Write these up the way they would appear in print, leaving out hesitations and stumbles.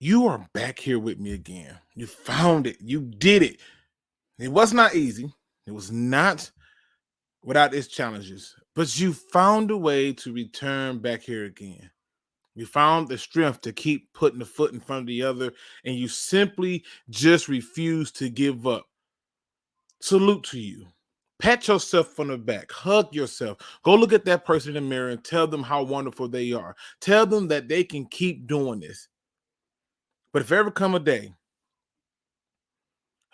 You are back here with me again. You found it. You did it. It was not easy. It was not without its challenges, but you found a way to return back here again. You found the strength to keep putting a foot in front of the other, and you simply just refuse to give up. Salute to you. Pat yourself on the back. Hug yourself. Go look at that person in the mirror and tell them how wonderful they are. Tell them that they can keep doing this. But if ever come a day,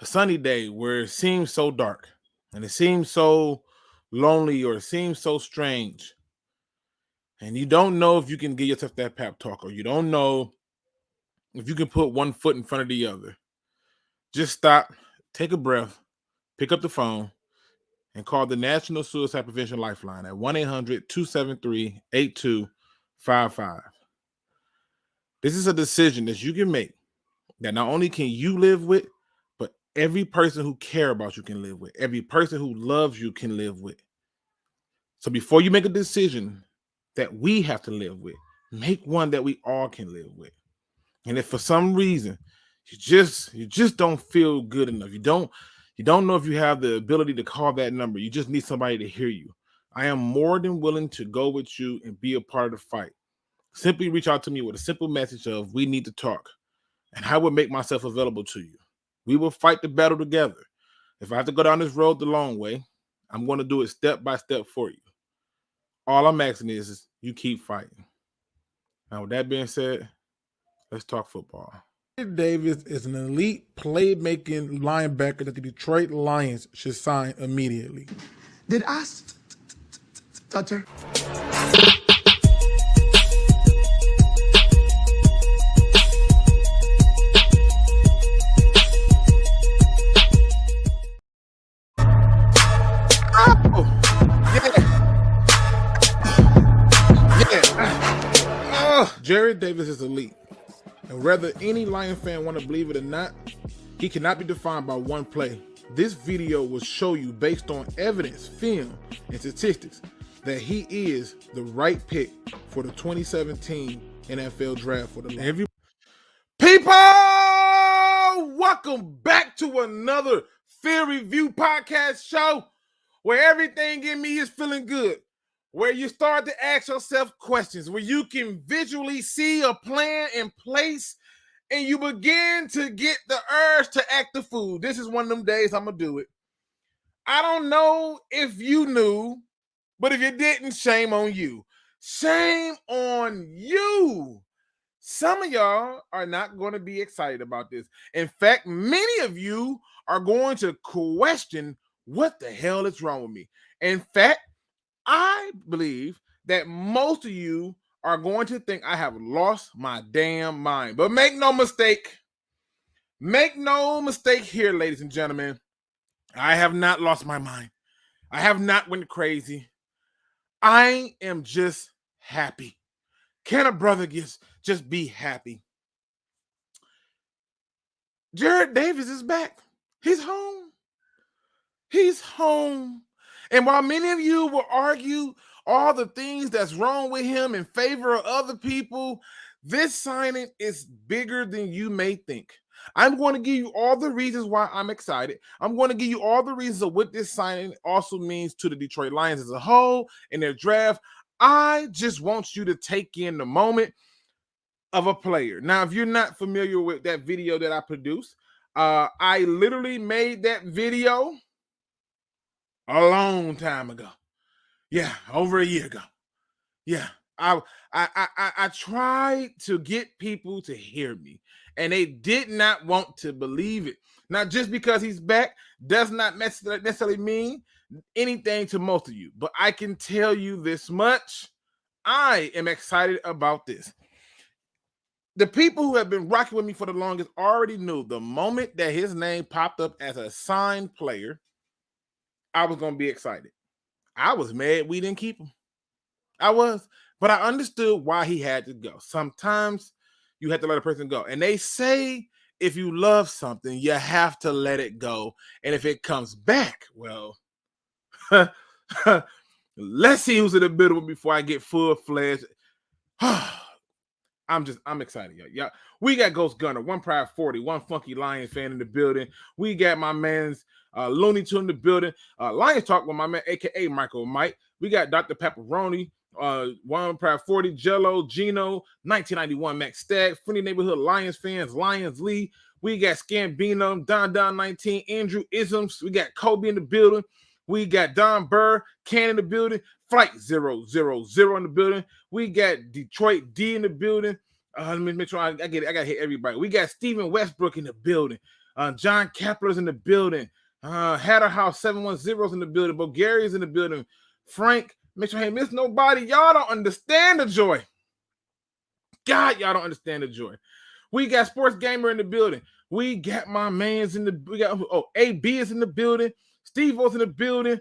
a sunny day where it seems so dark and it seems so lonely or it seems so strange, and you don't know if you can give yourself that pep talk, or you don't know if you can put one foot in front of the other, just stop, take a breath, pick up the phone, and call the National Suicide Prevention Lifeline at 1-800-273-8255. This is a decision that you can make that not only can you live with, but every person who cares about you can live with. Every person who loves you can live with. So before you make a decision that we have to live with, make one that we all can live with. And if for some reason you just don't feel good enough, you don't know if you have the ability to call that number, you just need somebody to hear you, I am more than willing to go with you and be a part of the fight. Simply reach out to me with a simple message of, we need to talk, and I will make myself available to you. We will fight the battle together. If I have to go down this road the long way, I'm going to do it step by step for you. All I'm asking is you keep fighting. Now, with that being said, let's talk football. Davis is an elite playmaking linebacker that the Detroit Lions should sign immediately. Did I stutter? Jared Davis is elite. And whether any Lion fan want to believe it or not, he cannot be defined by one play. This video will show you, based on evidence, film, and statistics, that he is the right pick for the 2017 NFL Draft for the Lions. People, welcome back to another Field Review podcast show where everything in me is feeling good, where you start to ask yourself questions, where you can visually see a plan in place and you begin to get the urge to act the fool. This is one of them days I'm going to do it. I don't know if you knew, but if you didn't, shame on you. Shame on you. Some of y'all are not going to be excited about this. In fact, many of you are going to question what the hell is wrong with me. In fact, I believe that most of you are going to think I have lost my damn mind. But make no mistake here, ladies and gentlemen. I have not lost my mind. I have not went crazy. I am just happy. Can a brother just be happy? Jared Davis is back. He's home. He's home. And while many of you will argue all the things that's wrong with him in favor of other people, this signing is bigger than you may think. I'm going to give you all the reasons why I'm excited. I'm going to give you all the reasons of what this signing also means to the Detroit Lions as a whole in their draft. I just want you to take in the moment of a player. Now, if you're not familiar with that video that I produced, I literally made that video a long time ago. Yeah, over a year ago. Yeah, I tried to get people to hear me, and they did not want to believe it. Now, just because he's back does not necessarily mean anything to most of you, but I can tell you this much. I am excited about this. The people who have been rocking with me for the longest already knew the moment that his name popped up as a signed player, I was going to be excited. I was mad we didn't keep him. I was, but I understood why he had to go. Sometimes you have to let a person go. And they say if you love something, you have to let it go. And if it comes back, well, let's see who's in the middle before I get full-fledged. I'm excited. Yeah. We got Ghost Gunner, One Pride 40, One Funky Lions fan in the building. We got my man's Looney Tune in the building. Lions Talk with my man, aka Michael Mike. We got Dr. Pepperoni, One Pride 40, Jello, Gino, 1991 Max Stagg, Friendly Neighborhood Lions fans, Lions Lee. We got Scambino, Don 19, Andrew Isms. We got Kobe in the building. We got Don Burr, Can in the building. Flight 000 in the building. We got Detroit D in the building. Let me make sure I get it. I got to hit everybody. We got Steven Westbrook in the building. Jon Kapler's in the building. Hatter House 710's in the building. Bulgaria's in the building. Frank, make sure I ain't miss nobody. Y'all don't understand the joy. God, y'all don't understand the joy. We got Sports Gamer in the building. We got my man's in the. We got AB is in the building. Steve O's in the building.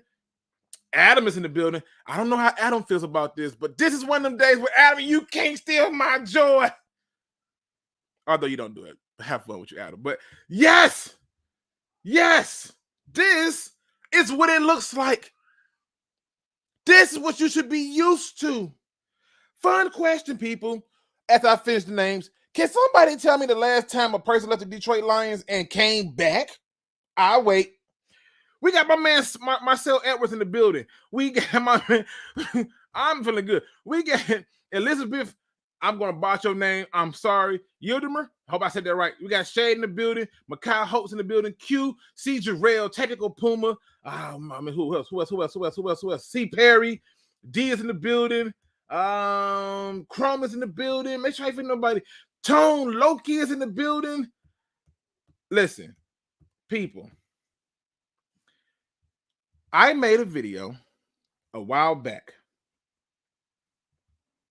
Adam is in the building. I don't know how Adam feels about this, but this is one of them days where Adam, you can't steal my joy. Although you don't do it. Have fun with you, Adam. But yes, this is what it looks like. This is what you should be used to. Fun question, people. As I finish the names, can somebody tell me the last time a person left the Detroit Lions and came back? I'll wait. We got my man Marcel Edwards in the building. We got my man, I'm feeling good. We got Elizabeth, I'm going to botch your name. I'm sorry. Yildimer, I hope I said that right. We got Shade in the building. Makai Holtz in the building. Q, C. Jarrell, Technical Puma. I mean, who else? C. Perry. D is in the building. Chrome is in the building. Make sure I fit nobody. Tone Loki is in the building. Listen, people. I made a video a while back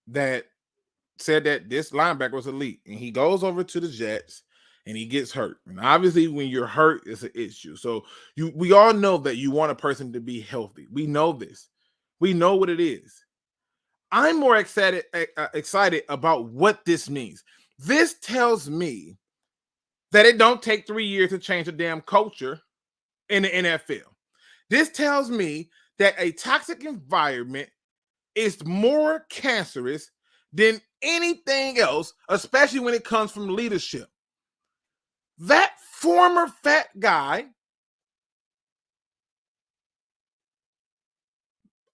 that said that this linebacker was elite, and he goes over to the Jets and he gets hurt. And obviously, when you're hurt, it's an issue. So we all know that you want a person to be healthy. We know this. We know what it is. I'm more excited about what this means. This tells me that it don't take 3 years to change a damn culture in the NFL. This tells me that a toxic environment is more cancerous than anything else, especially when it comes from leadership. That former fat guy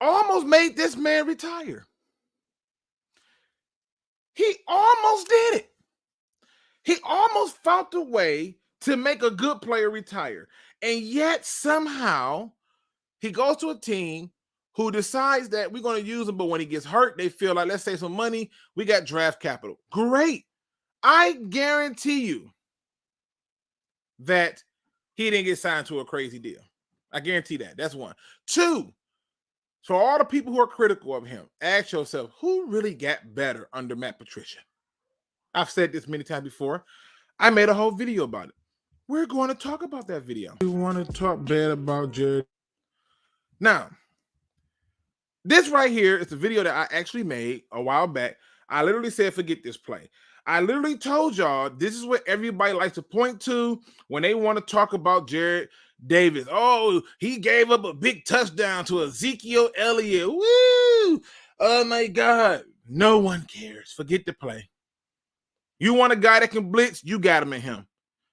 almost made this man retire. He almost did it. He almost found a way to make a good player retire. And yet somehow he goes to a team who decides that we're going to use him, but when he gets hurt, they feel like, let's save some money. We got draft capital. Great. I guarantee you that he didn't get signed to a crazy deal. I guarantee that. That's one. Two, so all the people who are critical of him, ask yourself, who really got better under Matt Patricia? I've said this many times before. I made a whole video about it. We're going to talk about that video. We want to talk bad about Jared. Now, this right here is a video that I actually made a while back. I literally said, forget this play. I literally told y'all this is what everybody likes to point to when they want to talk about Jared Davis. Oh, he gave up a big touchdown to Ezekiel Elliott. Woo! Oh, my God. No one cares. Forget the play. You want a guy that can blitz? You got him in him.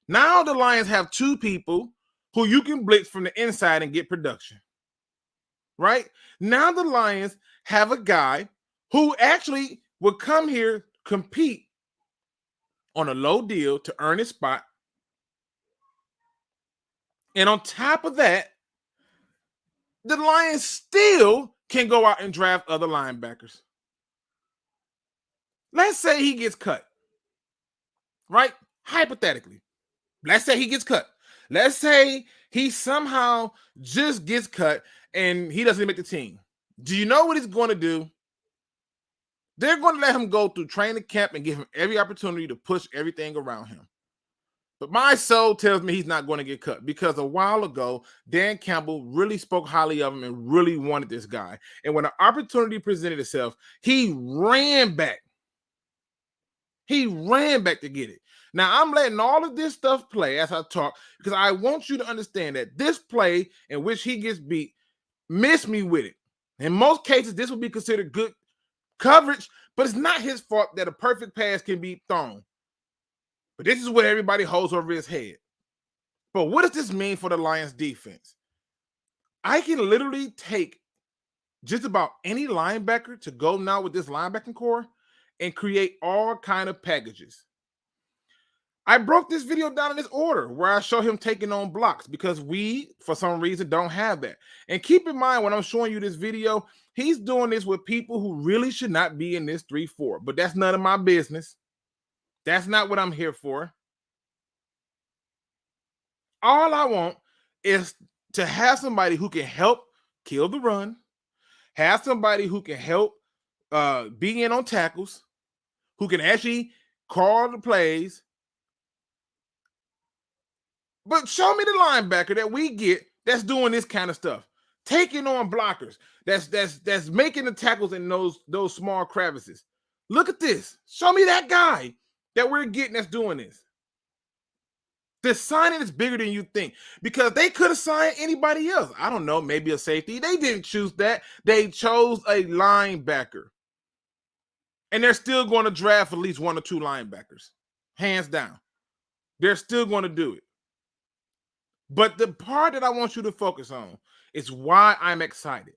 Now the Lions have two people who you can blitz from the inside and get production. Right? Now the Lions have a guy who actually will come here, compete on a low deal to earn his spot. And on top of that, the Lions still can go out and draft other linebackers. Let's say he gets cut. Right? Hypothetically. Let's say he gets cut. Let's say he somehow just gets cut and he doesn't make the team. Do you know what he's going to do? They're going to let him go through training camp and give him every opportunity to push everything around him. But my soul tells me he's not going to get cut because a while ago, Dan Campbell really spoke highly of him and really wanted this guy. And when an opportunity presented itself, he ran back. He ran back to get it. Now, I'm letting all of this stuff play as I talk because I want you to understand that this play in which he gets beat, miss me with it. In most cases, this will be considered good coverage, But it's not his fault that a perfect pass can be thrown. But this is what everybody holds over his head. But what does this mean for the Lions defense? I can literally take just about any linebacker to go now with this linebacking core and create all kind of packages. I broke this video down in this order where I show him taking on blocks because we, for some reason, don't have that. And keep in mind, when I'm showing you this video, he's doing this with people who really should not be in this 3-4. But that's none of my business. That's not what I'm here for. All I want is to have somebody who can help kill the run, have somebody who can help be in on tackles, who can actually call the plays. But show me the linebacker that we get that's doing this kind of stuff, taking on blockers, that's making the tackles in those small crevices. Look at this. Show me that guy that we're getting that's doing this. The signing is bigger than you think because they could have signed anybody else. I don't know, maybe a safety. They didn't choose that. They chose a linebacker. And they're still going to draft at least 1 or 2 linebackers. Hands down. They're still going to do it. But the part that I want you to focus on is why I'm excited.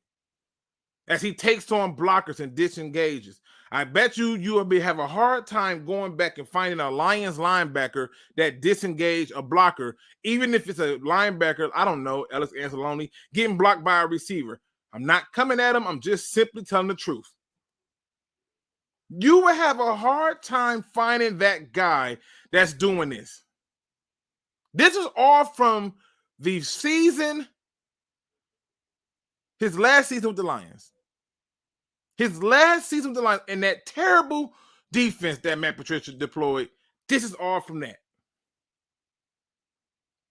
As he takes on blockers and disengages. I bet you will have a hard time going back and finding a Lions linebacker that disengage a blocker, even if it's a linebacker, I don't know, Ellis Anzalone, getting blocked by a receiver. I'm not coming at him. I'm just simply telling the truth. You will have a hard time finding that guy that's doing this. This is all from the season, his last season with the Lions. His last season with the Lions and that terrible defense that Matt Patricia deployed, this is all from that.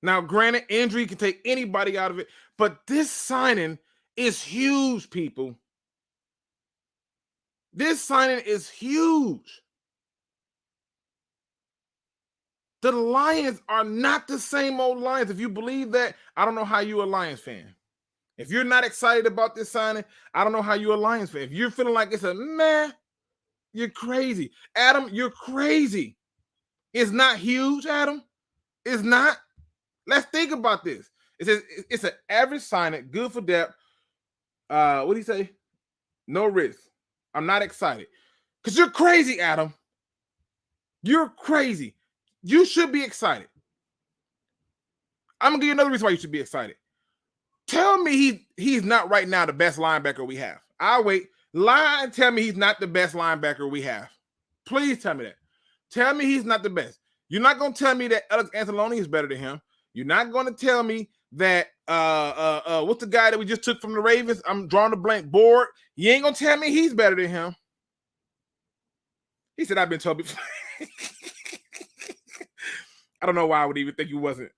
Now, granted, injury can take anybody out of it, but this signing is huge, people. This signing is huge. The Lions are not the same old Lions. If you believe that, I don't know how you're a Lions fan. If you're not excited about this signing, I don't know how you're a Lions fan. If you're feeling like it's a meh, you're crazy. Adam, you're crazy. It's not huge, Adam. It's not. Let's think about this. It says it's an average signing, good for depth. What do you say? No risk. I'm not excited. Because you're crazy, Adam. You're crazy. You should be excited. I'm going to give you another reason why you should be excited. Tell me he's not right now the best linebacker we have. I'll wait. Lie and tell me he's not the best linebacker we have. Please tell me that. Tell me he's not the best. You're not going to tell me that Alex Anzalone is better than him. You're not going to tell me that what's the guy that we just took from the Ravens? I'm drawing a blank. Board. You ain't going to tell me he's better than him. He said, I've been told before. I don't know why I would even think you wasn't.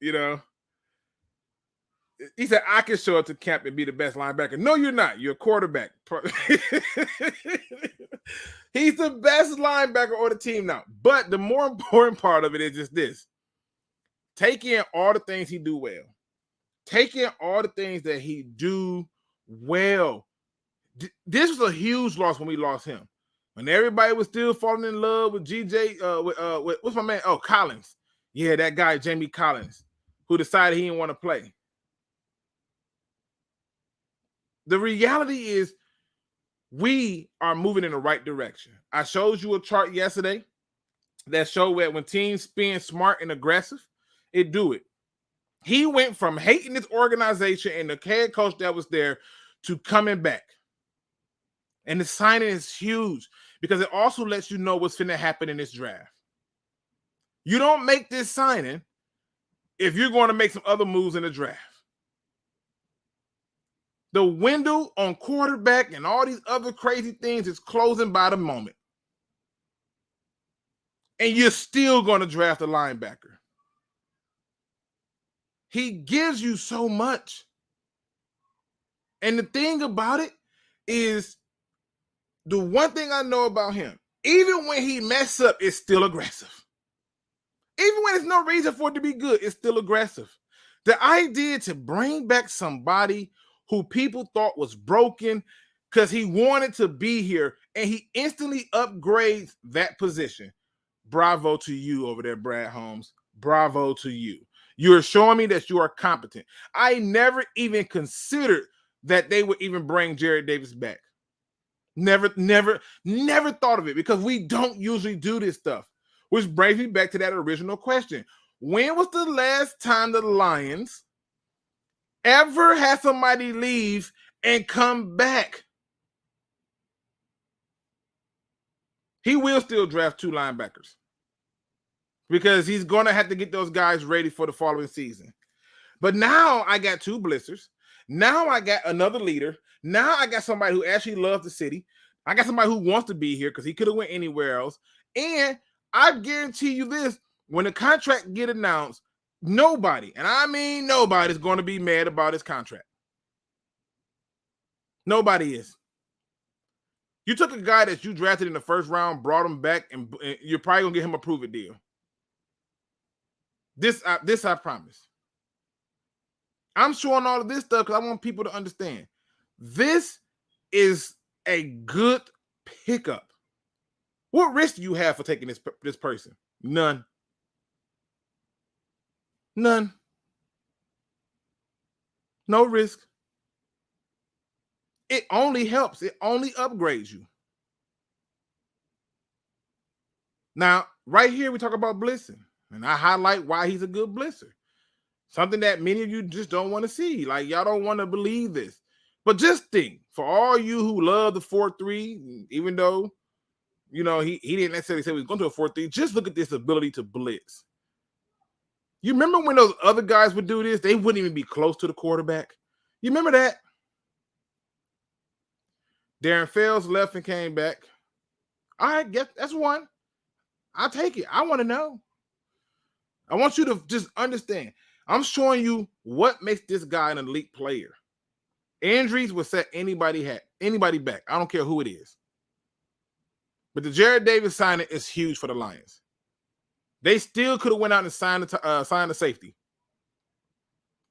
You know? He said, I can show up to camp and be the best linebacker. No, you're not. You're a quarterback. He's the best linebacker on the team now. But the more important part of it is just this. Take in all the things he do well. Take in all the things that he do well. This was a huge loss when we lost him. When everybody was still falling in love with GJ, what's my man? Oh, Collins. Yeah, that guy, Jamie Collins, who decided he didn't want to play. The reality is we are moving in the right direction. I showed you a chart yesterday that showed that when teams spin smart and aggressive, it do it. He went from hating this organization and the head coach that was there to coming back. And the signing is huge because it also lets you know what's going to happen in this draft. You don't make this signing if you're going to make some other moves in the draft. The window on quarterback and all these other crazy things is closing by the moment. And you're still going to draft a linebacker. He gives you so much. And the thing about it is, the one thing I know about him, even when he messes up, it's still aggressive. Even when there's no reason for it to be good, it's still aggressive. The idea to bring back somebody who people thought was broken, because he wanted to be here, and he instantly upgrades that position. Bravo to you over there, Brad Holmes. Bravo to you. You're showing me that you are competent. I never even considered that they would even bring Jarrad Davis back. Never thought of it, because we don't usually do this stuff. Which brings me back to that original question. When was the last time the Lions ever had somebody leave and come back? He will still draft 2 linebackers, because he's going to have to get those guys ready for the following season. But now I got 2 blisters. Now I got another leader. Now I got somebody who actually loves the city. I got somebody who wants to be here, because he could have went anywhere else. And I guarantee you this, when the contract get announced, nobody, and I mean nobody, is going to be mad about his contract. Nobody is. You took a guy that you drafted in the first round, brought him back, and you're probably going to get him a prove-it deal. This I promise. I'm showing all of this stuff because I want people to understand. This is a good pickup. What risk do you have for taking this person? None. None. No risk. It only helps. It only upgrades you. Now, right here, we talk about blitzing, and I highlight why he's a good blitzer. Something that many of you just don't want to see. Like, y'all don't want to believe this. But just think, for all you who love the 4-3, even though, you know, he didn't necessarily say he was going to a 4-3, just look at this ability to blitz. You remember when those other guys would do this? They wouldn't even be close to the quarterback. You remember that? Darren Fells left and came back. All right, that's one. I'll take it. I want to know. I want you to just understand. I'm showing you what makes this guy an elite player. Injuries will set anybody back. I don't care who it is. But the Jarrad Davis signing is huge for the Lions. They still could have went out and signed the safety.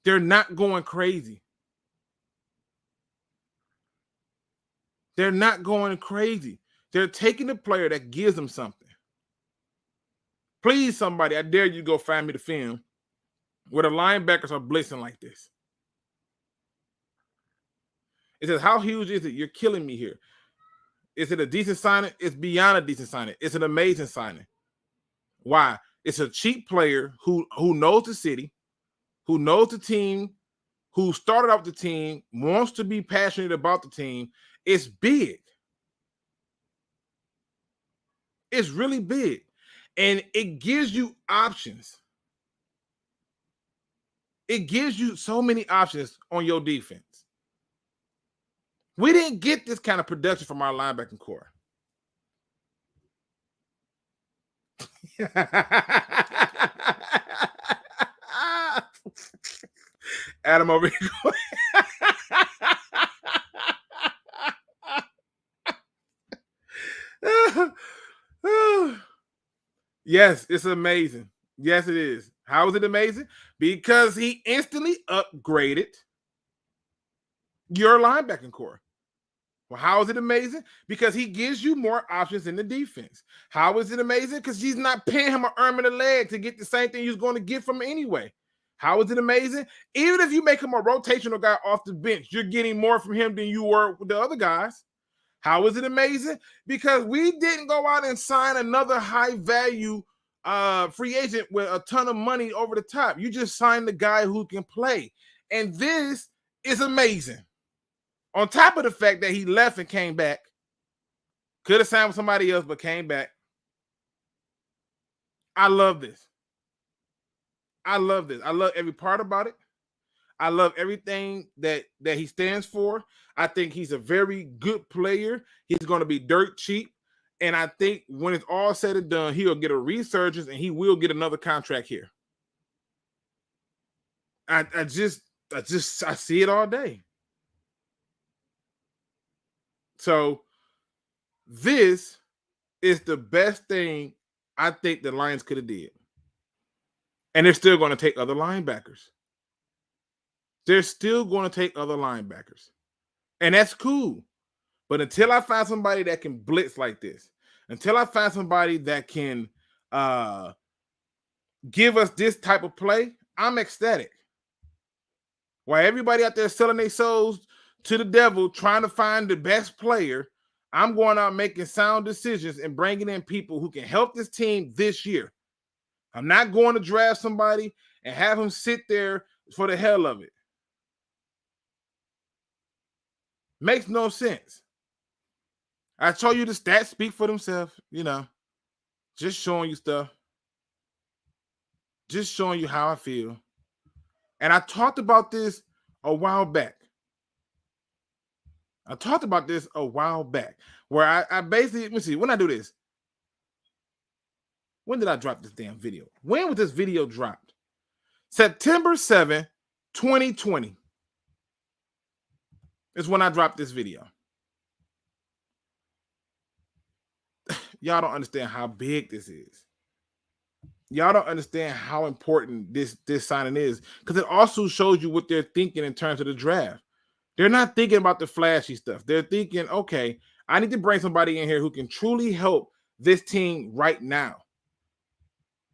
They're not going crazy. They're not going crazy. They're taking the player that gives them something. Please, somebody, I dare you go find me the film where the linebackers are blitzing like this. It says, how huge is it? You're killing me here. Is it a decent signing? It's beyond a decent signing. It's an amazing signing. Why? It's a cheap player who knows the city, who knows the team, who started out the team, wants to be passionate about the team. It's big. It's really big. And it gives you options. It gives you so many options on your defense. We didn't get this kind of production from our linebacking core. Adam over here. Yes, it's amazing. Yes, it is. How is it amazing? Because he instantly upgraded your linebacking core. Well, how is it amazing? Because he gives you more options in the defense. How is it amazing? Because he's not paying him an arm and a leg to get the same thing he's going to get from him anyway. How is it amazing? Even if you make him a rotational guy off the bench, you're getting more from him than you were with the other guys. How is it amazing? Because we didn't go out and sign another high-value free agent with a ton of money over the top. You just signed the guy who can play. And this is amazing. On top of the fact that he left and came back, could have signed with somebody else, but came back. I love this. I love this. I love every part about it. I love everything that he stands for. I think he's a very good player. He's going to be dirt cheap. And I think when it's all said and done, he'll get a resurgence and he will get another contract here. I see it all day. So this is the best thing I think the Lions could have did. And they're still going to take other linebackers. They're still going to take other linebackers. And that's cool. But until I find somebody that can blitz like this, until I find somebody that can give us this type of play, I'm ecstatic. While everybody out there selling their souls to the devil, trying to find the best player, I'm going out making sound decisions and bringing in people who can help this team this year. I'm not going to draft somebody and have him sit there for the hell of it. Makes no sense. I told you the stats speak for themselves, just showing you stuff. Just showing you how I feel. And I talked about this a while back. Where I basically, let me see, when I do this, when did I drop this damn video? When was this video dropped? September 7, 2020 is when I dropped this video. Y'all don't understand how big this is. Y'all don't understand how important this signing is, because it also shows you what they're thinking in terms of the draft. They're not thinking about the flashy stuff. They're thinking, okay, I need to bring somebody in here who can truly help this team right now.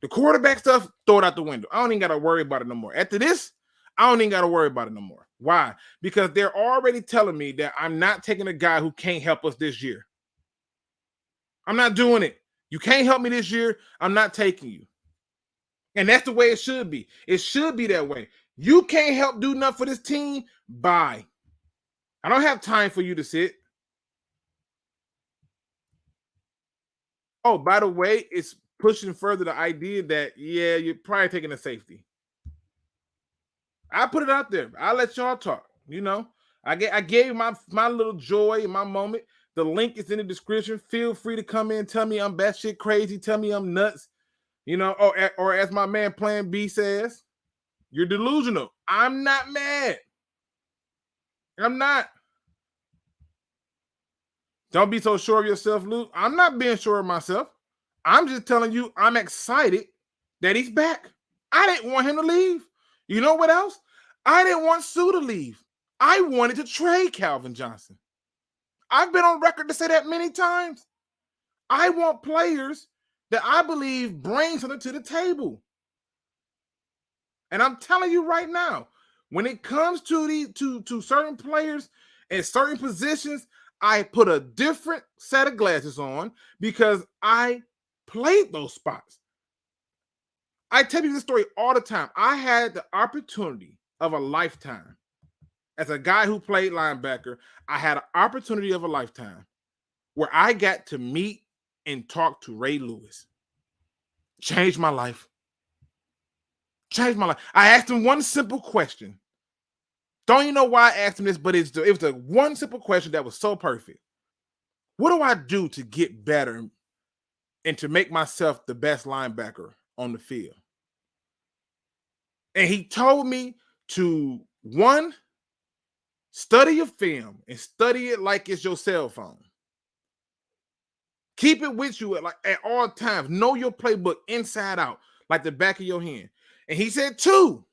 The quarterback stuff, throw it out the window. I don't even got to worry about it no more. After this, I don't even got to worry about it no more. Why? Because they're already telling me that I'm not taking a guy who can't help us this year. I'm not doing it. You can't help me this year. I'm not taking you. And that's the way it should be. It should be that way. You can't help do nothing for this team. Bye. I don't have time for you to sit. Oh, by the way, it's pushing further the idea that, yeah, you're probably taking a safety. I put it out there. I'll let y'all talk. I gave my little joy in my moment. The link is in the description. Feel free to come in and tell me I'm batshit crazy. Tell me I'm nuts. Or as my man Plan B says, you're delusional. I'm not mad. I'm not. Don't be so sure of yourself, Luke. I'm not being sure of myself. I'm just telling you I'm excited that he's back. I didn't want him to leave. You know what else? I didn't want Sue to leave. I wanted to trade Calvin Johnson. I've been on record to say that many times. I want players that I believe bring something to the table. And I'm telling you right now, when it comes to certain players and certain positions, I put a different set of glasses on because I played those spots. I tell you this story all the time. I had the opportunity of a lifetime. As a guy who played linebacker, I had an opportunity of a lifetime where I got to meet and talk to Ray Lewis. Changed my life. Changed my life. I asked him one simple question. Don't you know why I asked him this, but it was the one simple question that was so perfect. What do I do to get better and to make myself the best linebacker on the field? And he told me to, one, study your film and study it like it's your cell phone. Keep it with you at all times. Know your playbook inside out, like the back of your hand. And he said, two,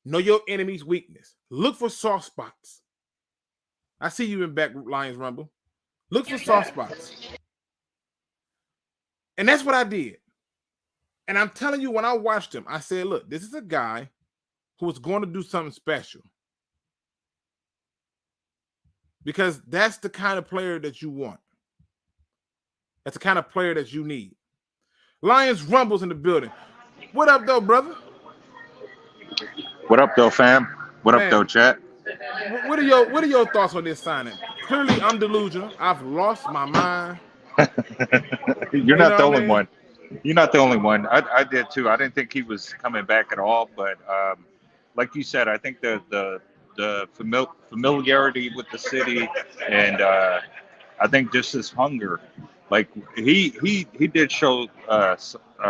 know your enemy's weakness. Look for soft spots. I see you in back, Lions Rumble. Look for soft spots. And that's what I did. And I'm telling you, when I watched him, I said, look, this is a guy who is going to do something special. Because that's the kind of player that you want. That's the kind of player that you need. Lions Rumble's in the building. What up, though, brother? What up, though, fam? What up, though, chat? What are your thoughts on this signing? Clearly, I'm delusional. I've lost my mind. You're not the only one. You're not the only one. I did too. I didn't think he was coming back at all, but like you said, I think the familiarity with the city, and I think just his hunger. Like he did show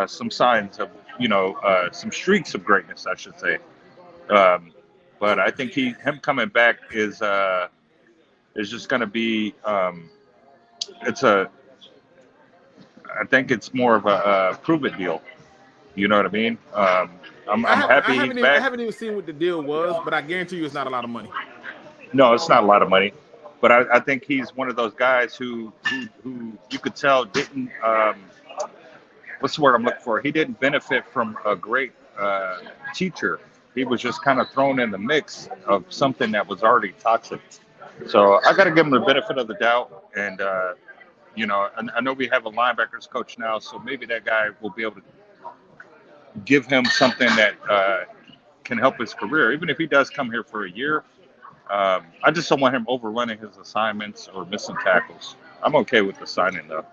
some signs of some streaks of greatness, I should say. But I think him coming back is just going to be I think it's more of a prove it deal. You know what I mean? I'm happy he's back. I haven't even seen what the deal was, but I guarantee you it's not a lot of money. No, it's not a lot of money. but I think he's one of those guys who you could tell didn't what's the word I'm looking for? He didn't benefit from a great teacher. He was just kind of thrown in the mix of something that was already toxic. So I got to give him the benefit of the doubt. And, I know we have a linebackers coach now, so maybe that guy will be able to give him something that can help his career. Even if he does come here for a year, I just don't want him overrunning his assignments or missing tackles. I'm okay with the signing, though.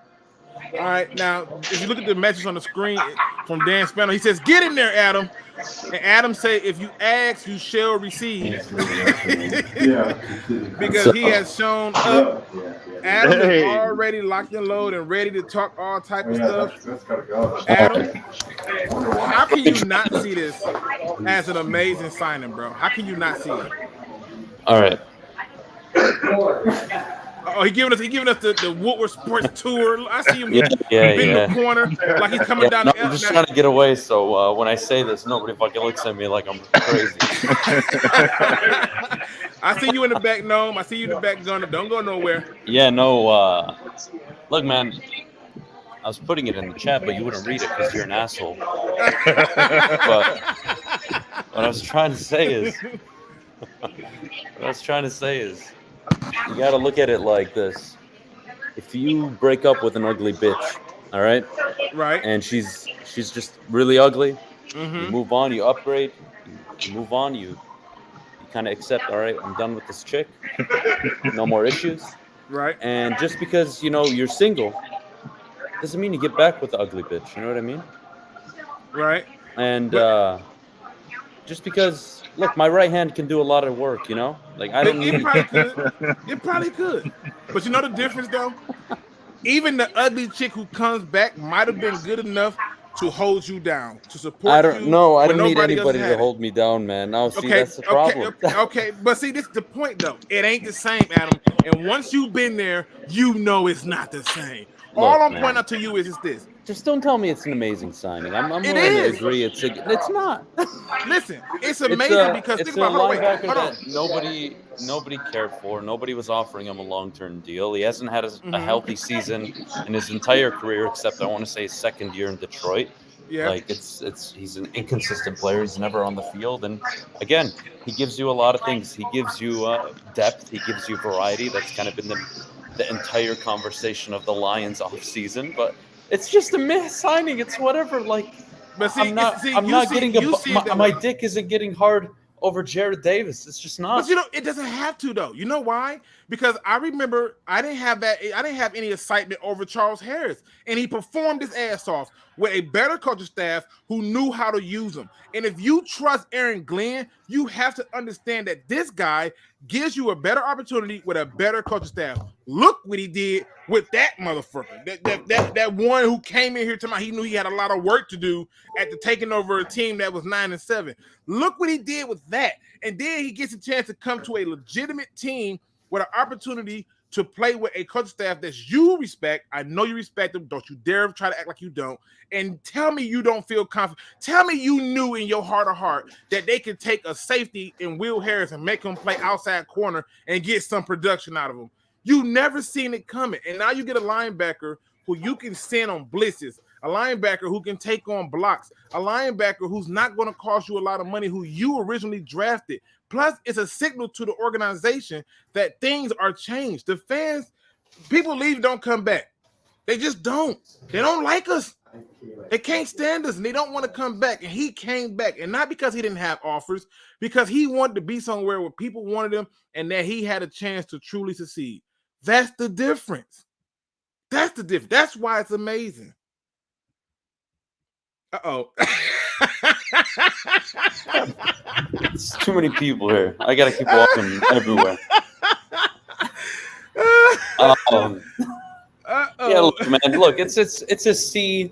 All right, now, if you look at the message on the screen from Dan Spano, he says, "Get in there, Adam." And Adam say, "If you ask, you shall receive." Because he has shown up. Adam is already locked and loaded and ready to talk all type of stuff. That's gotta go. Adam, how can you not see this as an amazing signing, bro? How can you not see it? All right. Oh, he giving us the Woodward Sports tour. I see him in the corner like he's coming down. I'm just trying to get away, so when I say this, nobody fucking looks at me like I'm crazy. I see you in the back, Gnome. I see you in the back, Gunner. Don't go nowhere. Yeah, no. Look, man, I was putting it in the chat, but you wouldn't read it because you're an asshole. But what I was trying to say is, you got to look at it like this. If you break up with an ugly bitch, all right? Right. And she's just really ugly, Mm-hmm. you move on, you upgrade, you move on, you kind of accept, all right, I'm done with this chick. No more issues. Right. And just because, you're single doesn't mean you get back with the ugly bitch. You know what I mean? Right. And just because, look, my right hand can do a lot of work, Like, I don't need it probably could. It probably could. But you know the difference, though? Even the ugly chick who comes back might have been good enough to hold you down, to support you. I don't need anybody to hold me down, man. No, see, that's the problem. Okay. But see, this is the point, though. It ain't the same, Adam. And once you've been there, it's not the same. All I'm pointing out to you is this. Just don't tell me it's an amazing signing. I'm willing to agree. It's not. Listen, it's amazing because it's think about linebacker that nobody cared for. Nobody was offering him a long-term deal. He hasn't had a healthy season in his entire career, except I want to say his second year in Detroit. Yeah. Like he's an inconsistent player. He's never on the field, and again, he gives you a lot of things. He gives you depth. He gives you variety. That's kind of been the entire conversation of the Lions off season, but it's just a meh signing. It's whatever. Like, but see, my dick isn't getting hard over Jared Davis. It's just not. But it doesn't have to though. You know why? Because I remember I didn't have any excitement over Charles Harris, and he performed his ass off with a better coaching staff who knew how to use him. And if you trust Aaron Glenn, you have to understand that this guy gives you a better opportunity with a better coaching staff. Look what he did with that motherfucker. That one who came in here tonight. He knew he had a lot of work to do after taking over a team that was 9-7. Look what he did with that. And then he gets a chance to come to a legitimate team with an opportunity to play with a coaching staff that you respect. I know you respect them. Don't you dare try to act like you don't. And tell me you don't feel confident. Tell me you knew in your heart of heart that they could take a safety in Will Harris and make him play outside corner and get some production out of him. You never seen it coming. And now you get a linebacker who you can send on blitzes, a linebacker who can take on blocks, a linebacker who's not going to cost you a lot of money, who you originally drafted. Plus, it's a signal to the organization that things are changed. The fans, people leave, don't come back. They just don't. They don't like us. They can't stand us, and they don't want to come back. And he came back, and not because he didn't have offers, because he wanted to be somewhere where people wanted him and that he had a chance to truly succeed. That's the difference. That's the difference. That's why it's amazing. Uh-oh. It's too many people here. I gotta keep walking everywhere. Yeah, look, man. Look, it's a C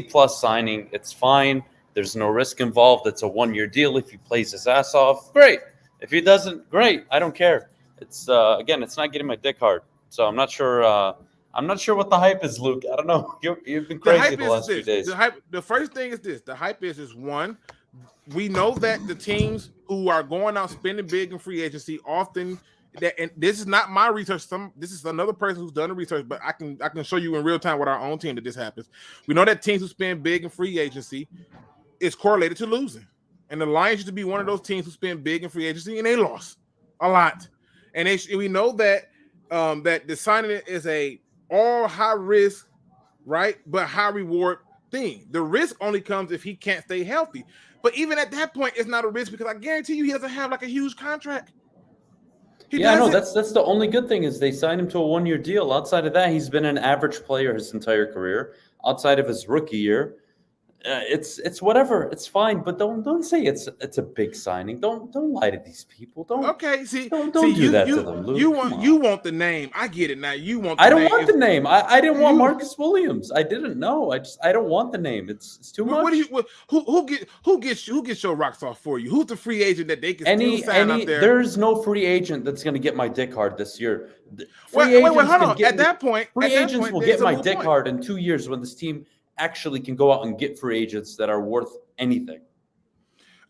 plus signing. It's fine. There's no risk involved. It's a 1-year deal. If he plays his ass off, great. If he doesn't, great. I don't care. It's again, it's not getting my dick hard. So I'm not sure. I'm not sure what the hype is, Luke. I don't know. You've been crazy the last few days. The first thing is this. The hype is one. We know that the teams who are going out spending big in free agency often and this is not my research. This is another person who's done the research, but I can show you in real time with our own team that this happens. We know that teams who spend big in free agency is correlated to losing. And the Lions used to be one of those teams who spend big in free agency, and they lost a lot. And we know that that the signing is a all high risk, right, but high reward thing. The risk only comes if he can't stay healthy. But even at that point, it's not a risk because I guarantee you he doesn't have like a huge contract. I know that's the only good thing is they signed him to a 1-year deal. Outside of that, he's been an average player his entire career. Outside of his rookie year, it's whatever. It's fine, but don't say it's a big signing. Don't lie to these people. Don't do that to them. Luke. You want the name. I get it now. You want. I don't want the name. I didn't want Marcus Williams. I didn't know. I don't want the name. It's too much. Who gets your rocks off for you? Who's the free agent that they can still sign out there? There's no free agent that's going to get my dick hard this year. Wait, hold on. At that point, free agents will get my dick hard in 2 years when this team actually can go out and get free agents that are worth anything.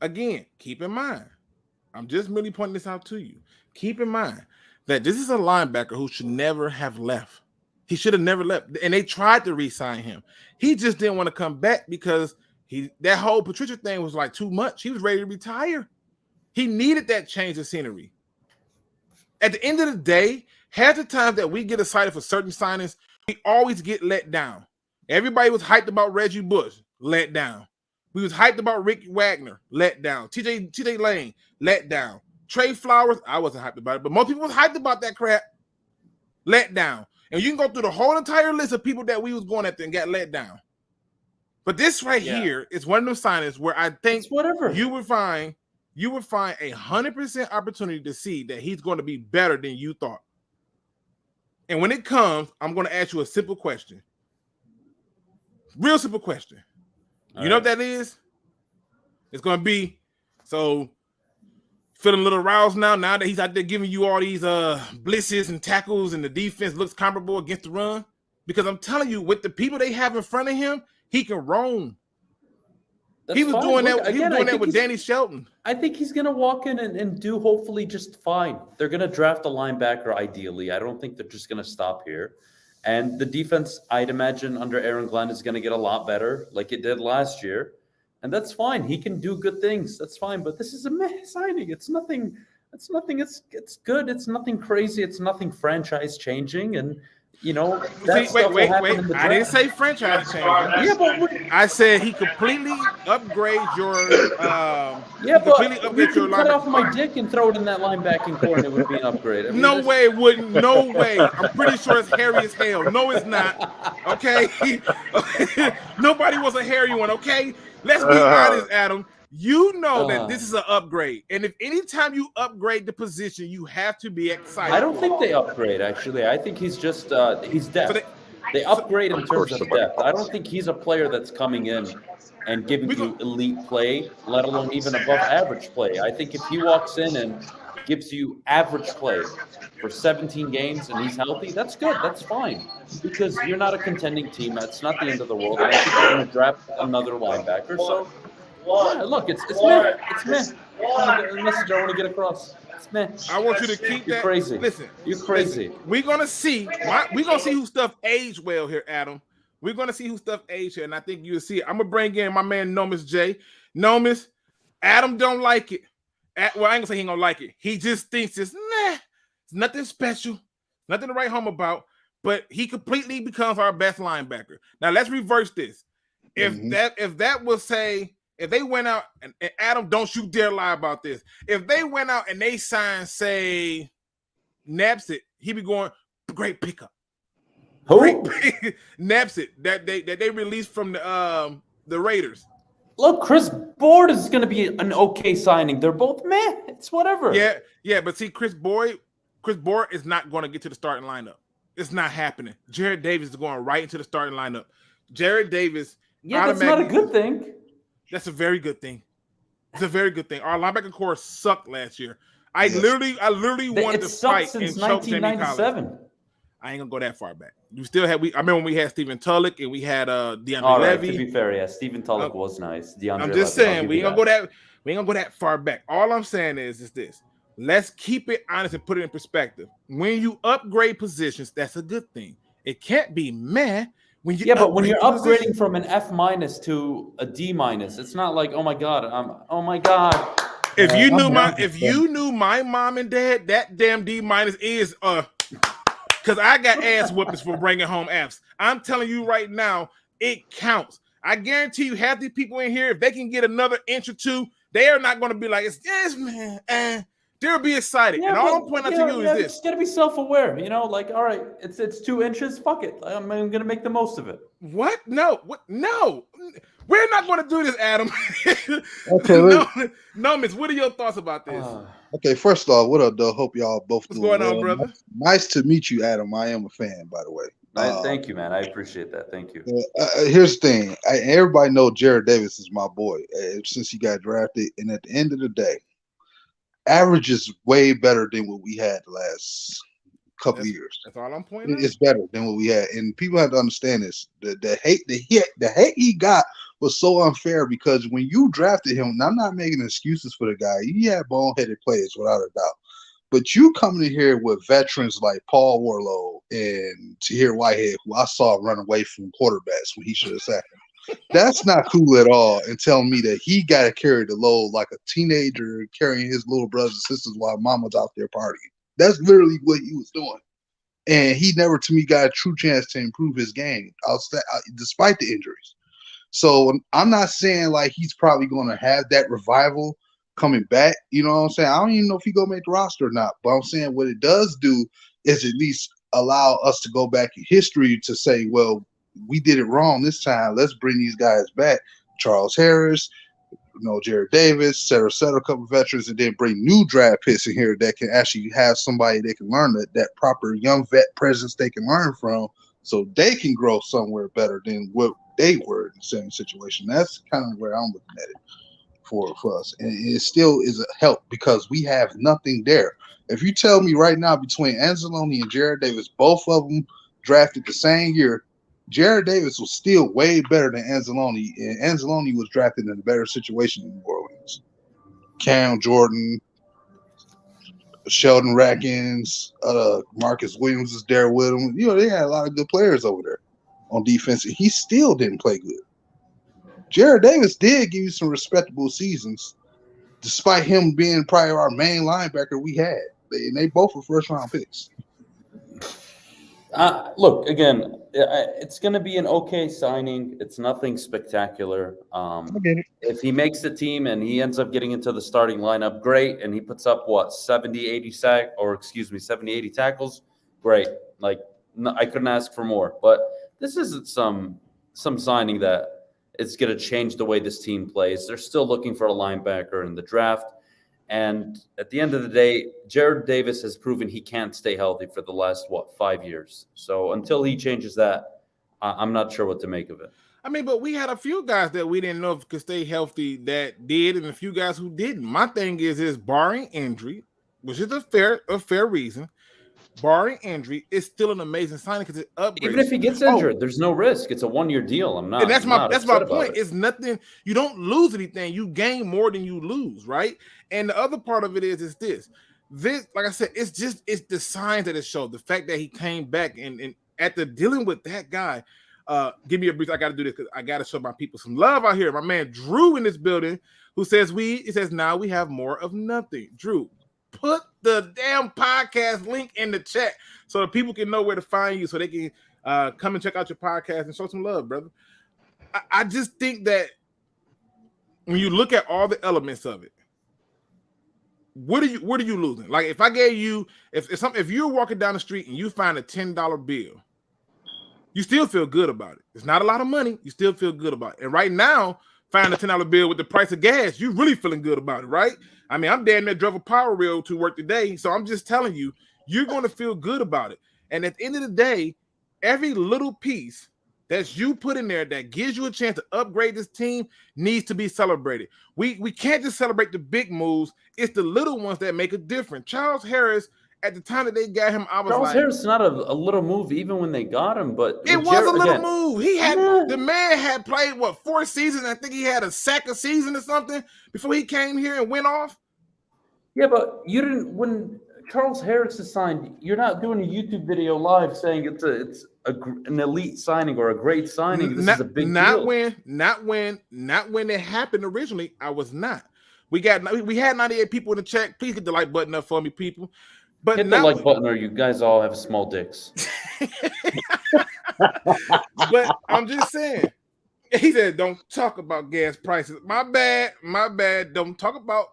Again, keep in mind, I'm just merely pointing this out to you. Keep in mind that this is a linebacker who should never have left. He should have never left. And they tried to re-sign him. He just didn't want to come back because that whole Patricia thing was like too much. He was ready to retire. He needed that change of scenery. At the end of the day, half the time that we get excited for certain signings, we always get let down. Everybody was hyped about Reggie Bush, let down. We was hyped about Rick Wagner, let down. TJ Lane, let down. Trey Flowers, I wasn't hyped about it, but most people was hyped about that crap, let down. And you can go through the whole entire list of people that we was going after and got let down. But this here is one of those signings where I think you would find 100% opportunity to see that he's going to be better than you thought. And when it comes, I'm going to ask you a simple question. Real simple question. You know what that is? It's going to be, so feeling a little roused now that he's out there giving you all these blitzes and tackles and the defense looks comparable against the run? Because I'm telling you, with the people they have in front of him, he can roam. He was doing that with Danny Shelton. I think he's going to walk in and do hopefully just fine. They're going to draft a linebacker ideally. I don't think they're just going to stop here. And the defense, I'd imagine, under Aaron Glenn is going to get a lot better like it did last year. And that's fine. He can do good things. That's fine. But this is a meh signing. It's nothing. It's good. It's nothing crazy. It's nothing franchise changing. And, you know, wait. I didn't say franchise changing. Yeah, but I said he completely upgrades your cut off my dick and throw it in that linebacking core and it would be an upgrade. I mean, no way it wouldn't. No way. I'm pretty sure it's hairy as hell. No, it's not. Okay. Nobody was a hairy one. Okay. Let's be honest, Adam. You know that this is an upgrade. And if anytime you upgrade the position, you have to be excited. I don't think they upgrade, actually. I think he's just he's depth. So they upgrade in terms of depth. I don't think he's a player that's coming in and giving you elite play, let alone even above average play. I think if he walks in and gives you average play for 17 games and he's healthy, that's good. That's fine. Because you're not a contending team. That's not the end of the world. I think you're going to draft another linebacker. So, yeah, look, it's meh. It's meh. The message I want to get across. It's meh. I want you to keep You're that. Crazy. Listen, you're crazy. We're gonna see who stuff aged well here, Adam. We're gonna see who stuff aged here, and I think you'll see it. I'm gonna bring in my man Nomis J. Nomis, Adam don't like it. Well, I ain't gonna say he ain't gonna like it. He just thinks it's nothing special, nothing to write home about. But he completely becomes our best linebacker. Now let's reverse this. If that was say. If they went out, and Adam, don't you dare lie about this. If they went out and they signed, say, Napsit, he'd be going, great pickup. Who? Napsit, that they released from the Raiders. Look, Chris Board is going to be an okay signing. They're both meh. It's whatever. Yeah, but see, Chris Board is not going to get to the starting lineup. It's not happening. Jared Davis is going right into the starting lineup. Jared Davis. Yeah, that's not a good thing. That's a very good thing. It's a very good thing. Our linebacker core sucked last year. I literally wanted to fight since and choke Jamie 1997. Collins. I ain't gonna go that far back. You still had I remember when we had Stephen Tulloch and we had DeAndre All right, Levy. to be fair, yeah, Stephen Tulloch was nice. DeAndre I'm just Levy, saying we ain't gonna go that far back. All I'm saying is this. let's keep it honest and put it in perspective. When you upgrade positions, that's a good thing. It can't be meh when you but when you're upgrading position. from an F- to a D-, it's not like, oh my God. If you knew my mom and dad, that damn D- is because I got ass whoopings for bringing home Fs. I'm telling you right now, it counts. I guarantee you, half these people in here, if they can get another inch or two, they are not going to be like, yes, man. They'll be excited. And all I'm pointing out to you is this. You got to be self-aware, like, all right, it's 2 inches, fuck it. I'm going to make the most of it. What? No. We're not going to do this, Adam. Okay, no, Miss, what are your thoughts about this? Okay, first off, what up, though? Hope y'all both What's doing going on, well. brother? Nice to meet you, Adam. I am a fan, by the way. Thank you, man. I appreciate that. Thank you. Here's the thing. Everybody know Jared Davis is my boy since he got drafted. And at the end of the day, average is way better than what we had the last couple years. That's all I'm pointing out. It's better than what we had. And people have to understand this. The hate he got was so unfair because when you drafted him, and I'm not making excuses for the guy, he had boneheaded players without a doubt. But you coming in here with veterans like Paul Warlow and Tahir Whitehead, who I saw run away from quarterbacks when he should have sacked him. That's not cool at all. And telling me that he got to carry the load like a teenager carrying his little brothers and sisters while mama's out there partying. That's literally what he was doing. And he never, to me, got a true chance to improve his game despite the injuries. So I'm not saying like he's probably going to have that revival coming back. You know what I'm saying? I don't even know if he going to make the roster or not. But I'm saying what it does do is at least allow us to go back in history to say, well, we did it wrong this time. Let's bring these guys back. Charles Harris, Jared Davis, Sarah Settle, a couple of veterans, and then bring new draft picks in here that can actually have somebody they can learn that proper young vet presence they can learn from so they can grow somewhere better than what they were in the same situation. That's kind of where I'm looking at it for us. And it still is a help because we have nothing there. If you tell me right now between Anzalone and Jared Davis, both of them drafted the same year, Jared Davis was still way better than Anzalone, and Anzalone was drafted in a better situation in New Orleans. Cam Jordan, Sheldon Rackins, Marcus Williams was there with him. They had a lot of good players over there on defense, and he still didn't play good. Jared Davis did give you some respectable seasons, despite him being probably our main linebacker we had. They both were first-round picks. Look, again, it's going to be an okay signing. It's nothing spectacular. If he makes the team and he ends up getting into the starting lineup, great. And he puts up, 70, 80 tackles, great. Like, no, I couldn't ask for more. But this isn't some signing that it's going to change the way this team plays. They're still looking for a linebacker in the draft. And at the end of the day, Jared Davis has proven he can't stay healthy for the last, 5 years. So until he changes that, I'm not sure what to make of it. I mean, but we had a few guys that we didn't know if could stay healthy that did, and a few guys who didn't. My thing is barring injury, which is a fair reason, barring injury, it's still an amazing signing because it upgrades. Even if he gets injured, there's no risk. It's a 1-year deal. And that's my point. It's nothing. You don't lose anything. You gain more than you lose, right? And the other part of it is this, like I said, it's the signs that it showed. The fact that he came back and after dealing with that guy, give me a brief. I got to do this because I got to show my people some love out here. My man Drew in this building, who says now we have more of nothing. Drew, put the damn podcast link in the chat so that people can know where to find you, so they can come and check out your podcast and show some love, brother. I just think that when you look at all the elements of it, what are you losing? Like if I gave you, if you're walking down the street and you find a $10 bill, you still feel good about it. It's not a lot of money. You still feel good about it. And right now, find a $10 bill with the price of gas, you're really feeling good about it, right? I mean, I'm damn near drove a power rail to work today, so I'm just telling you, you're going to feel good about it. And at the end of the day, every little piece that you put in there that gives you a chance to upgrade this team needs to be celebrated. We can't just celebrate the big moves. It's the little ones that make a difference. Charles Harris, at the time that they got him, I was Charles Harris is not a little move even when they got him, but it was a little move. He had the man had played 4 seasons. I think he had a sack a season or something before he came here and went off. Yeah, but you didn't when Charles Harris is signed. You're not doing a YouTube video live saying it's an elite signing or a great signing. This is a big deal. Not when it happened originally. I was not. We had 98 people in the chat. Please hit the like button up for me, people. But hit the like button, or you guys all have small dicks. But I'm just saying. He said, "Don't talk about gas prices." My bad. Don't talk about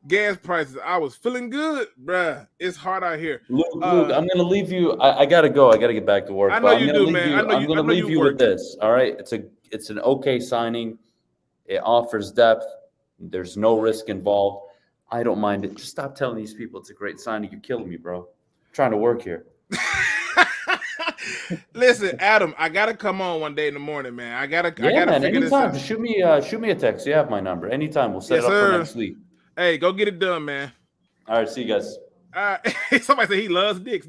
gas prices. I was feeling good, bruh. It's hard out here. Luke, I'm gonna leave you. I gotta go. I gotta get back to work. I know you do, man. I'm gonna leave you with this. All right, it's an okay signing. It offers depth. There's no risk involved. I don't mind it. Just stop telling these people it's a great signing. You're killing me, bro. I'm trying to work here. Listen, Adam, I gotta come on one day in the morning, man. I gotta man, figure this out. Shoot me a text. You have my number. Anytime. We'll set it up for next week. Hey, go get it done, man. All right, see you guys. Somebody said he loves dicks.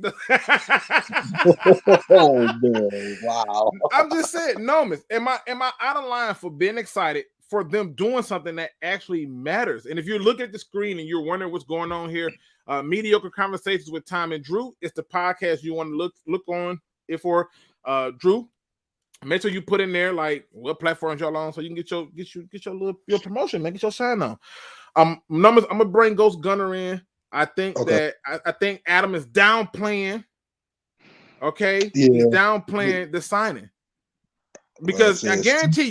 Oh man! Wow. I'm just saying, Nomis, am I out of line for being excited for them doing something that actually matters? And if you're looking at the screen and you're wondering what's going on here, Mediocre Conversations with Tom and Drew, it's the podcast you want to look on it for. Drew, make sure you put in there like what platforms y'all on so you can get your promotion, man, get your sign on. Numbers, I'm gonna bring Ghost Gunner in. I think that I think Adam is downplaying. Okay, he's downplaying the signing because I guarantee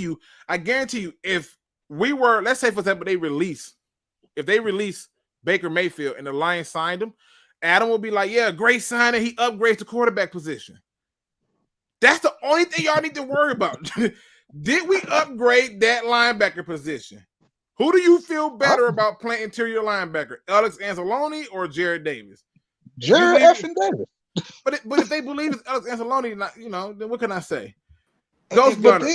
you, if we were, let's say for example, if they release Baker Mayfield and the Lions signed him, Adam will be like, "Yeah, great signing. He upgrades the quarterback position." That's the only thing y'all need to worry about. Did we upgrade that linebacker position? Who do you feel better about playing interior linebacker, Alex Anzalone or Jared Davis? Jared effing Davis. But if they believe it's Alex Anzalone, then what can I say? Ghost Gunner.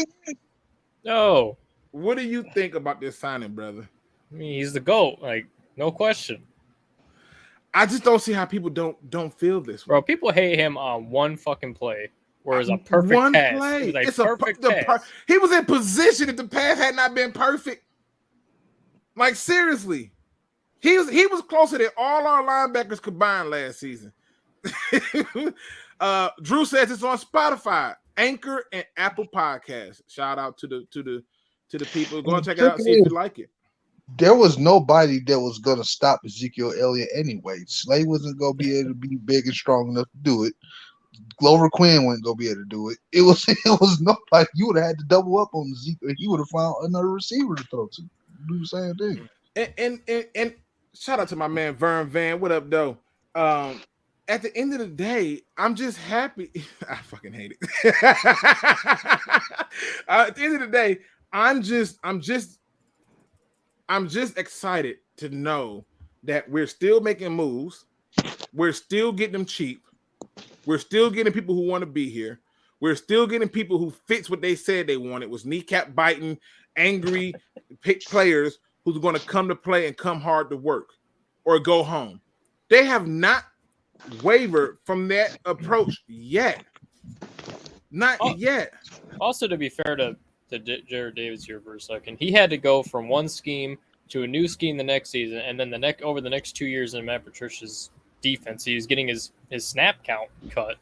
No. What do you think about this signing, brother? I mean, he's the GOAT, like no question. I just don't see how people don't feel this way. Bro, people hate him on one fucking play. Whereas a perfect pass. Play. It's a perfect pass. He was in position if the pass had not been perfect. Like seriously, he was closer than all our linebackers combined last season. Drew says it's on Spotify, Anchor, and Apple Podcasts. Shout out to the people. Go and check it out. See if you like it. There was nobody that was gonna stop Ezekiel Elliott anyway. Slay wasn't gonna be able to be big and strong enough to do it. Glover Quin wasn't gonna be able to do it. It was nobody. You would have had to double up on Ezekiel. He would have found another receiver to throw to. Do the same thing. And shout out to my man Vern Van. What up, though? At the end of the day, I'm just happy. I fucking hate it. At the end of the day, I'm just excited to know that we're still making moves. We're still getting them cheap. We're still getting people who want to be here. We're still getting people who fits what they said they wanted, was kneecap biting, angry players who's going to come to play and come hard to work or go home. They have not wavered from that approach yet. Not yet. Also, to be fair to Jared Davis here for a second, he had to go from one scheme to a new scheme the next season, and then over the next 2 years in Matt Patricia's defense, he was getting his snap count cut.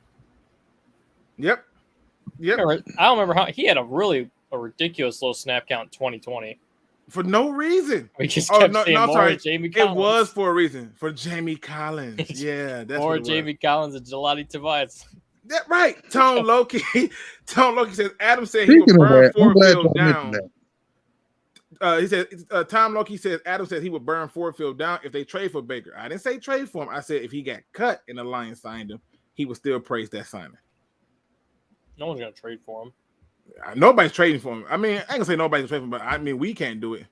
Yep. I don't remember how he had a ridiculous low snap count in 2020 for no reason. We just kept saying more Jamie Collins. It was for a reason, for Jamie Collins. Yeah, that's more Jamie Collins and Jelani Tobias. That right. Tone Loki says Adam said he would burn Ford Field down. He said Tom Loki says Adam says he would burn Ford Field down if they trade for Baker. I didn't say trade for him. I said if he got cut and the Lions signed him, he would still praise that signing. No one's gonna trade for him. Nobody's trading for him. I mean, I ain't gonna say nobody's trading for him, but I mean we can't do it.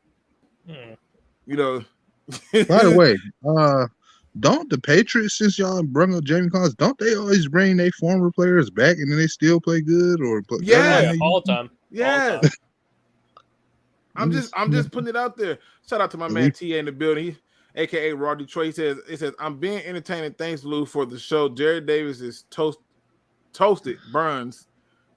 You know. By the way, don't the Patriots, since y'all bring up Jamie Collins, don't they always bring their former players back and then they still play good all the time? Yeah. I'm just putting it out there. Shout out to my man TA in the building, aka Raw Detroit. He says I'm being entertaining. Thanks, Lou, for the show. Jared Davis is toasted burns,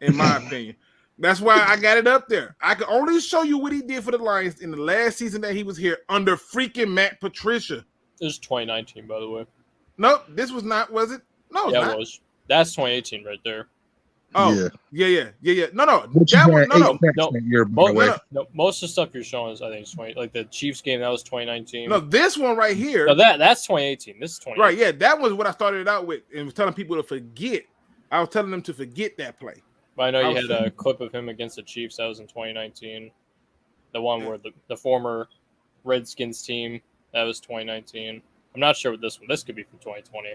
in my opinion. That's why I got it up there. I can only show you what he did for the Lions in the last season that he was here under freaking Matt Patricia. This is 2019, by the way. Nope, this was not. Was it? No, it's Yeah, not. it was. That's 2018 right there. Oh, yeah. No. But you That had one, 8 no. sacks that year, by the way. No, most of the stuff you're showing is, I think, it's 20. Like the Chiefs game, that was 2019. No, this one right here. No, that's 2018. This is 2018. Right, yeah, that was what I started it out with, and was telling people to forget. I was telling them to forget that play. But I know you had a clip of him against the Chiefs. That was in 2019. The one where the former Redskins team, that was 2019. I'm not sure what this one. This could be from 2020.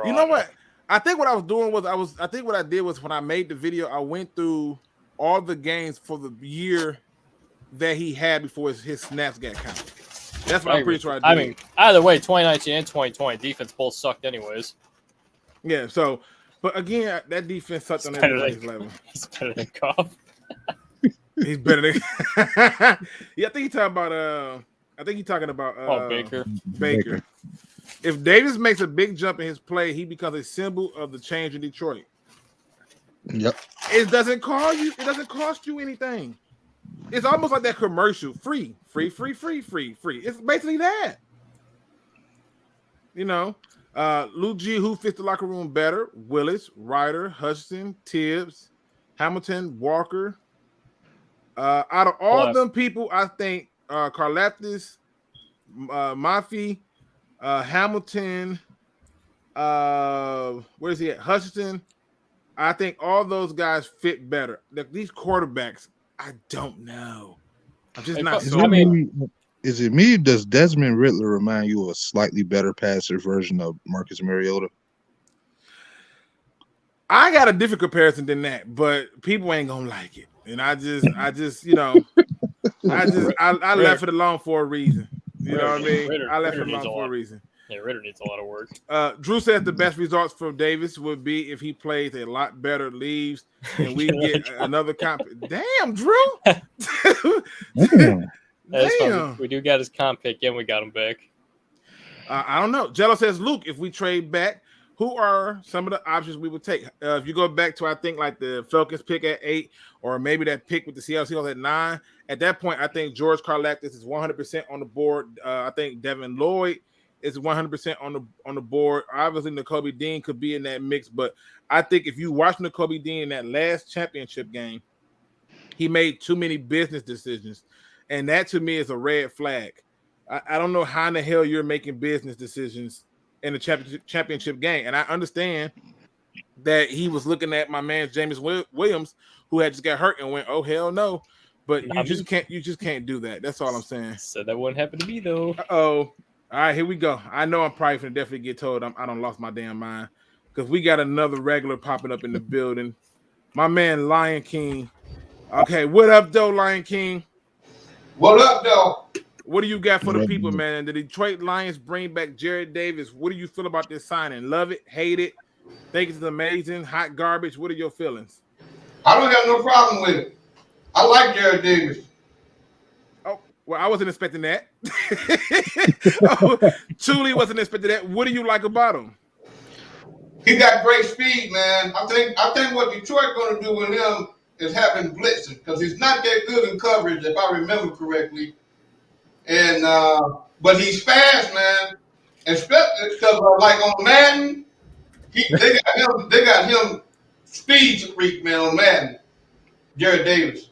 You know what? I think what I was doing was I think what I did was when I made the video, I went through all the games for the year that he had before his snaps got counted. That's what I'm pretty sure I did. I mean, either way, 2019 and 2020 defense both sucked anyways. Yeah. So, but again, that defense sucked on everybody's level. He's better than Goff. He's better than. Yeah, I think he's talking about. Baker. If Davis makes a big jump in his play, he becomes a symbol of the change in Detroit. Yep. It doesn't cost you anything. It's almost like that commercial. Free. It's basically that. You know, Luke G, who fits the locker room better? Willis, Ryder, Hutchinson, Tibbs, Hamilton, Walker. Out of all of them people, I think Karlaftis, Mafi, Hamilton, where is he at? Hutchinson. I think all those guys fit better. These quarterbacks, I don't know. I'm just not so. Is it me? Does Desmond Riddler remind you of a slightly better passer version of Marcus Mariota? I got a different comparison than that, but people ain't gonna like it. And I just, you know, I left it alone for a reason. You know what I mean? I left it alone for a reason. Yeah, Ritter needs a lot of work. Drew says the best results for Davis would be if he plays a lot better, leaves, and we get another comp. Damn, Drew. Damn. We do got his comp pick, and we got him back. I don't know. Jello says, Luke, if we trade back, who are some of the options we would take? If you go back to, I think, like the Falcons pick at 8, or maybe that pick with the Seattle Seahawks at 9, at that point, I think George Karlaftis is 100% on the board. I think Devin Lloyd is 100% on the board. Obviously, Nakobe Dean could be in that mix, but I think if you watch Nakobe Dean in that last championship game, he made too many business decisions, and that to me is a red flag. I don't know how in the hell you're making business decisions in the championship game, and I understand that he was looking at my man James Williams, who had just got hurt and went, "Oh hell no!" But you just can't do that. That's all I'm saying. So that wouldn't happen to me though. All right, here we go. I know I'm probably gonna definitely get told I done lost my damn mind because we got another regular popping up in the building. My man Lion King. Okay, what up, though, Lion King? What up, though? What do you got for the people, man? The Detroit Lions bring back Jared Davis. What do you feel about this signing? Love it? Hate it? Think it's amazing? Hot garbage? What are your feelings? I don't have no problem with it. I like Jared Davis. Oh, well, I wasn't expecting that. Truly wasn't expecting that. What do you like about him? He got great speed, man. I think what Detroit going to do with him is having blitzing because he's not that good in coverage, if I remember correctly. And but he's fast, man. Especially because like on Madden, they got him speed freak, man, on Madden. Jared Davis.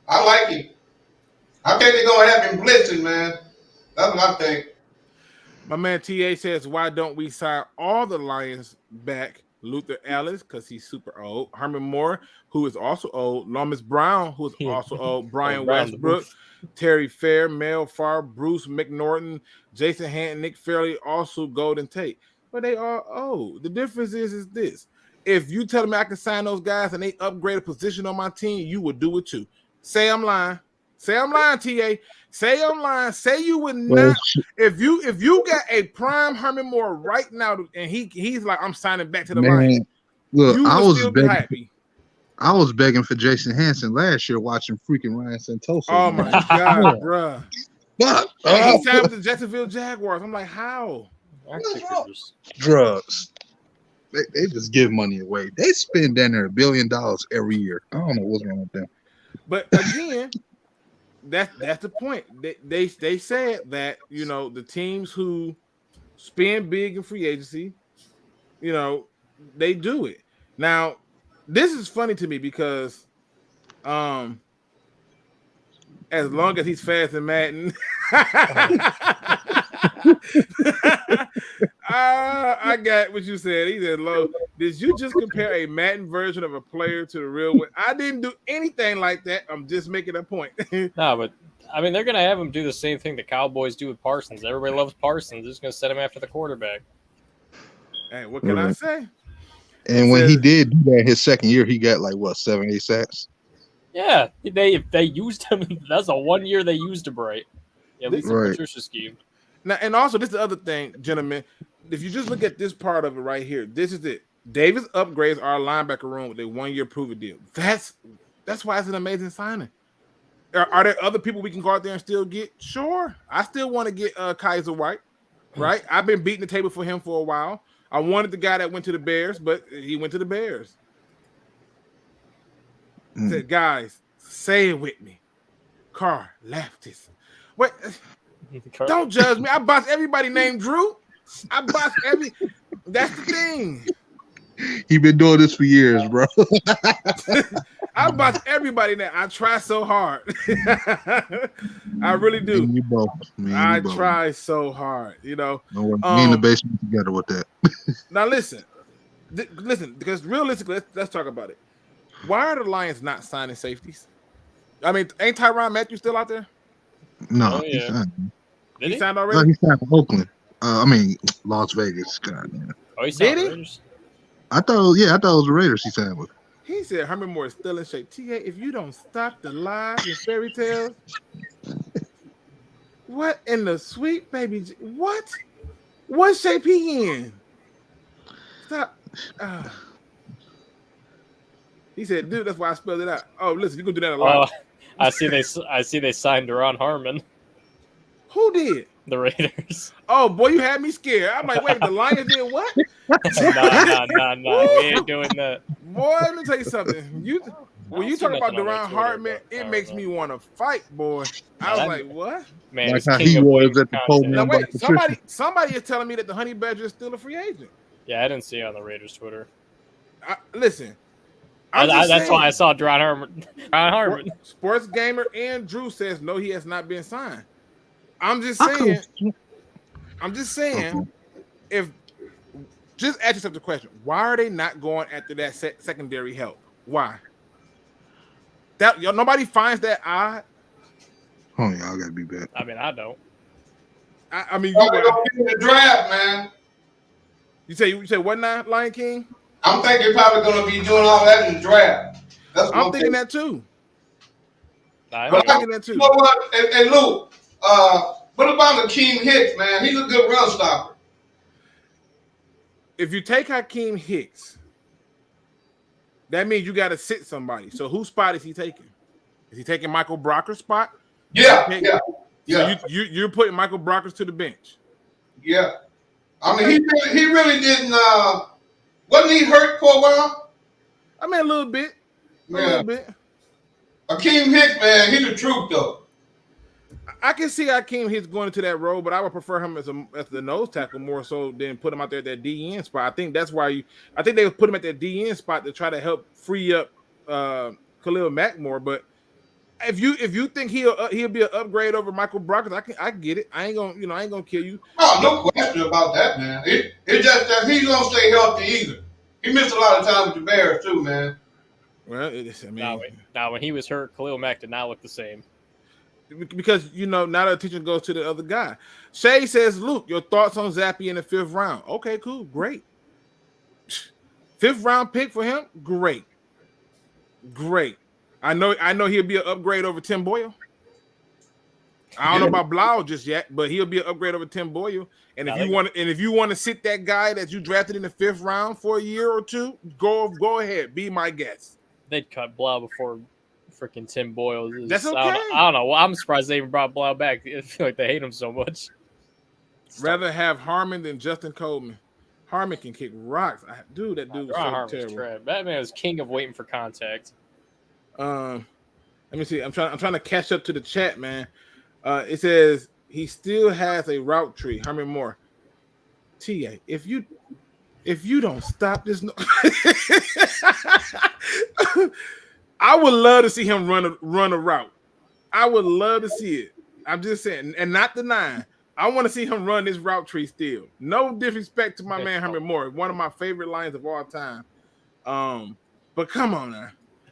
I like him. I think they're gonna have him blitzing, man. That's what I think. My man TA says, why don't we sign all the Lions back? Luther Ellis, because he's super old. Herman Moore, who is also old. Lomas Brown, who is also old. Brian Westbrook, Terry Fair, Mel Farr, Bruce McNorton, Jason Hanton, Nick Fairley, also Golden Tate. But they are old. The difference is this. If you tell me I can sign those guys and they upgrade a position on my team, you would do it too. Say I'm lying. Say I'm lying, TA. Say I'm lying. Say you would not. If you got a prime Herman Moore right now, and he's like, I'm signing back to the Lions. Look, I was begging for Jason Hanson last year watching freaking Ryan Santoso. Oh my god, bro! But he signed with the Jacksonville Jaguars. I'm like, how? Drugs. They just give money away. They spend down there $1 billion every year. I don't know what's wrong with them. But again, that's the point. They said that, you know, the teams who spend big in free agency. You know, they do it. Now, this is funny to me because as long as he's fast and Madden, I got what you said. He said, "Low, did you just compare a Madden version of a player to the real one?" I didn't do anything like that. I'm just making a point. No, but I mean, they're going to have him do the same thing the Cowboys do with Parsons. Everybody loves Parsons. They're just going to set him after the quarterback. Hey, what can I say? And when he did do that his second year, he got like what 7-8 sacks. Yeah, they used him. That's a 1 year they used him right. At least in Patricia's scheme. Now, and also this is the other thing, gentlemen. If you just look at this part of it right here, this is it. Davis upgrades our linebacker room with a 1 year prove-it deal. That's why it's an amazing signing. Are there other people we can go out there and still get? Sure. I still want to get Kaiser White, right? I've been beating the table for him for a while. I wanted the guy that went to the Bears, but he went to the Bears. Said, guys, say it with me. Carr leftist. Wait, don't judge me. I boss everybody named Drew. I boss every. That's the thing. He been doing this for years, bro. I boss everybody now. I try so hard. I really do. Me and you both. I try so hard. You know. Me in the basement together with that. Now listen, because realistically, let's talk about it. Why are the Lions not signing safeties? I mean, ain't Tyrann Matthew still out there? No, he signed. Did he signed already? No, he signed for Oakland. Las Vegas. God, man. Oh, he signed the Raiders? I thought it was the Raiders he signed with. He said Herman Moore is still in shape. TA, if you don't stop the lies and fairy tales, what in the sweet baby? What shape he in? Stop. He said, dude, that's why I spelled it out. Oh, listen, you can do that a lot. I see they signed Deron Harmon. Who did? The Raiders. Oh, boy, you had me scared. I'm like, wait, the Lions did what? Nah. We ain't doing that. Boy, let me tell you something. When you talk about Deron Hartman, it makes me want to fight, boy. I was like, what? Man, like how he was at the Coleman. Now, wait, somebody is telling me that the Honey Badger is still a free agent. Yeah, I didn't see it on the Raiders Twitter. Listen. That's why I saw Deron Harmon. Sports Gamer and Drew says no, he has not been signed. I'm just saying. If just ask yourself the question: why are they not going after that secondary help? Why? That nobody finds that odd. Oh, y'all gotta be bad. I mean, I don't. I mean, you gonna be in the draft, man. You say what now, Lion King? I'm thinking probably gonna be doing all that in the draft. I'm thinking that too. I'm thinking that too. You know what? And Luke, what about Akeem Hicks, man? He's a good run stopper. If you take Hakeem Hicks, that means you got to sit somebody. So whose spot is he taking? Is he taking Michael Brocker's spot? Yeah. So you're putting Michael Brockers to the bench. Yeah. I mean, he really didn't. Wasn't he hurt for a while? I mean, a little bit. A little bit. Akeem Hicks, man, he's the truth though. I can see Hakeem Hicks going into that role, but I would prefer him as the nose tackle more so than put him out there at that DN spot. I think that's why I think they would put him at that DN spot to try to help free up Khalil Mack more. But if you think he'll be an upgrade over Michael Brockers, I get it. I ain't gonna kill you. Oh, no question about that, man. It's just that he's gonna stay healthy either. He missed a lot of time with the Bears too, man. Well, now when he was hurt, Khalil Mack did not look the same. Because now the attention goes to the other guy. Shay says, Luke, your thoughts on Zappy in the 5th round? Okay, cool, great. 5th round pick for him, great. I know he'll be an upgrade over Tim Boyle. I don't know about Blau just yet, but he'll be an upgrade over Tim Boyle. And if you want to sit that guy that you drafted in the 5th round for a year or two, go ahead, be my guest. They'd cut Blau before freaking Tim Boyle. That's okay. I don't know. Well, I'm surprised they even brought Blau back. I feel like they hate him so much. Rather have Harmon than Justin Coleman. Harmon can kick rocks. That dude was so terrible. That man was king of waiting for contact. Let me see. I'm trying to catch up to the chat, man. It says he still has a route tree. Herman Moore. TA, if you don't stop this, I would love to see him run a route. I would love to see it. I'm just saying, and not denying. I want to see him run this route tree still. No disrespect to my man Herman Moore, one of my favorite lines of all time. But come on now.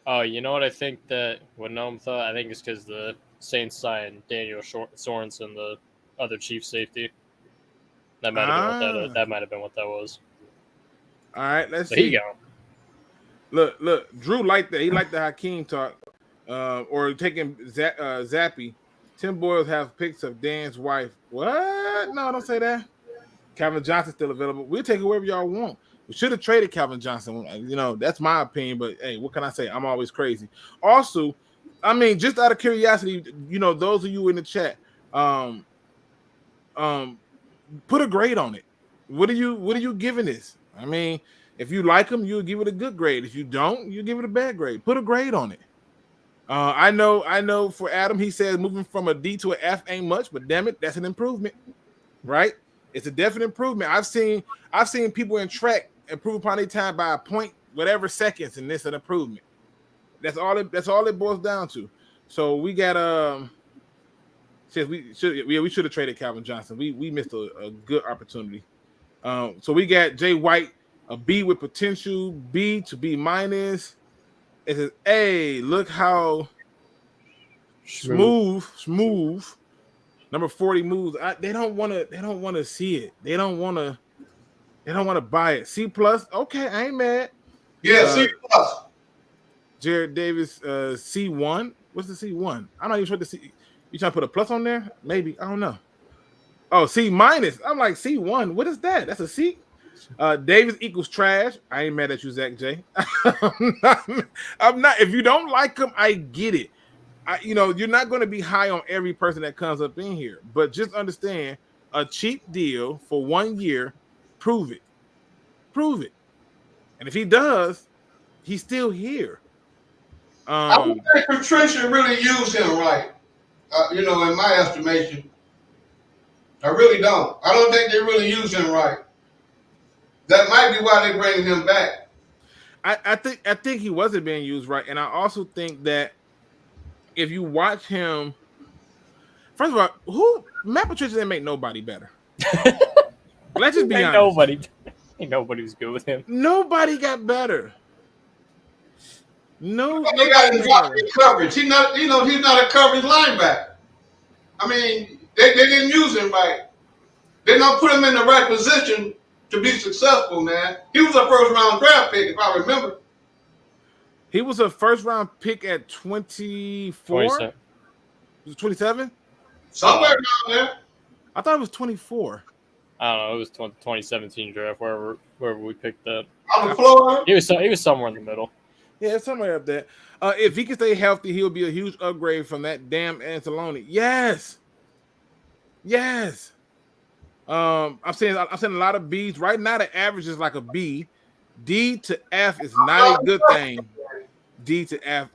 Oh, you know what I think that what Noam thought? I think it's because the Saints signed Daniel Sorensen, the other chief safety. That might have been what that was. All right, let's so see. Here you go. Look. Drew liked that. He liked the Hakeem talk, or taking Zappy. Tim Boyles have pics of Dan's wife. What? No, don't say that. Calvin Johnson's still available. We'll take it wherever y'all want. We should have traded Calvin Johnson. You know, that's my opinion, but hey, what can I say? I'm always crazy. Also, I mean, just out of curiosity, you know, those of you in the chat, put a grade on it. What are you giving this? I mean, if you like him, you'll give it a good grade. If you don't, you give it a bad grade. Put a grade on it. I know for Adam, he says moving from a D to an F ain't much, but damn it, that's an improvement, right? It's a definite improvement. I've seen people in track improve upon their time by a point, whatever seconds, and this an improvement. That's all it boils down to. So we got we should have traded Calvin Johnson. We missed a good opportunity. So we got Jay White, a B with potential, B to B minus. It says, hey, look how smooth. Number 40 moves. They don't want to see it. They don't want to buy it. C+. Okay, I ain't mad. Yeah, C+. Jared Davis, C1. What's the C1? I'm not even sure the C. You trying to put a plus on there? Maybe. I don't know. Oh, C-. I'm like, C1. What is that? That's a C? Davis equals trash. I ain't mad at you, Zach J. I'm not. If you don't like him, I get it. You're not going to be high on every person that comes up in here, but just understand a cheap deal for 1 year. Prove it. And if he does, he's still here. I don't think Patricia really used him right. In my estimation, I really don't. I don't think they really used him right. That might be why they're bringing him back. I think he wasn't being used right, and I also think that if you watch him, first of all, Matt Patricia didn't make nobody better. Let's just be honest. Nobody was good with him. Nobody got better. No, they got him dropped in coverage. He's not a coverage linebacker. I mean, they didn't use him right. They don't put him in the right position to be successful, man. He was a first-round draft pick, if I remember. He was a first-round pick at 24? 27? Somewhere around there. I thought it was 24. I don't know. It was 2017 draft, wherever we picked that. Out of Florida? He was somewhere in the middle. Yeah, somewhere up there. If he can stay healthy, he'll be a huge upgrade from that damn Anzalone. Yes. I'm saying a lot of B's. Right now, the average is like a B. D to F is not a good thing. D to F.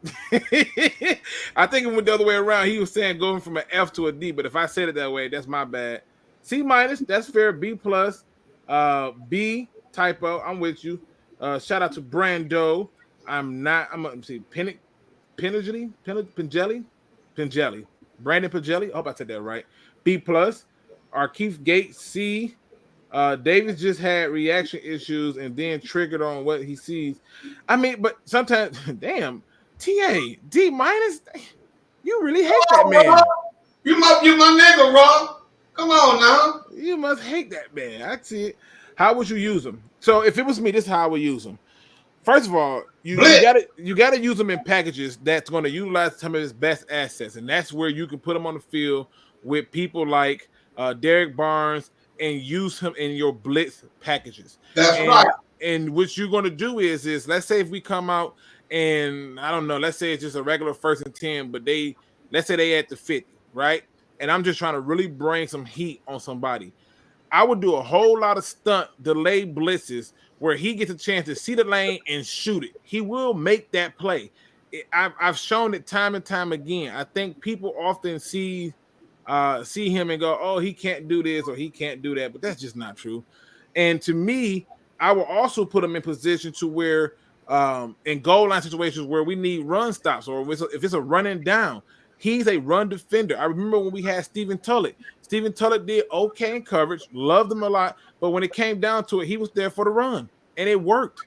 I think it went the other way around. He was saying going from an F to a D, but if I said it that way, that's my bad. C-, that's fair. B+. B, typo. I'm with you. Shout out to Brando. Pengelly. Brandon Pengelly. I hope I said that right. B+. Arkeith Gates, C. Davis just had reaction issues and then triggered on what he sees. I mean, but sometimes, damn, TA, D-. You really hate that man. You my nigga, Ron. Come on now. You must hate that man. I see it. How would you use him? So if it was me, this is how I would use him. First of all, you gotta use him in packages that's going to utilize some of his best assets, and that's where you can put him on the field with people like Derek Barnes and use him in your blitz packages. That's right. And what you're going to do is let's say if we come out and I don't know, let's say it's just a regular 1st and 10, but let's say they at the 50, right? And I'm just trying to really bring some heat on somebody. I would do a whole lot of stunt delay blitzes where he gets a chance to see the lane and shoot it. He will make that play. I've shown it time and time again. I think people often see him and go, oh, he can't do this or he can't do that, but that's just not true. And to me, I will also put him in position to where in goal line situations where we need run stops, or if it's a running down, he's a run defender. I remember when we had Stephen Tullett. Stephen Tullett did okay in coverage, loved him a lot, but when it came down to it, he was there for the run, and it worked.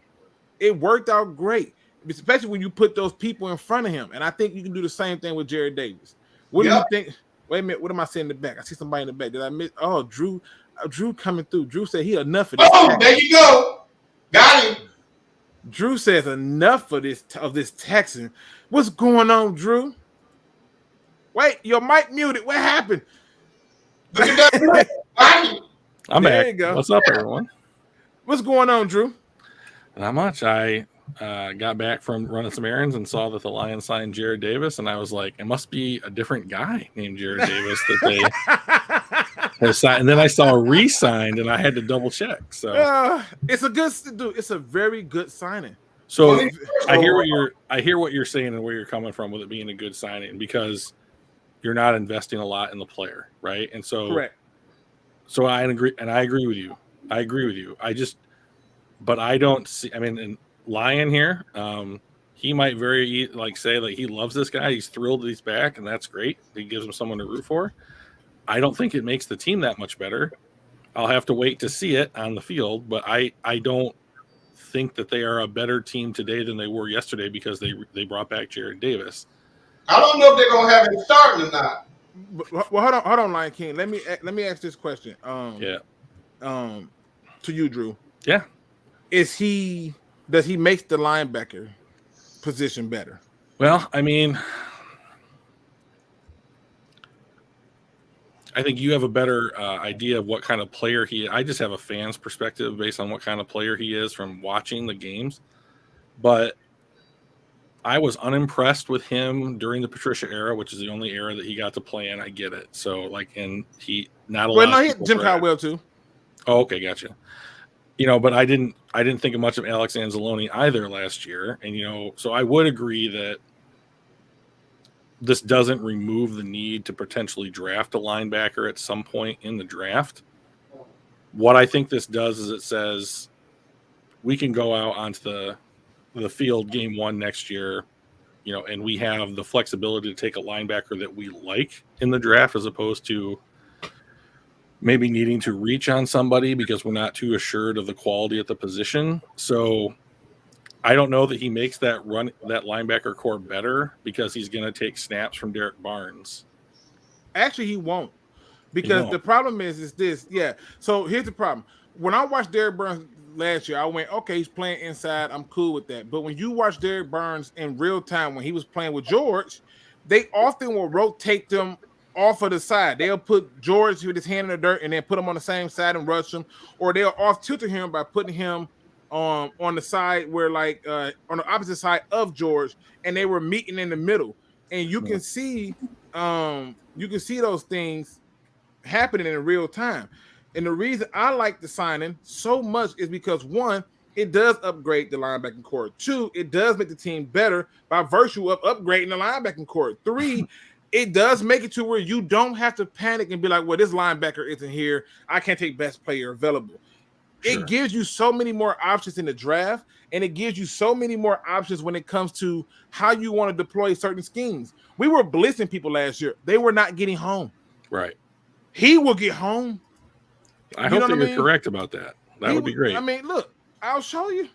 It worked out great, especially when you put those people in front of him. And I think you can do the same thing with Jared Davis. What do you think? Wait a minute, what am I saying in the back? I see somebody in the back. Did I miss? Oh, Drew coming through. Drew said he enough of this. Oh, there you go. Got him. Drew says enough of this Texan. What's going on, Drew? Wait, your mic muted. What happened? Look at that. I'm There back. you go. What's up, everyone? What's going on, Drew? Not much. I got back from running some errands and saw that the Lions signed Jared Davis, and I was like, it must be a different guy named Jared Davis that they have signed. And then I saw re-signed, and I had to double check. So it's a good dude. It's a very good signing. So I hear what you're saying and where you're coming from with it being a good signing, because you're not investing a lot in the player, right? And so correct. So I agree with you. But I don't see. I mean, in Lion here, he might say that he loves this guy. He's thrilled that he's back, and that's great. He gives him someone to root for. I don't think it makes the team that much better. I'll have to wait to see it on the field, but I don't think that they are a better team today than they were yesterday because they brought back Jared Davis. I don't know if they're gonna have him starting or not. Well, hold on, Lion King. Let me ask this question. To you, Drew. Yeah. Does he make the linebacker position better? Well, I mean, I think you have a better idea of what kind of player he is. I just have a fan's perspective based on what kind of player he is from watching the games. But I was unimpressed with him during the Patricia era, which is the only era that he got to play in. I get it. So, and he not a lot. Well, no, he had Jim Caldwell too. Oh, okay, gotcha. But I didn't think much of Alex Anzalone either last year. And, so I would agree that this doesn't remove the need to potentially draft a linebacker at some point in the draft. What I think this does is it says we can go out onto the field game one next year, and we have the flexibility to take a linebacker that we like in the draft as opposed to maybe needing to reach on somebody because we're not too assured of the quality at the position. So I don't know that he makes that linebacker core better because he's going to take snaps from Derek Barnes. Actually, he won't, because the problem is this. Yeah. So here's the problem. When I watched Derek Barnes last year, I went, okay, he's playing inside. I'm cool with that. But when you watch Derek Barnes in real time, when he was playing with George, they often will rotate them off of the side. They'll put George with his hand in the dirt and then put him on the same side and rush him, or they'll off tilter him by putting him on the side where on the opposite side of George, and they were meeting in the middle. And you can see those things happening in real time. And the reason I like the signing so much is because, one, it does upgrade the linebacking core. Two, it does make the team better by virtue of upgrading the linebacking core. Three, it does make it to where you don't have to panic and be like, well, this linebacker isn't here. I can't take best player available. Sure. It gives you so many more options in the draft, and it gives you so many more options when it comes to how you want to deploy certain schemes. We were blitzing people last year. They were not getting home. Right. He will get home. I hope that you're correct about that. That would be great. I mean, look, I'll show you.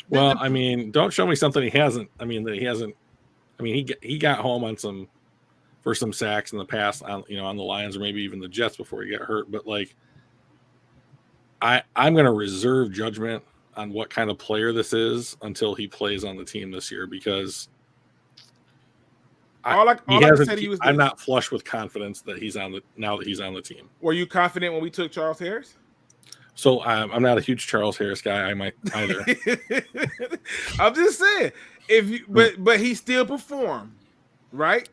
Well, I mean, don't show me something he hasn't. I mean, he got home for some sacks in the past on the Lions or maybe even the Jets before he got hurt. But I'm going to reserve judgment on what kind of player this is until he plays on the team this year, because I'm not flush with confidence that now that he's on the team. Were you confident when we took Charles Harris? So I'm not a huge Charles Harris guy. I might either. I'm just saying, but he still performed, right?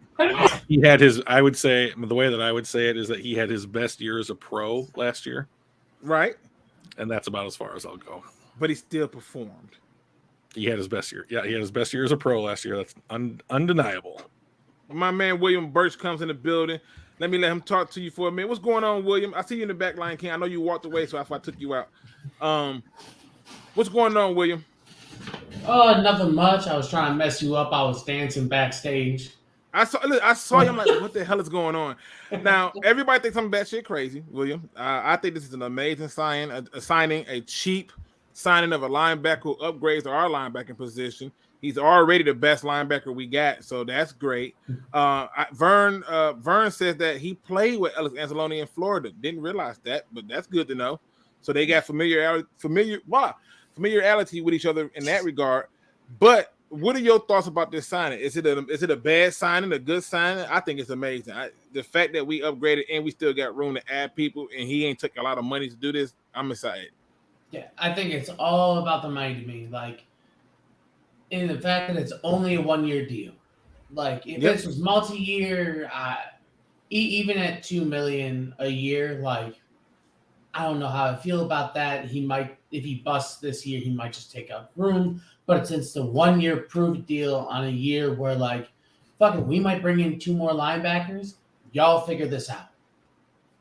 He had I would say, the way that I would say it is that he had his best year as a pro last year. Right. And that's about as far as I'll go. But he still performed. He had his best year. Yeah, he had his best year as a pro last year. That's undeniable. My man William Birch comes in the building. Let him talk to you for a minute. What's going on, William? I see you in the back line, King. I know you walked away, so that's why I took you out. What's going on, William? Oh, nothing much. I was trying to mess you up. I was dancing backstage. I saw you. I'm like, what the hell is going on? Now, everybody thinks I'm batshit crazy, William. I think this is an amazing signing, a cheap signing of a linebacker who upgrades our linebacking position. He's already the best linebacker we got, so that's great. Vern says that he played with Alex Anzalone in Florida. Didn't realize that, but that's good to know. So they got familiarity with each other in that regard. But what are your thoughts about this signing? Is it a bad signing, a good signing? I think it's amazing. The fact that we upgraded and we still got room to add people, and he ain't took a lot of money to do this, I'm excited. Yeah, I think it's all about the money to me. Like, in the fact that it's only a 1-year deal. Like, if this was multi-year, even at $2 million a year, like, I don't know how I feel about that. He might, if he busts this year, he might just take up room. But since the 1-year prove deal on a year where, like, fuck it, we might bring in 2 more linebackers. Y'all figure this out.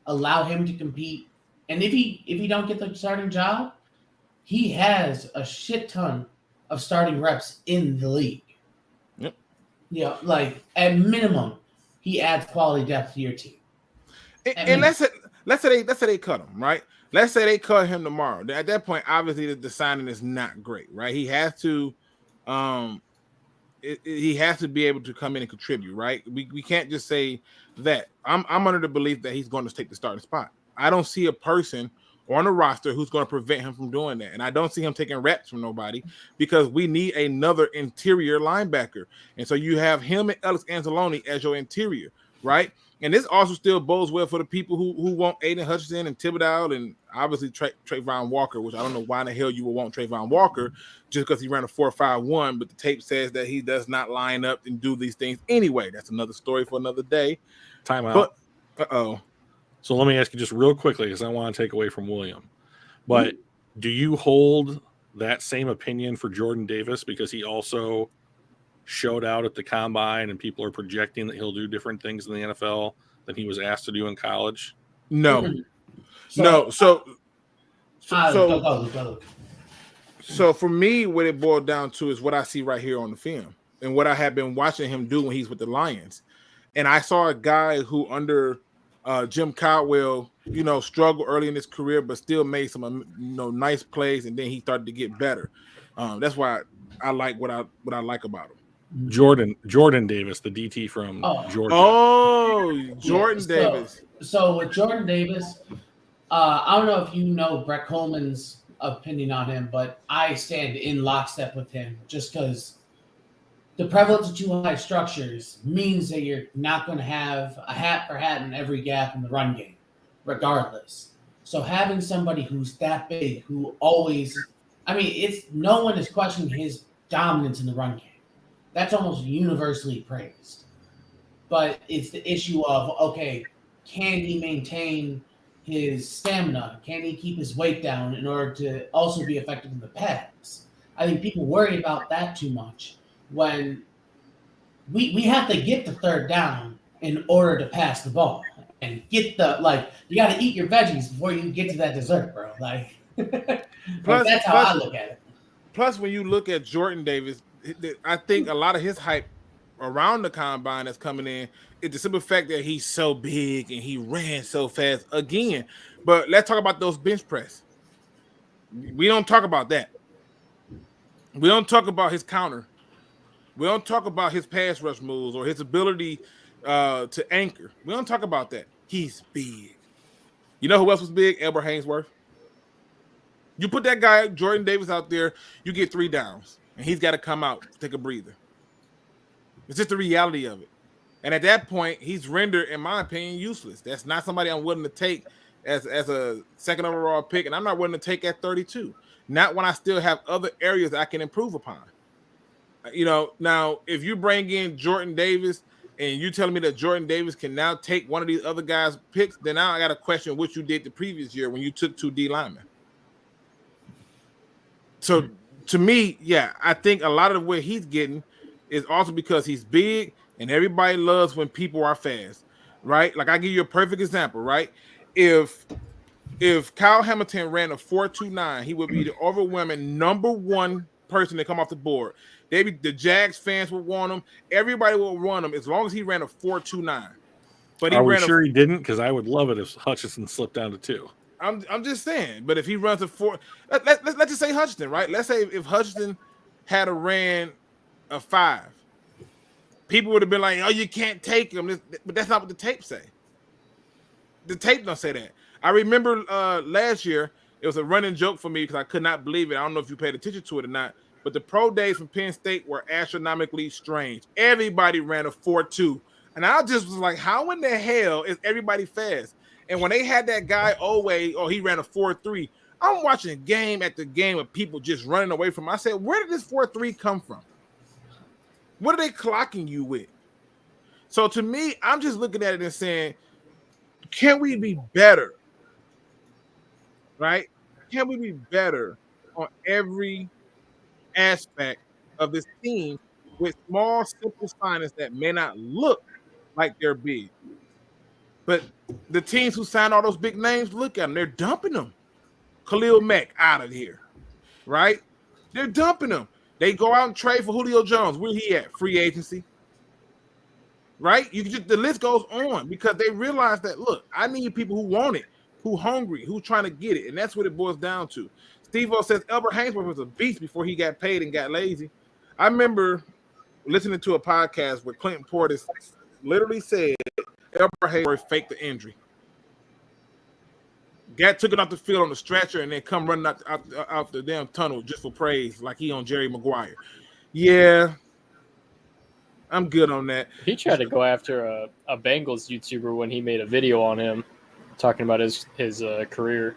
Allow him to compete. And if he don't get the starting job, he has a shit ton of starting reps in the league. Yep. Yeah, like at minimum, he adds quality depth to your team. And let's say they cut him, right? Let's say they cut him tomorrow. At that point, obviously the signing is not great, right? He has to he has to be able to come in and contribute, right? We can't just say that. I'm under the belief that he's going to take the starting spot. I don't see a person on the roster who's going to prevent him from doing that. And I don't see him taking reps from nobody because we need another interior linebacker. And so you have him and Alex Anzalone as your interior, right? And this also still bodes well for the people who want Aiden Hutchinson and Thibodeau and obviously Trayvon Walker, which I don't know why in the hell you would want Trayvon Walker just because he ran a 4.51, but the tape says that he does not line up and do these things anyway. That's another story for another day. Timeout. But, So let me ask you just real quickly because I want to take away from William. But do you hold that same opinion for Jordan Davis because he also showed out at the combine and people are projecting that he'll do different things in the NFL than he was asked to do in college? No. So for me, what it boiled down to is what I see right here on the film and what I have been watching him do when he's with the Lions. And I saw a guy who under Jim Caldwell, struggled early in his career, but still made some, nice plays, and then he started to get better. That's why I like what I like about him. Jordan Davis, the DT from Georgia. Jordan Davis. So with Jordan Davis, I don't know if you know Brett Coleman's opinion on him, but I stand in lockstep with him just because the prevalence of 2 high structures means that you're not going to have a hat for hat in every gap in the run game, regardless. So having somebody who's that big, who always, no one is questioning his dominance in the run game. That's almost universally praised. But it's the issue of, okay, can he maintain his stamina? Can he keep his weight down in order to also be effective in the pass? I think people worry about that too much. When we have to get the third down in order to pass the ball and get you got to eat your veggies before you get to that dessert, bro. That's how I look at it. Plus, when you look at Jordan Davis, I think a lot of his hype around the combine that's coming in is the simple fact that he's so big and he ran so fast again. But let's talk about those bench press. We don't talk about that. We don't talk about his counter. We don't talk about his pass rush moves or his ability to anchor. We don't talk about that. He's big. You know who else was big? Elbert Hainsworth. You put that guy, Jordan Davis, out there, you get 3 downs, and he's got to come out, take a breather. It's just the reality of it. And at that point, he's rendered, in my opinion, useless. That's not somebody I'm willing to take as a second overall pick, and I'm not willing to take at 32. Not when I still have other areas I can improve upon. Now, if you bring in Jordan Davis and you telling me that Jordan Davis can now take one of these other guys' picks, then now I got to question what you did the previous year when you took 2 D linemen. So, to me, yeah, I think a lot of what he's getting is also because he's big and everybody loves when people are fast. right? Like I give you a perfect example, right? If Kyle Hamilton ran a 4.29, he would be the overwhelming number one person to come off the board. The Jags fans would want him. Everybody would want him as long as he ran a 4.29. But Are we sure he didn't? Because I would love it if Hutchinson slipped down to 2. I'm just saying. But if he runs a 4, let's just say Hutchinson, right? Let's say if Hutchinson had ran a 5, people would have been like, "Oh, you can't take him." But that's not what the tape say. The tape don't say that. I remember last year it was a running joke for me because I could not believe it. I don't know if you paid attention to it or not, but the pro days from Penn State were astronomically strange. Everybody ran a 4.2. And I just was like, how in the hell is everybody fast? And when they had that guy, he ran a 4.3. I'm watching game after game of people just running away from him. I said, where did this 4.3 come from? What are they clocking you with? So to me, I'm just looking at it and saying, can we be better? Right? Can we be better on every aspect of this team with small, simple signings that may not look like they're big? But the teams who signed all those big names, look at them. They're dumping them. Khalil Mack out of here, right? They're dumping them. They go out and trade for Julio Jones. Where he at? Free agency, right? The list goes on because they realize that, look, I need people who want it, who hungry, who trying to get it, and that's what it boils down to. Steve-O says Albert Haynesworth was a beast before he got paid and got lazy. I remember listening to a podcast where Clinton Portis literally said Albert Haynesworth faked the injury. Took it off the field on the stretcher and then come running out the damn tunnel just for praise, like he on Jerry Maguire. Yeah, I'm good on that. He tried to go after a Bengals YouTuber when he made a video on him talking about his career.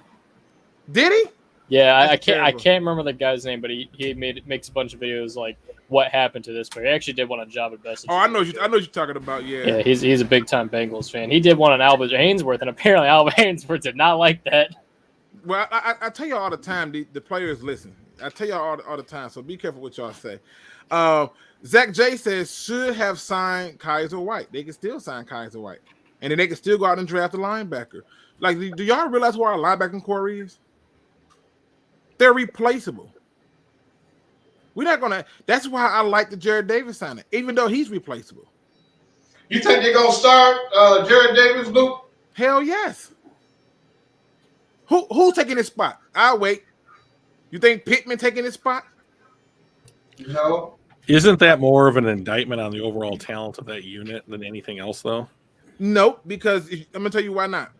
Did he? Yeah, I can't remember the guy's name, but he makes a bunch of videos like what happened to this player. He actually did one on Java Best. Oh, I know what you're talking about. Yeah, he's a big time Bengals fan. He did one on Albert Haynesworth, and apparently Albert Haynesworth did not like that. Well, I tell you all the time, the players listen. I tell y'all all the time, so be careful what y'all say. Zach J says should have signed Kaiser White. They can still sign Kaiser White, and then they can still go out and draft a linebacker. Like, do y'all realize who our linebacking core is? They're replaceable. We're not gonna. That's why I like the Jared Davis signing, even though he's replaceable. You think they're gonna start Jared Davis, Luke? Hell yes. Who's taking his spot? I'll wait. You think Pittman taking his spot? No. Isn't that more of an indictment on the overall talent of that unit than anything else, though? No, because I'm gonna tell you why not.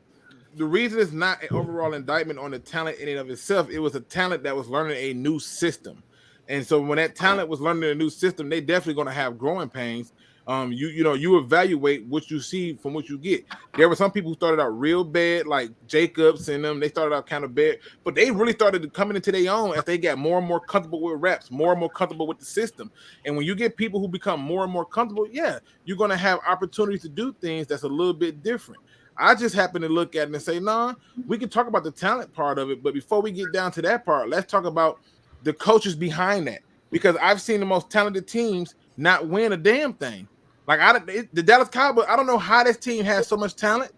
The reason it's not an overall indictment on the talent in and of itself, it was a talent that was learning a new system. And so when that talent was learning a new system, they definitely going to have growing pains. You evaluate what you see from what you get. There were some people who started out real bad, like Jacobs and them. They started out kind of bad, but they really started coming into their own as they got more and more comfortable with reps, more and more comfortable with the system. And when you get people who become more and more comfortable, you're going to have opportunities to do things that's a little bit different. I just happen to look at it and say, nah, we can talk about the talent part of it, but before we get down to that part, let's talk about the coaches behind that, because I've seen the most talented teams not win a damn thing. Like the Dallas Cowboys, I don't know how this team has so much talent,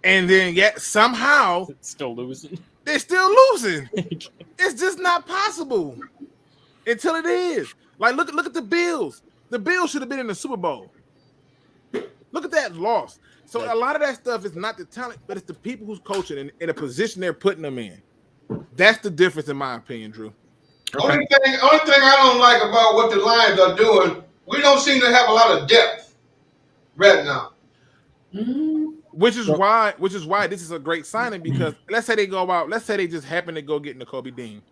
and then yet somehow it's still losing. They're still losing. It's just not possible until it is. Like look at the Bills. The Bills should have been in the Super Bowl. Look at that loss. So a lot of that stuff is not the talent, but it's the people who's coaching and in a position they're putting them in. That's the difference, in my opinion, Drew. Okay. Only thing I don't like about what the Lions are doing, we don't seem to have a lot of depth right now. Which is why this is a great signing, because let's say they go out, let's say they just happen to go get Nakobe Dean.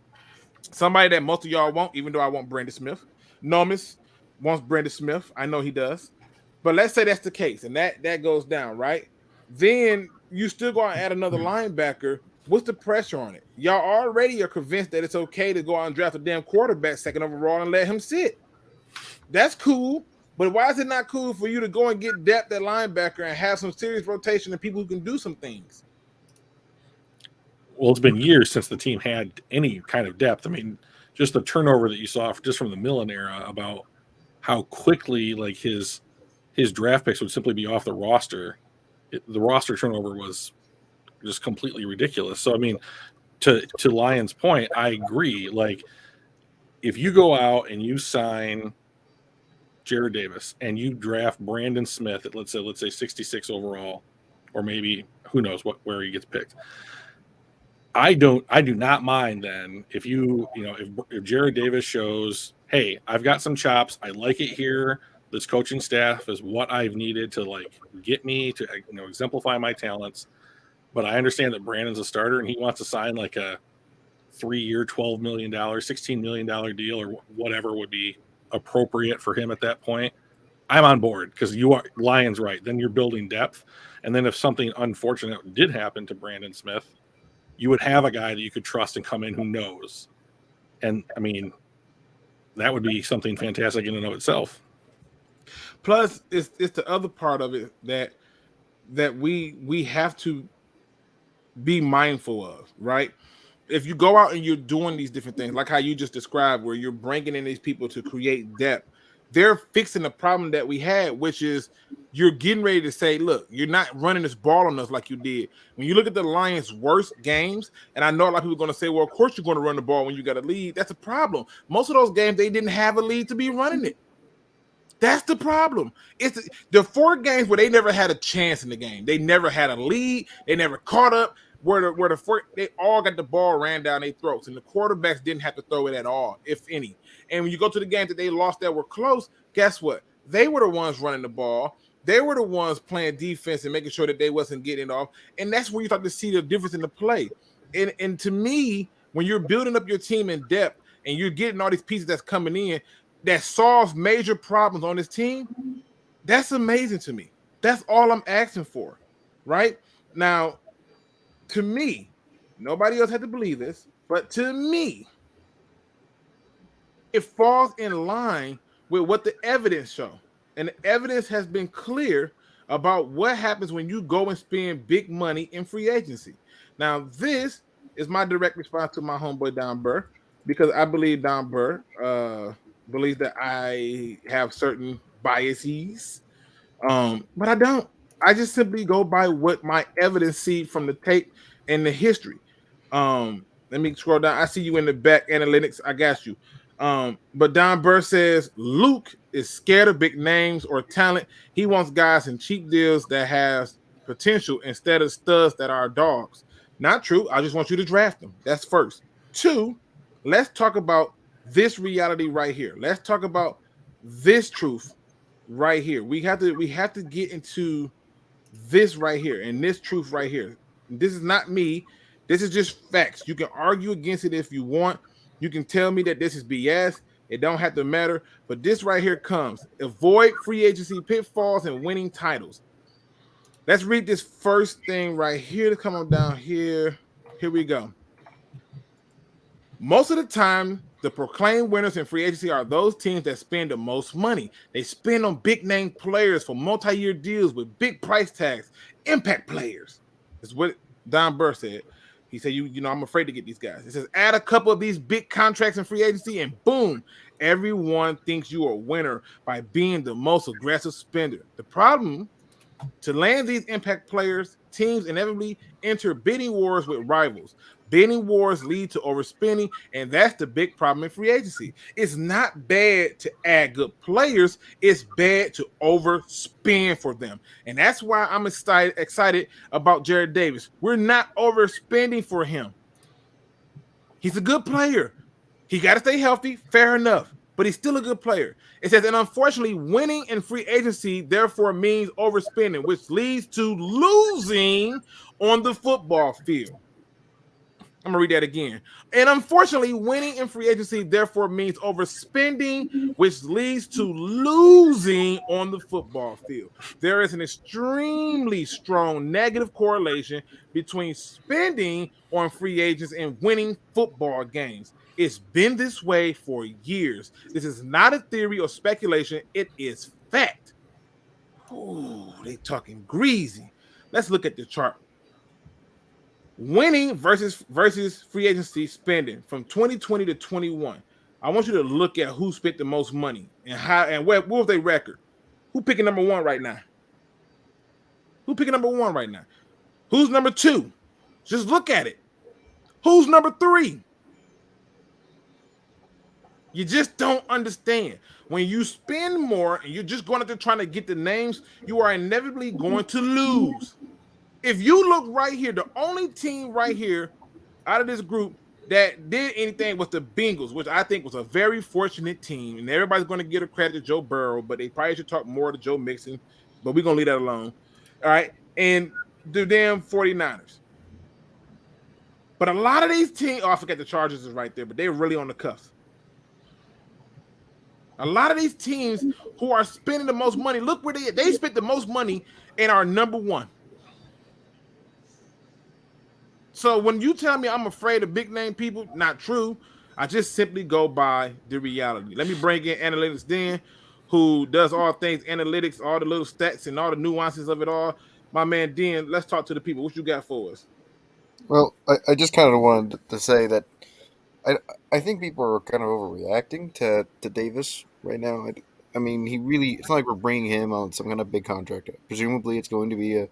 Somebody that most of y'all won't, even though I want Brandon Smith. Nomis wants Brandon Smith. I know he does. But let's say that's the case, and that goes down, right? Then you still go out and add another linebacker. What's the pressure on it? Y'all already are convinced that it's okay to go out and draft a damn quarterback second overall and let him sit. That's cool, but why is it not cool for you to go and get depth at linebacker and have some serious rotation and people who can do some things? Well, it's been years since the team had any kind of depth. I mean, just the turnover that you saw just from the Millen era about how quickly like his his draft picks would simply be off the roster. The roster turnover was just completely ridiculous. So, I mean, to Lyon's point, I agree. Like, if you go out and you sign Jarrad Davis and you draft Brandon Smith at let's say 66 overall, or maybe who knows where he gets picked. I do not mind then if if Jarrad Davis shows, hey, I've got some chops, I like it here. This coaching staff is what I've needed to like get me to exemplify my talents. But I understand that Brandon's a starter and he wants to sign like a 3-year, $12 million, $16 million deal or whatever would be appropriate for him at that point. I'm on board because Lyon's right. Then you're building depth. And then if something unfortunate did happen to Brandon Smith, you would have a guy that you could trust and come in who knows. And I mean, that would be something fantastic in and of itself. Plus, it's the other part of it that we have to be mindful of, right? If you go out and you're doing these different things, like how you just described, where you're bringing in these people to create depth, they're fixing the problem that we had, which is you're getting ready to say, look, you're not running this ball on us like you did. When you look at the Lions' worst games, and I know a lot of people are going to say, well, of course you're going to run the ball when you got a lead. That's a problem. Most of those games, they didn't have a lead to be running it. That's the problem. It's the 4 games where they never had a chance in the game. They never had a lead. They never caught up. Where the 4, they all got the ball ran down their throats, and the quarterbacks didn't have to throw it at all, if any. And when you go to the games that they lost that were close, guess what? They were the ones running the ball. They were the ones playing defense and making sure that they wasn't getting off. And that's where you start to see the difference in the play. And to me, when you're building up your team in depth and you're getting all these pieces that's coming in that solve major problems on this team, that's amazing to me. That's all I'm asking for, right? Now, to me, nobody else had to believe this, but to me, it falls in line with what the evidence shows. And the evidence has been clear about what happens when you go and spend big money in free agency. Now, this is my direct response to my homeboy Don Burr, because I believe Don Burr believes that I have certain biases, but I don't. I just simply go by what my evidence see from the tape and the history. Let me scroll down. I see you in the back analytics. I got you. But Don Burr says Luke is scared of big names or talent. He wants guys in cheap deals that has potential instead of studs that are dogs. Not true. I just want you to draft them. That's first. 2, let's talk about this reality right here. Let's talk about this truth right here. We have to get into this right here and this truth right here. This is not me. This is just facts. You can argue against it if you want. You can tell me that this is BS. It don't have to matter. But this right here comes. Avoid free agency pitfalls and winning titles. Let's read this first thing right here. Come on down here. Here we go. Most of the time, the proclaimed winners in free agency are those teams that spend the most money. They spend on big name players for multi-year deals with big price tags. Impact players. That's what Don Burr said. He said, I'm afraid to get these guys. It says, add a couple of these big contracts in free agency and boom, everyone thinks you are a winner by being the most aggressive spender. The problem, to land these impact players, teams inevitably enter bidding wars with rivals. Bidding wars lead to overspending, and that's the big problem in free agency. It's not bad to add good players. It's bad to overspend for them. And that's why I'm excited about Jarrad Davis. We're not overspending for him. He's a good player. He got to stay healthy, fair enough, but he's still a good player. It says, and unfortunately, winning in free agency therefore means overspending, which leads to losing on the football field. I'm going to read that again. And unfortunately, winning in free agency therefore means overspending, which leads to losing on the football field. There is an extremely strong negative correlation between spending on free agents and winning football games. It's been this way for years. This is not a theory or speculation. It is fact. Ooh, they talking greasy. Let's look at the chart. Winning versus free agency spending from 2020 to 21. I want you to look at who spent the most money and how and what was their record. Who picking number 1 right now? Who picking number 1 right now? Who's number 2? Just look at it. Who's number 3? You just don't understand. When you spend more and you're just going out there trying to get the names, you are inevitably going to lose. If you look right here, the only team right here out of this group that did anything was the Bengals, which I think was a very fortunate team. And everybody's going to give a credit to Joe Burrow, but they probably should talk more to Joe Mixon. But we're going to leave that alone. All right. And the damn 49ers. But a lot of these teams, I forget the Chargers is right there, but they're really on the cusp. A lot of these teams who are spending the most money, look where they spent the most money and are number 1. So when you tell me I'm afraid of big name people, not true. I just simply go by the reality. Let me bring in Analytics Den, who does all things analytics, all the little stats and all the nuances of it all. My man Den, let's talk to the people. What you got for us? Well, I just kind of wanted to say that I think people are kind of overreacting to Davis right now. I mean, it's not like we're bringing him on some kind of big contract. Presumably, it's going to be a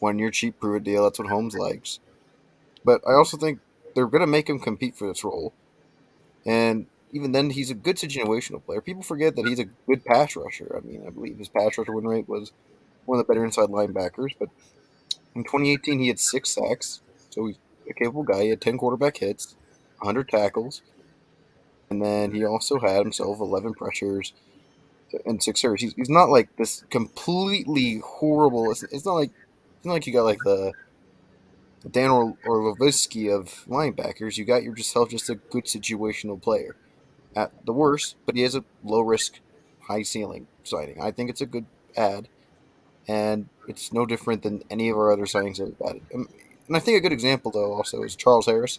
1-year cheap prove-it deal. That's what Holmes likes. But I also think they're going to make him compete for this role. And even then, he's a good situational player. People forget that he's a good pass rusher. I mean, I believe his pass rusher win rate was one of the better inside linebackers. But in 2018, he had 6 sacks. So he's a capable guy. He had 10 quarterback hits, 100 tackles. And then he also had himself 11 pressures and 6 errors. He's not like this completely horrible. It's not like you got like the Dan Orlovsky of linebackers. You got yourself just a good situational player at the worst, but he has a low risk, high ceiling signing. I think it's a good ad, and it's no different than any of our other signings that we've added. And I think a good example though also is Charles Harris.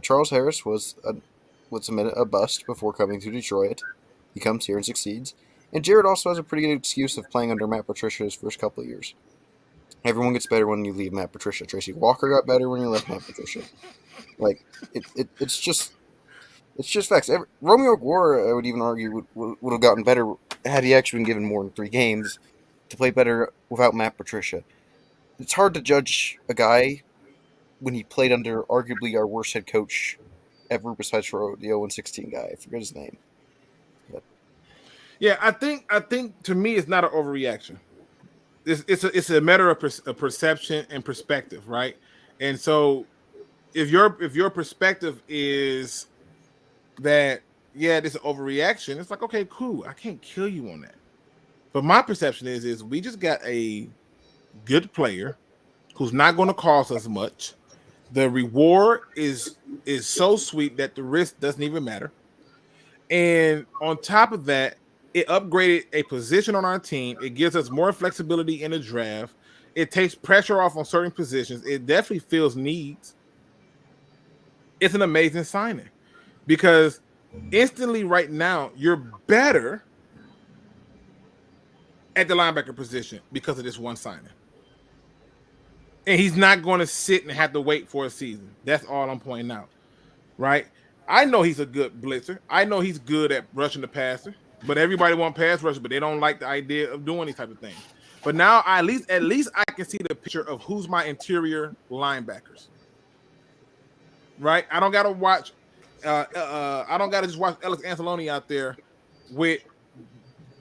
Charles Harris was a bust before coming to Detroit. He comes here and succeeds. And Jared also has a pretty good excuse of playing under Matt Patricia his first couple of years. Everyone gets better when you leave Matt Patricia. Tracy Walker got better when you left Matt Patricia. Like it's just facts. Romeo Aguirre, I would even argue, would have gotten better had he actually been given more than 3 games to play better without Matt Patricia. It's hard to judge a guy when he played under arguably our worst head coach ever, besides for the 0-16 guy. I forget his name. But. Yeah, I think to me it's not an overreaction. It's a matter of perception and perspective, right? And so if your perspective is that this is an overreaction, it's like, okay, cool, I can't kill you on that. But my perception is we just got a good player who's not going to cost us much. The reward is so sweet that the risk doesn't even matter. And on top of that, it upgraded a position on our team. It gives us more flexibility in the draft. It takes pressure off on certain positions. It definitely fills needs. It's an amazing signing because instantly right now you're better at the linebacker position because of this one signing. And he's not going to sit and have to wait for a season. That's all I'm pointing out, right? I know he's a good blitzer. I know he's good at rushing the passer. But everybody want pass rush, but they don't like the idea of doing these type of things. But now at least I can see the picture of who's my interior linebackers. Right? I don't gotta watch I don't gotta just watch Alex Anzalone out there with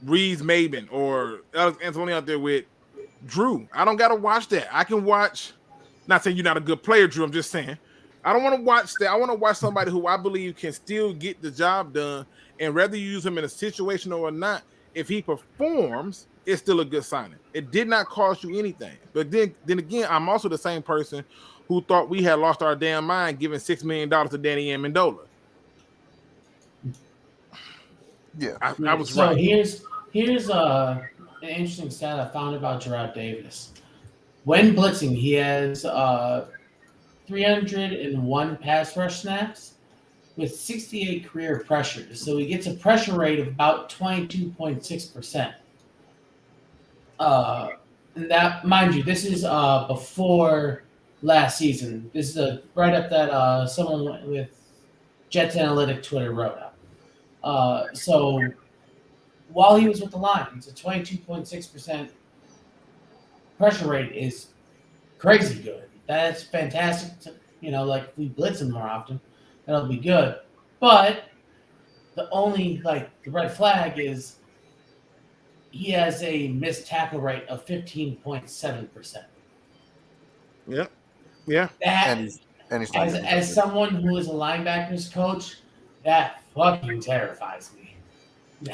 Reeves Maben or Alex Anzalone out there with Drew. I don't gotta watch that. I can watch, not saying you're not a good player, Drew. I'm just saying I don't want to watch that. I want to watch somebody who I believe can still get the job done. And whether you use him in a situation or not, if he performs, it's still a good signing. It did not cost you anything. But then again, I'm also the same person who thought we had lost our damn mind giving $6 million to Danny Amendola. Yeah, I was so right. Here's an interesting stat I found about Gerard Davis. When blitzing, he has 301 pass rush snaps with 68 career pressures. So he gets a pressure rate of about 22.6%. And that, mind you, this is before last season. This is a write-up that someone with Jets Analytic Twitter wrote up. So while he was with the Lions, a 22.6% pressure rate is crazy good. That's fantastic. Like if we blitz him more often, that'll be good. But the only the red flag is he has a missed tackle rate of 15.7%. Yeah. Yeah. That And he's not even as someone who is a linebackers coach, that fucking terrifies me.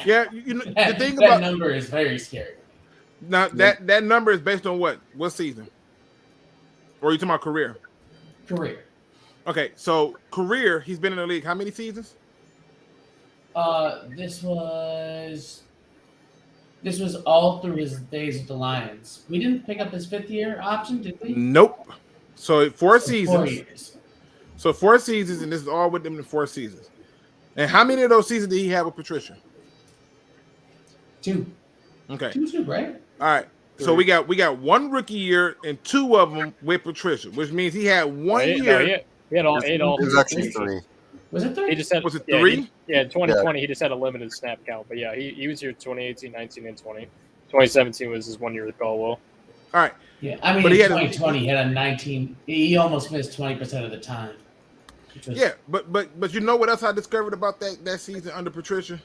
Yeah, the thing that about number is very scary. now that number is based on what season? Or are you talking about career? Career. Okay, so career, he's been in the league how many seasons? This was all through his days with the Lions. We didn't pick up his 5th-year option, did we? Nope. So 4 seasons. 4 years. So 4 seasons, and this is all with them in 4 seasons. And how many of those seasons did he have with Patricia? 2. Okay. 2, right? All right. So we got 1 rookie year and 2 of them with Patricia, which means he had 1 year. He had all. It was actually 3. Was it 3? He just had. Was it yeah, 3? Yeah, 2020 he just had a limited snap count, but yeah, he was here 2018, 19, and 20. 2017 was his 1 year with Caldwell. All right. Yeah, I mean, but in he had 2020 he had a 19. He almost missed 20% of the time. Yeah, but you know what else I discovered about that season under Patricia?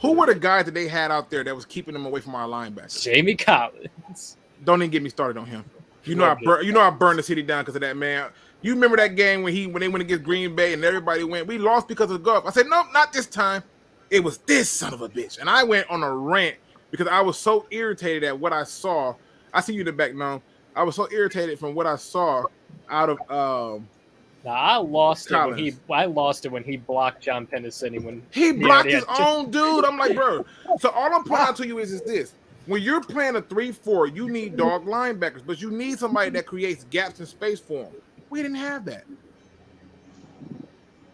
Who were the guys that they had out there that was keeping them away from our linebackers? Jamie Collins. Don't even get me started on him. I burned the city down because of that, man. You remember that game when they went against Green Bay and everybody went, we lost because of golf. I said, nope, not this time. It was this son of a bitch. And I went on a rant because I was so irritated at what I saw. I see you in the back now. I was so irritated from what I saw out of I lost Collins. it when he blocked John Pendleton when he blocked his own dude. I'm like, bro. So all I'm pointing out to you is this. When you're playing a 3-4, you need dog linebackers, but you need somebody that creates gaps in space for them. We didn't have that.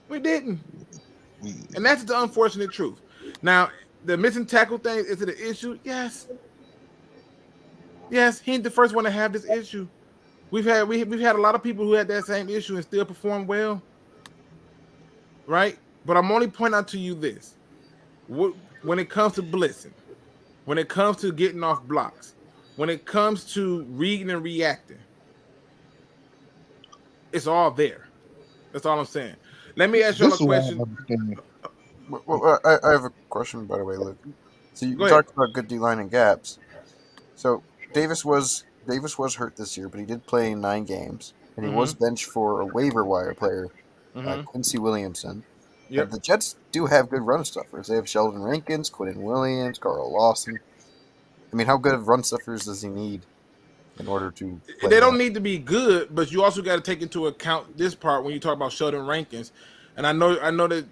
We didn't. And that's the unfortunate truth. Now, the missing tackle thing, is it an issue? Yes. Yes, he ain't the first one to have this issue. We've had a lot of people who had that same issue and still perform well. Right? But I'm only pointing out to you this. When it comes to blitzing, when it comes to getting off blocks, when it comes to reading and reacting, it's all there. That's all I'm saying. Let me ask you a question. Well, I have a question, by the way, Luke. So you talked about good D-line and gaps. So Davis was hurt this year, but he did play in 9 games, and he was benched for a waiver wire player, Quincy Williamson. Yep. The Jets do have good run stuffers. They have Sheldon Rankins, Quinn Williams, Carl Lawson. I mean, how good of run stuffers does he need in order to play? They don't need to be good, but you also got to take into account this part when you talk about Sheldon Rankins. And I know that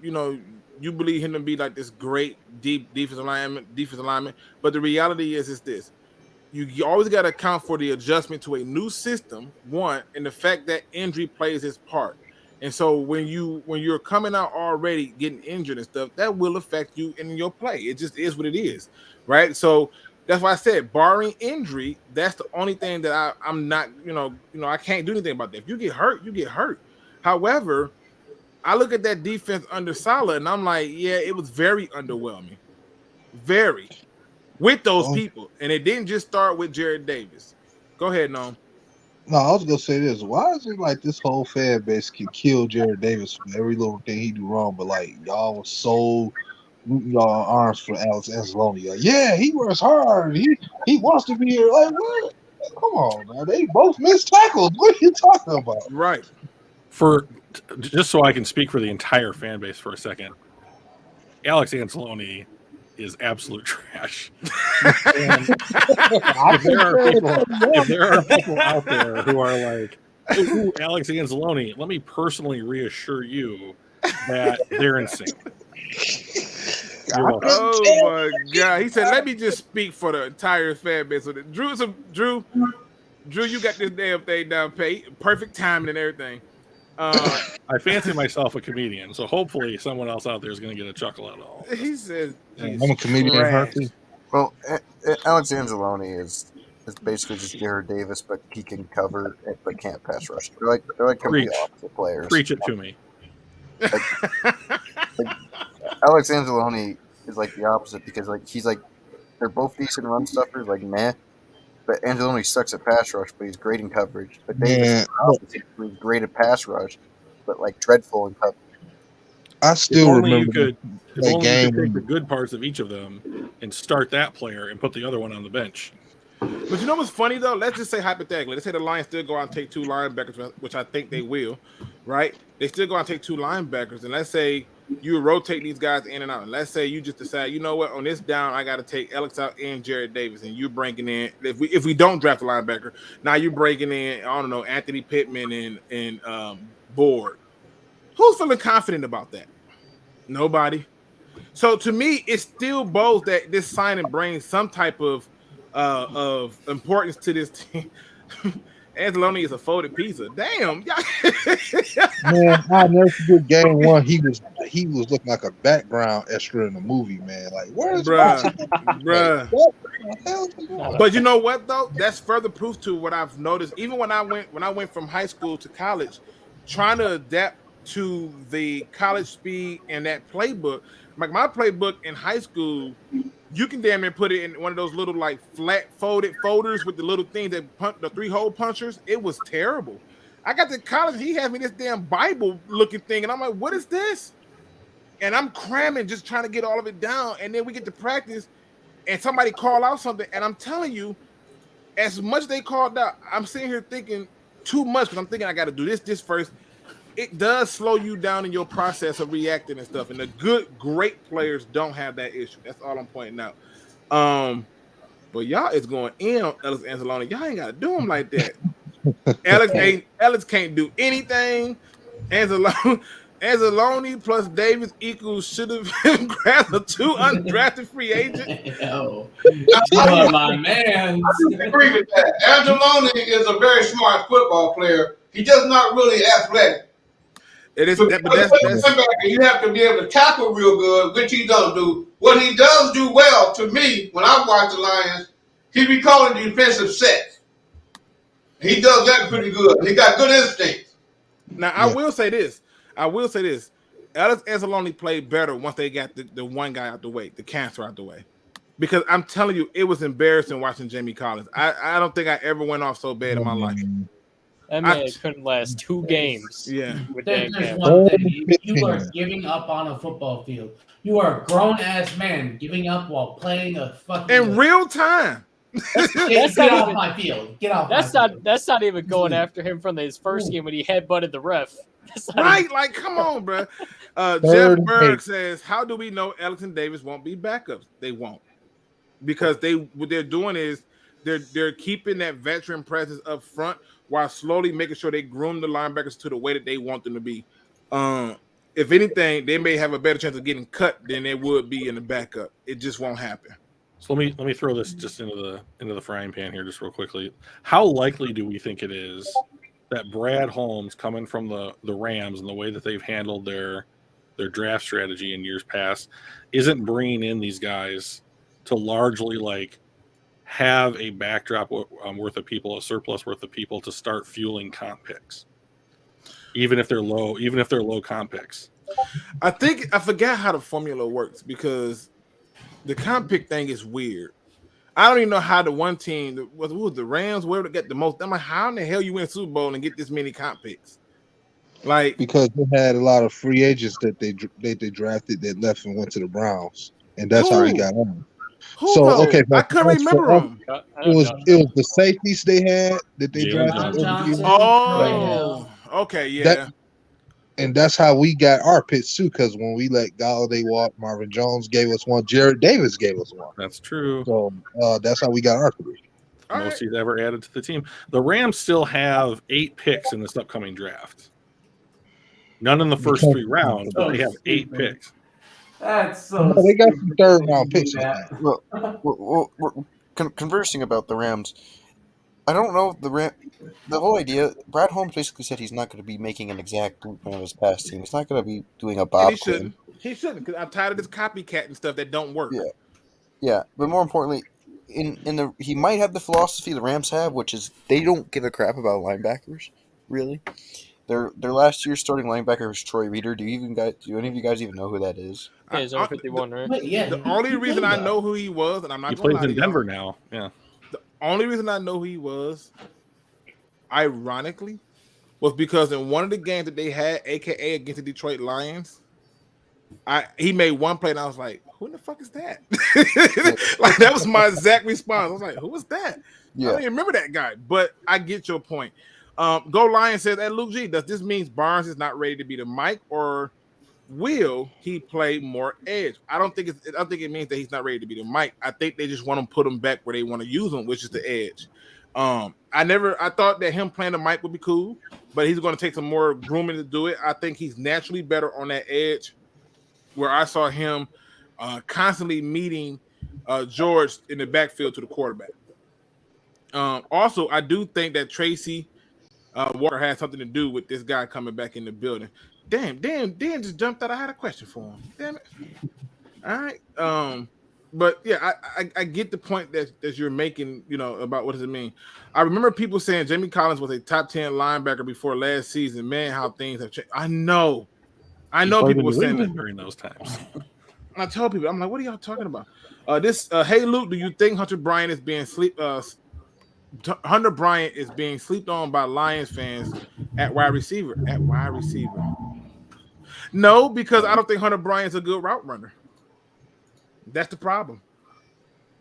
you believe him to be like this great deep defensive alignment, but the reality is this. You always got to account for the adjustment to a new system, one, and the fact that injury plays its part. And so when you're coming out already getting injured and stuff, that will affect you in your play. It just is what it is, right? So that's why I said, barring injury, that's the only thing that I'm not, I can't do anything about that. If you get hurt, you get hurt. However, I look at that defense under Saleh, and I'm like, yeah, it was very underwhelming, very, with those people. And it didn't just start with Jared Davis. Go ahead, Noam. No, I was gonna say this. Why is it like this whole fan base can kill Jared Davis for every little thing he do wrong, but like y'all was so y'all arms for Alex Anzalone? Like, yeah, he works hard. He wants to be here. Like, what? Come on, now. They both missed tackles. What are you talking about? Right. Just so I can speak for the entire fan base for a second, Alex Anzalone is absolute trash. If there are people out there who are like, ooh, Alex Anzalone, let me personally reassure you that they're insane. Oh my God! He said, "Let me just speak for the entire fan base." So Drew, you got this damn thing down, perfect timing and everything. I fancy myself a comedian, so hopefully someone else out there is going to get a chuckle out of all. He says, I'm a comedian. Well, Alex Anzalone is basically just Jared Davis, but he can cover it, but can't pass rush. They're like complete opposite players. Preach it to me. Alex Anzalone is like the opposite because like he's like they're both decent run stuffers, like meh. But Angeloni sucks at pass rush, but he's great in coverage. But Davis Man, is the opposite. He's great at pass rush, but like dreadful in coverage. I If still only you remember could. If that only you game. could take the good parts of each of them and start that player and put the other one on the bench. But you know what's funny though? Let's just say hypothetically, let's say the Lions still go out and take 2 linebackers, which I think they will, right? They still go out and take 2 linebackers, and let's say you rotate these guys in and out. And let's say you just decide, you know what, on this down, I got to take Alex out and Jared Davis, and you're bringing in if we don't draft a linebacker, now you're breaking in, I don't know, Anthony Pittman and Board. Who's feeling confident about that? Nobody. So to me, it still bodes that this signing brings some type of importance to this team. Angeloni is a folded pizza. Damn. Man, I never forget game 1. He was looking like a background extra in the movie, man. Like, where's bruh. But you know what though? That's further proof to what I've noticed. Even when I went from high school to college, trying to adapt to the college speed and that playbook. Like my playbook in high school, you can damn near put it in one of those little like flat folded folders with the little things that punch the 3-hole punchers. It was terrible. I got to college, he had me this damn Bible looking thing, and I'm like, what is this? And I'm cramming, just trying to get all of it down. And then we get to practice, and somebody call out something, and I'm telling you, as much as they called out, I'm sitting here thinking too much because I'm thinking I got to do this first. It does slow you down in your process of reacting and stuff. And the great players don't have that issue. That's all I'm pointing out. But y'all is going in on Alex Angeloni. Y'all ain't got to do him like that. Alex can't do anything. Angeloni plus Davis equals should have grabbed a 2 undrafted free agent. Yo, my man. I agree with that. Angeloni is a very smart football player. He's just not really athletic. It is, So but that's you have to be able to tackle real good, which he doesn't do. What he does do well, to me, when I watch the Lions, he be calling defensive sets. He does that pretty good. He got good instincts. Now, I will say this. Alex Angeloni played better once they got the one guy out the way, the cancer out the way. Because I'm telling you, it was embarrassing watching Jamie Collins. I don't think I ever went off so bad in my life. That man couldn't last 2 games. Yeah. There's one thing. You are giving up on a football field. You are a grown-ass man giving up while playing a fucking... In real time. Get off my field. Get off That's not even going after him from his first game when he headbutted the ref. Right? Like, come on, bro. Jeff Berg says, how do we know Alex and Davis won't be backups? They won't. Because what they're doing is they're keeping that veteran presence up front while slowly making sure they groom the linebackers to the way that they want them to be. If anything, they may have a better chance of getting cut than they would be in the backup. It just won't happen. So let me throw this just into the frying pan here just real quickly. How likely do we think it is that Brad Holmes, coming from the Rams and the way that they've handled their draft strategy in years past, isn't bringing in these guys to largely like have a backdrop worth of people, a surplus worth of people to start fueling comp picks, even if they're low comp picks? I forgot how the formula works because the comp pick thing is weird. I don't even know how the one team, who was the Rams, where to get the most. I'm like, how in the hell you win Super Bowl and get this many comp picks? Like, because they had a lot of free agents that they drafted that left and went to the Browns, and that's how he got on. I couldn't remember them. It was the safeties they had that they drafted. Oh, okay, yeah. And that's how we got our picks too, because when we let Galladay walk, Marvin Jones gave us one, Jared Davis gave us one. That's true. So that's how we got our 3. Most he's ever added to the team. The Rams still have 8 picks in this upcoming draft. None in the first 3 rounds, but they have 8 picks. That's so. They got some 3rd round picks. Well, we're conversing about the Rams. I don't know the whole idea. Brad Holmes basically said he's not going to be making an exact blueprint of his past team. He's not going to be doing a Bob. He shouldn't, because I'm tired of this copycat and stuff that don't work. Yeah. But more importantly, he might have the philosophy the Rams have, which is they don't give a crap about linebackers, really. Their last year's starting linebacker was Troy Reader. Do any of you guys even know who that is? Yeah, he's number 51, right? But yeah, The only reason I know who he was, and I'm not He going to plays lie in to Denver y'all, now. Yeah. the only reason I know who he was, ironically, was because in one of the games that they had, aka against the Detroit Lions, he made one play and I was like, who in the fuck is that? Like that was my exact response. I was like, who was that? Yeah. I don't even remember that guy, but I get your point. Go Lions says, "Hey, Luke G, does this mean Barnes is not ready to be the Mike, or will he play more edge?" I don't think it means that he's not ready to be the Mike. I think they just want to put him back where they want to use him, which is the edge. I thought that him playing the Mike would be cool, but he's going to take some more grooming to do it. I think he's naturally better on that edge, where I saw him constantly meeting George in the backfield to the quarterback. Also, I do think that Tracy Walker has something to do with this guy coming back in the building. Dan just jumped out. I had a question for him. Damn it. All right. But yeah, I get the point that you're making, about what does it mean. I remember people saying Jamie Collins was a top 10 linebacker before last season. Man, how things have changed. I know people were saying that during those times. I tell people, I'm like, what are y'all talking about? Hey Luke, do you think Hunter Bryant is being slept on by Lions fans at wide receiver? No, because I don't think Hunter Bryant's a good route runner. That's the problem.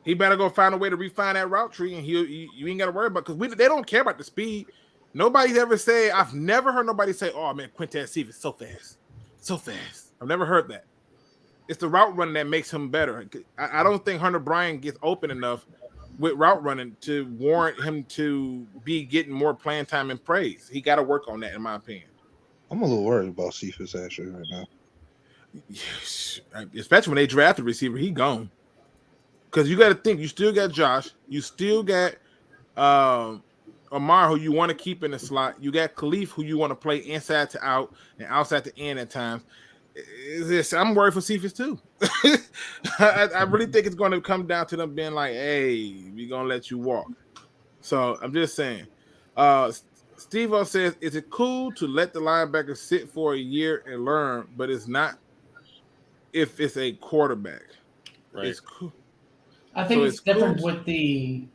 He better go find a way to refine that route tree, and you ain't got to worry about, because they don't care about the speed. Nobody's ever said, I've never heard nobody say, "Oh man, Quintez Cephas so fast." I've never heard that. It's the route running that makes him better. I don't think Hunter Bryant gets open enough with route running to warrant him to be getting more playing time and praise. He got to work on that, in my opinion. I'm a little worried about Cephas actually right now. Yes, especially when they draft a receiver, he gone. Because you got to think, you still got Josh, you still got Amar, who you want to keep in the slot. You got Khalif, who you want to play inside to out and outside to in at times. I'm worried for Cephas too. I really think it's going to come down to them being like, "Hey, we're going to let you walk." So I'm just saying. Steve-O says, "Is it cool to let the linebacker sit for a year and learn, but it's not if it's a quarterback?" Right. It's cool. I think it's different with the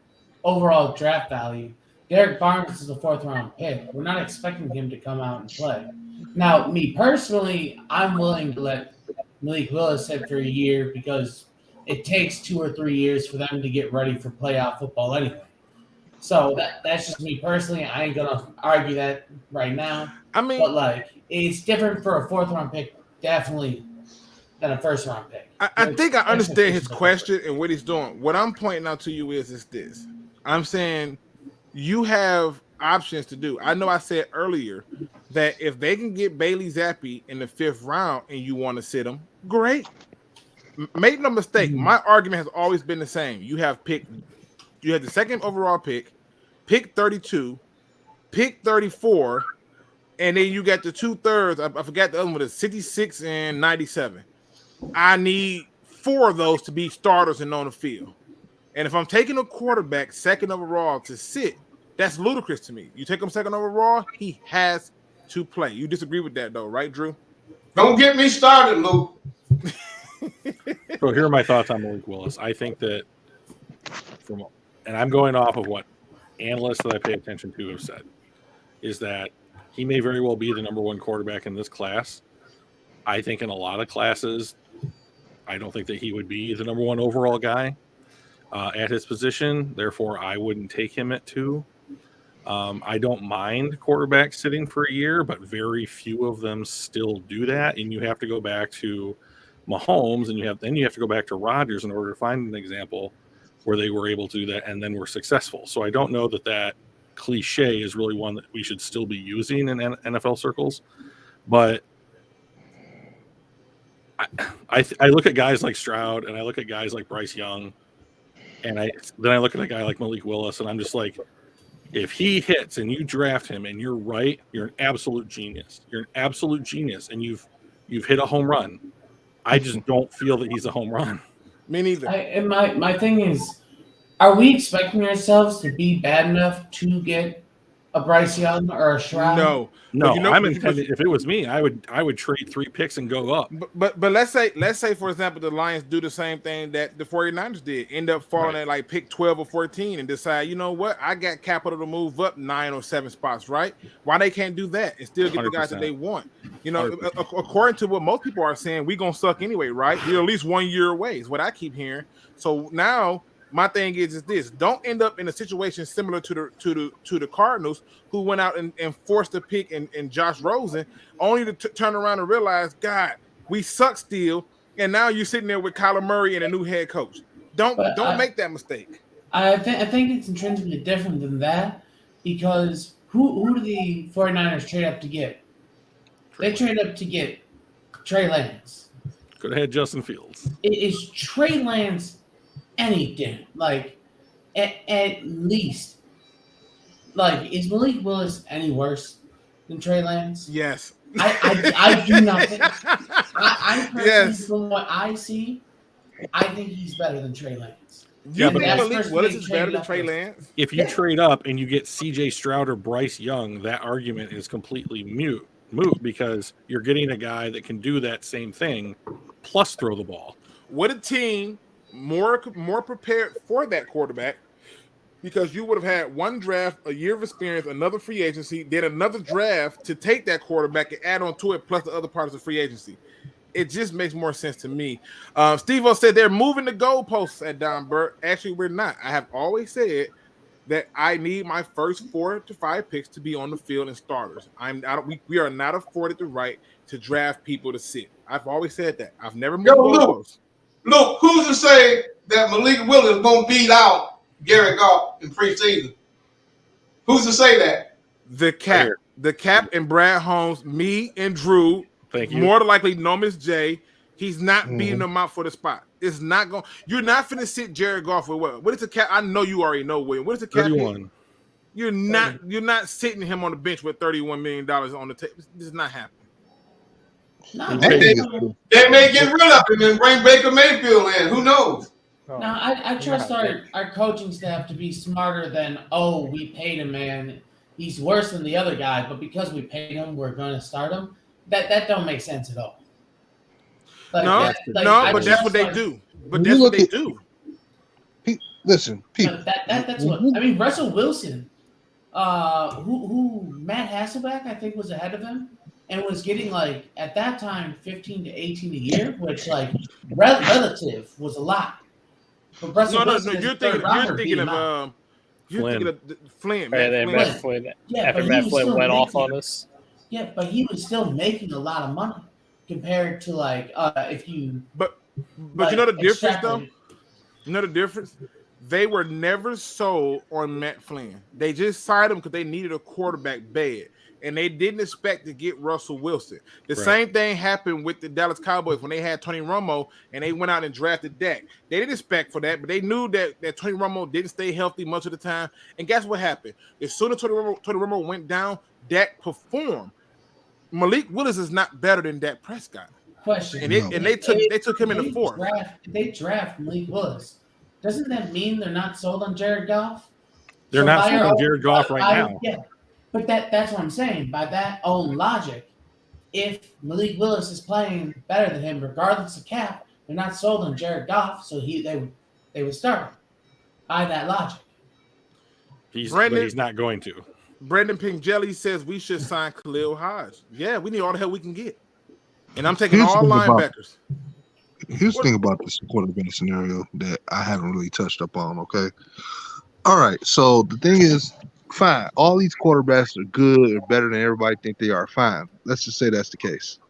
overall draft value. Derek Barnes is a 4th-round pick. We're not expecting him to come out and play. Now, me personally, I'm willing to let Malik Willis sit for a year because it takes 2 or 3 years for them to get ready for playoff football anyway. So that's just me personally. I ain't gonna argue that right now. But it's different for a 4th-round pick, definitely, than a 1st-round pick. I think I understand his question and what he's doing. What I'm pointing out to you is this. I'm saying you have options to do. I know I said earlier that if they can get Bailey Zappi in the 5th round and you want to sit him, great. Make no mistake, my argument has always been the same. You have the 2nd overall pick 32, pick 34, and then you got the 2/3. I forgot the other one, was 66 and 97. I need 4 of those to be starters and on the field. And if I'm taking a quarterback 2nd overall to sit, that's ludicrous to me. You take him 2nd overall, he has to play. You disagree with that, though, right, Drew? Don't get me started, Luke. So here are my thoughts on Malik Willis. I think that and I'm going off of what analysts that I pay attention to have said, is that he may very well be the number 1 quarterback in this class. I think in a lot of classes, I don't think that he would be the number 1 overall guy at his position. Therefore, I wouldn't take him at 2. I don't mind quarterbacks sitting for a year, but very few of them still do that. And you have to go back to Mahomes, and you have to go back to Rodgers in order to find an example where they were able to do that and then were successful. So I don't know that cliche is really one that we should still be using in NFL circles. But I look at guys like Stroud, and I look at guys like Bryce Young, and then I look at a guy like Malik Willis, and I'm just like, if he hits and you draft him and you're right, you're an absolute genius. You're an absolute genius, and you've hit a home run. I just don't feel that he's a home run. Me neither. And my thing is, are we expecting ourselves to be bad enough to get a Bryce Young or a Stroud? No. No, But you know, I'm intending. If it was me, I would trade 3 picks and go up. But let's say for example the Lions do the same thing that the 49ers did, end up falling at like pick 12 or 14 and decide, you know what, I got capital to move up 9 or 7 spots, right? Why they can't do that and still get the guys that they want? You know, 100%. According to what most people are saying, we're gonna suck anyway, right? We're at least 1 year away, is what I keep hearing. So now my thing is this: don't end up in a situation similar to the Cardinals, who went out and forced a pick in Josh Rosen, only to turn around and realize, God, we suck still, and now you're sitting there with Kyler Murray and a new head coach. Don't make that mistake. I think it's intrinsically different than that, because who do the 49ers trade up to get? They trade up to get Trey Lance. Could have had Justin Fields. Is Trey Lance anything like at least like is Malik Willis any worse than Trey Lance? Yes. I do not think I personally, yes. From what I see, I think he's better than Trey Lance. You think Malik Willis is better than Trey Lance? If you trade up and you get CJ Stroud or Bryce Young, that argument is completely moot because you're getting a guy that can do that same thing plus throw the ball. What a team more prepared for that quarterback, because you would have had one draft, a year of experience, another free agency, then another draft to take that quarterback and add on to it, plus the other parts of free agency. It just makes more sense to me. Steve-O said they're moving the goalposts at Don Burt. Actually, we're not. I have always said that I need my first 4 to 5 picks to be on the field and starters. We are not afforded the right to draft people to sit. I've always said that. I've never moved goalposts. Look, who's to say that Malik Willis won't beat out Garrett Goff in preseason? Who's to say that? The Cap and Brad Holmes, me and Drew, thank you. More than likely, no Miss J. He's not beating them out for the spot. It's not going. You're not finna sit Jared Goff with what? What is the Cap? I know you already know, William. What is the Cap? 31. You're not sitting him on the bench with $31 million on the table. This is not happening. They may get rid of him and bring Baker Mayfield in. Who knows? Now, I trust our coaching staff to be smarter than, we paid him, man. He's worse than the other guy, but because we paid him, we're going to start him. That don't make sense at all. But that's what they do. But that's what they do. Listen, people. That's what I mean. Russell Wilson, who Matt Hasselbeck, I think, was ahead of him, and was getting like at that time 15 to 18 a year, which like relative was a lot. But Russell Wilson, you're thinking of Flynn. Matt Flynn. Yeah, after Matt Flynn went off on us. Yeah, but he was still making a lot of money compared to like if you. But you know the difference though. You know the difference. They were never sold on Matt Flynn. They just signed him because they needed a quarterback bad. And they didn't expect to get Russell Wilson. The same thing happened with the Dallas Cowboys when they had Tony Romo and they went out and drafted Dak. They didn't expect for that, but they knew that Tony Romo didn't stay healthy much of the time. And guess what happened? As soon as Tony Romo went down, Dak performed. Malik Willis is not better than Dak Prescott. Question. And they took him in the fourth. They draft Malik Willis. Doesn't that mean they're not sold on Jared Goff? They're not sold on Jared Goff right now. Yeah. But that's what I'm saying. By that own logic, if Malik Willis is playing better than him, regardless of cap, they're not sold on Jared Goff, so they would start him. By that logic. But he's not going to. Brendan Pingeli says we should sign Khalil Hodge. Yeah, we need all the help we can get. And I'm taking all linebackers. Here's the thing about this quarterback scenario that I haven't really touched up on, okay? All right, so the thing is, fine. All these quarterbacks are good or better than everybody think they are. Fine. Let's just say that's the case.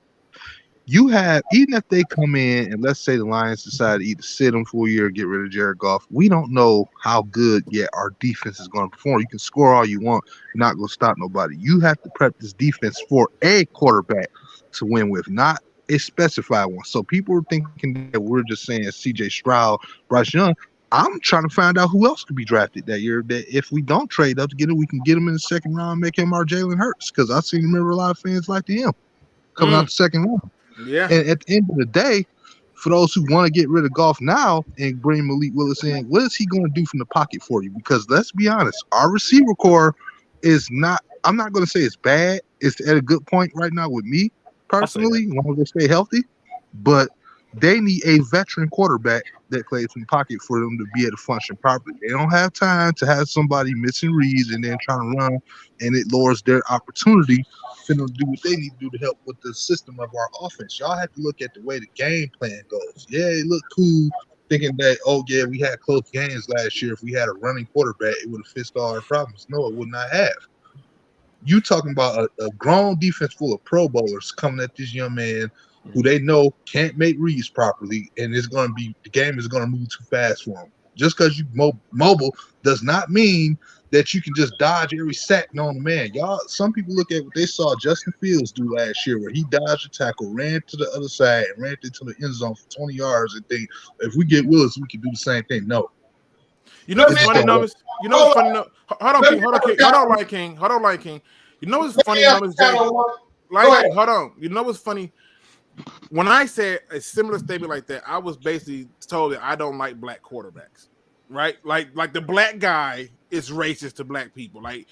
You have, even if they come in and let's say the Lions decide to either sit them for a year or get rid of Jared Goff, we don't know how good yet our defense is going to perform. You can score all you want. You're not going to stop nobody. You have to prep this defense for a quarterback to win with, not a specified one. So people are thinking that we're just saying CJ Stroud, Bryce Young. I'm trying to find out who else could be drafted that year. That if we don't trade up to get him, we can get him in the second round, make him our Jalen Hurts. Because I've seen a lot of fans like him coming out the second round. Yeah. And at the end of the day, for those who want to get rid of Goff now and bring Malik Willis in, what is he going to do from the pocket for you? Because let's be honest, our receiver core is not. I'm not going to say it's bad. It's at a good point right now with me personally. As long as they stay healthy, but they need a veteran quarterback that plays in the pocket for them to be able to function properly. They don't have time to have somebody missing reads and then trying to run, and it lowers their opportunity for them to do what they need to do to help with the system of our offense. Y'all have to look at the way the game plan goes. Yeah, it looked cool thinking that, oh, yeah, we had close games last year. If we had a running quarterback, it would have fixed all our problems. No, it would not have. You talking about a grown defense full of Pro Bowlers coming at this young man who they know can't make reads properly, and the game is going to move too fast for him. Just because you mobile does not mean that you can just dodge every sack known to man. Y'all, some people look at what they saw Justin Fields do last year, where he dodged a tackle, ran to the other side, and ran into the end zone for 20 yards, and think, if we get Willis, we can do the same thing. No. You know what's funny, numbers? You know what's funny? Hold on, King. Hold on, King. You know what's funny, numbers? Hold on. You know what's funny? When I said a similar statement like that, I was basically told that I don't like black quarterbacks, right? Like the black guy is racist to black people. Like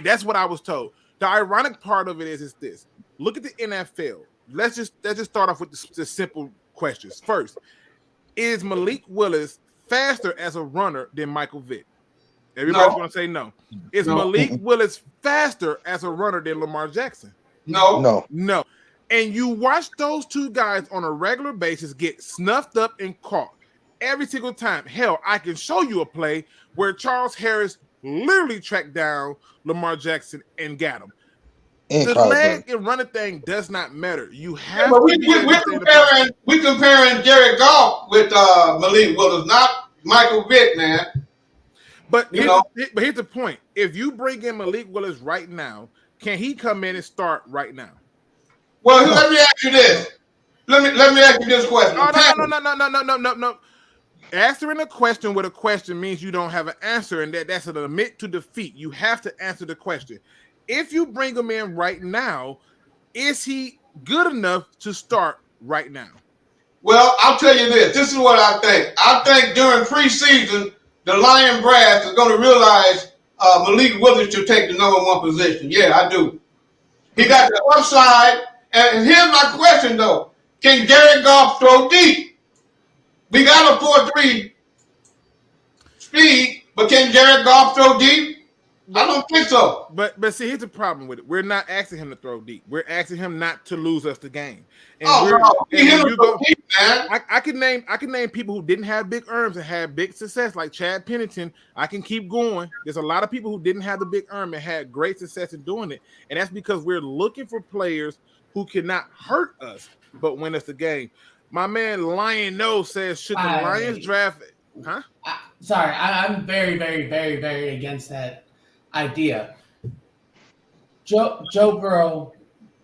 that's what I was told. The ironic part of it is this: look at the NFL. Let's just start off with the simple questions. First, is Malik Willis faster as a runner than Michael Vick? Everybody's going to say no. Is Malik Willis faster as a runner than Lamar Jackson? No. And you watch those two guys on a regular basis get snuffed up and caught every single time. Hell, I can show you a play where Charles Harris literally tracked down Lamar Jackson and got him. The leg and running thing does not matter. You have to we're comparing Jared Goff with Malik Willis, not Michael Vick, man. But here's the point. If you bring in Malik Willis right now, can he come in and start right now? Well, let me ask you this. Let me ask you this question. No. Answering a question with a question means you don't have an answer, and that's an admit to defeat. You have to answer the question. If you bring him in right now, is he good enough to start right now? Well, I'll tell you this. This is what I think. I think during preseason, the Lion Brass is going to realize Malik Willis should take the number one position. Yeah, I do. He got the upside. And here's my question, though. Can Jared Goff throw deep? We got a 4.3 speed, but can Jared Goff throw deep? I don't think so. But see, here's the problem with it. We're not asking him to throw deep. We're asking him not to lose us the game. And I can name people who didn't have big arms and had big success, like Chad Pennington. I can keep going. There's a lot of people who didn't have the big arm and had great success in doing it. And that's because we're looking for players who cannot hurt us but win us the game. My man Lion No says, should the Lions draft? Huh? I'm very, very, very, very against that idea. Joe Burrow,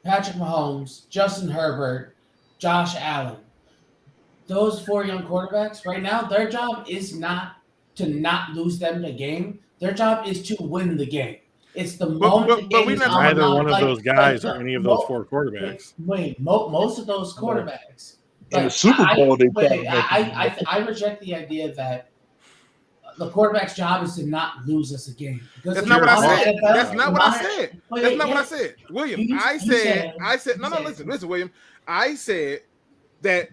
Patrick Mahomes, Justin Herbert, Josh Allen. Those four young quarterbacks right now, their job is not to not lose them the game. Their job is to win the game. It's the moment. But we're not either one of those guys or any of those four quarterbacks. Most of those quarterbacks. In the Super Bowl, I reject the idea that the quarterback's job is to not lose us a game. That's not what I said. That's not what I said. William, I said. Listen, William. I said that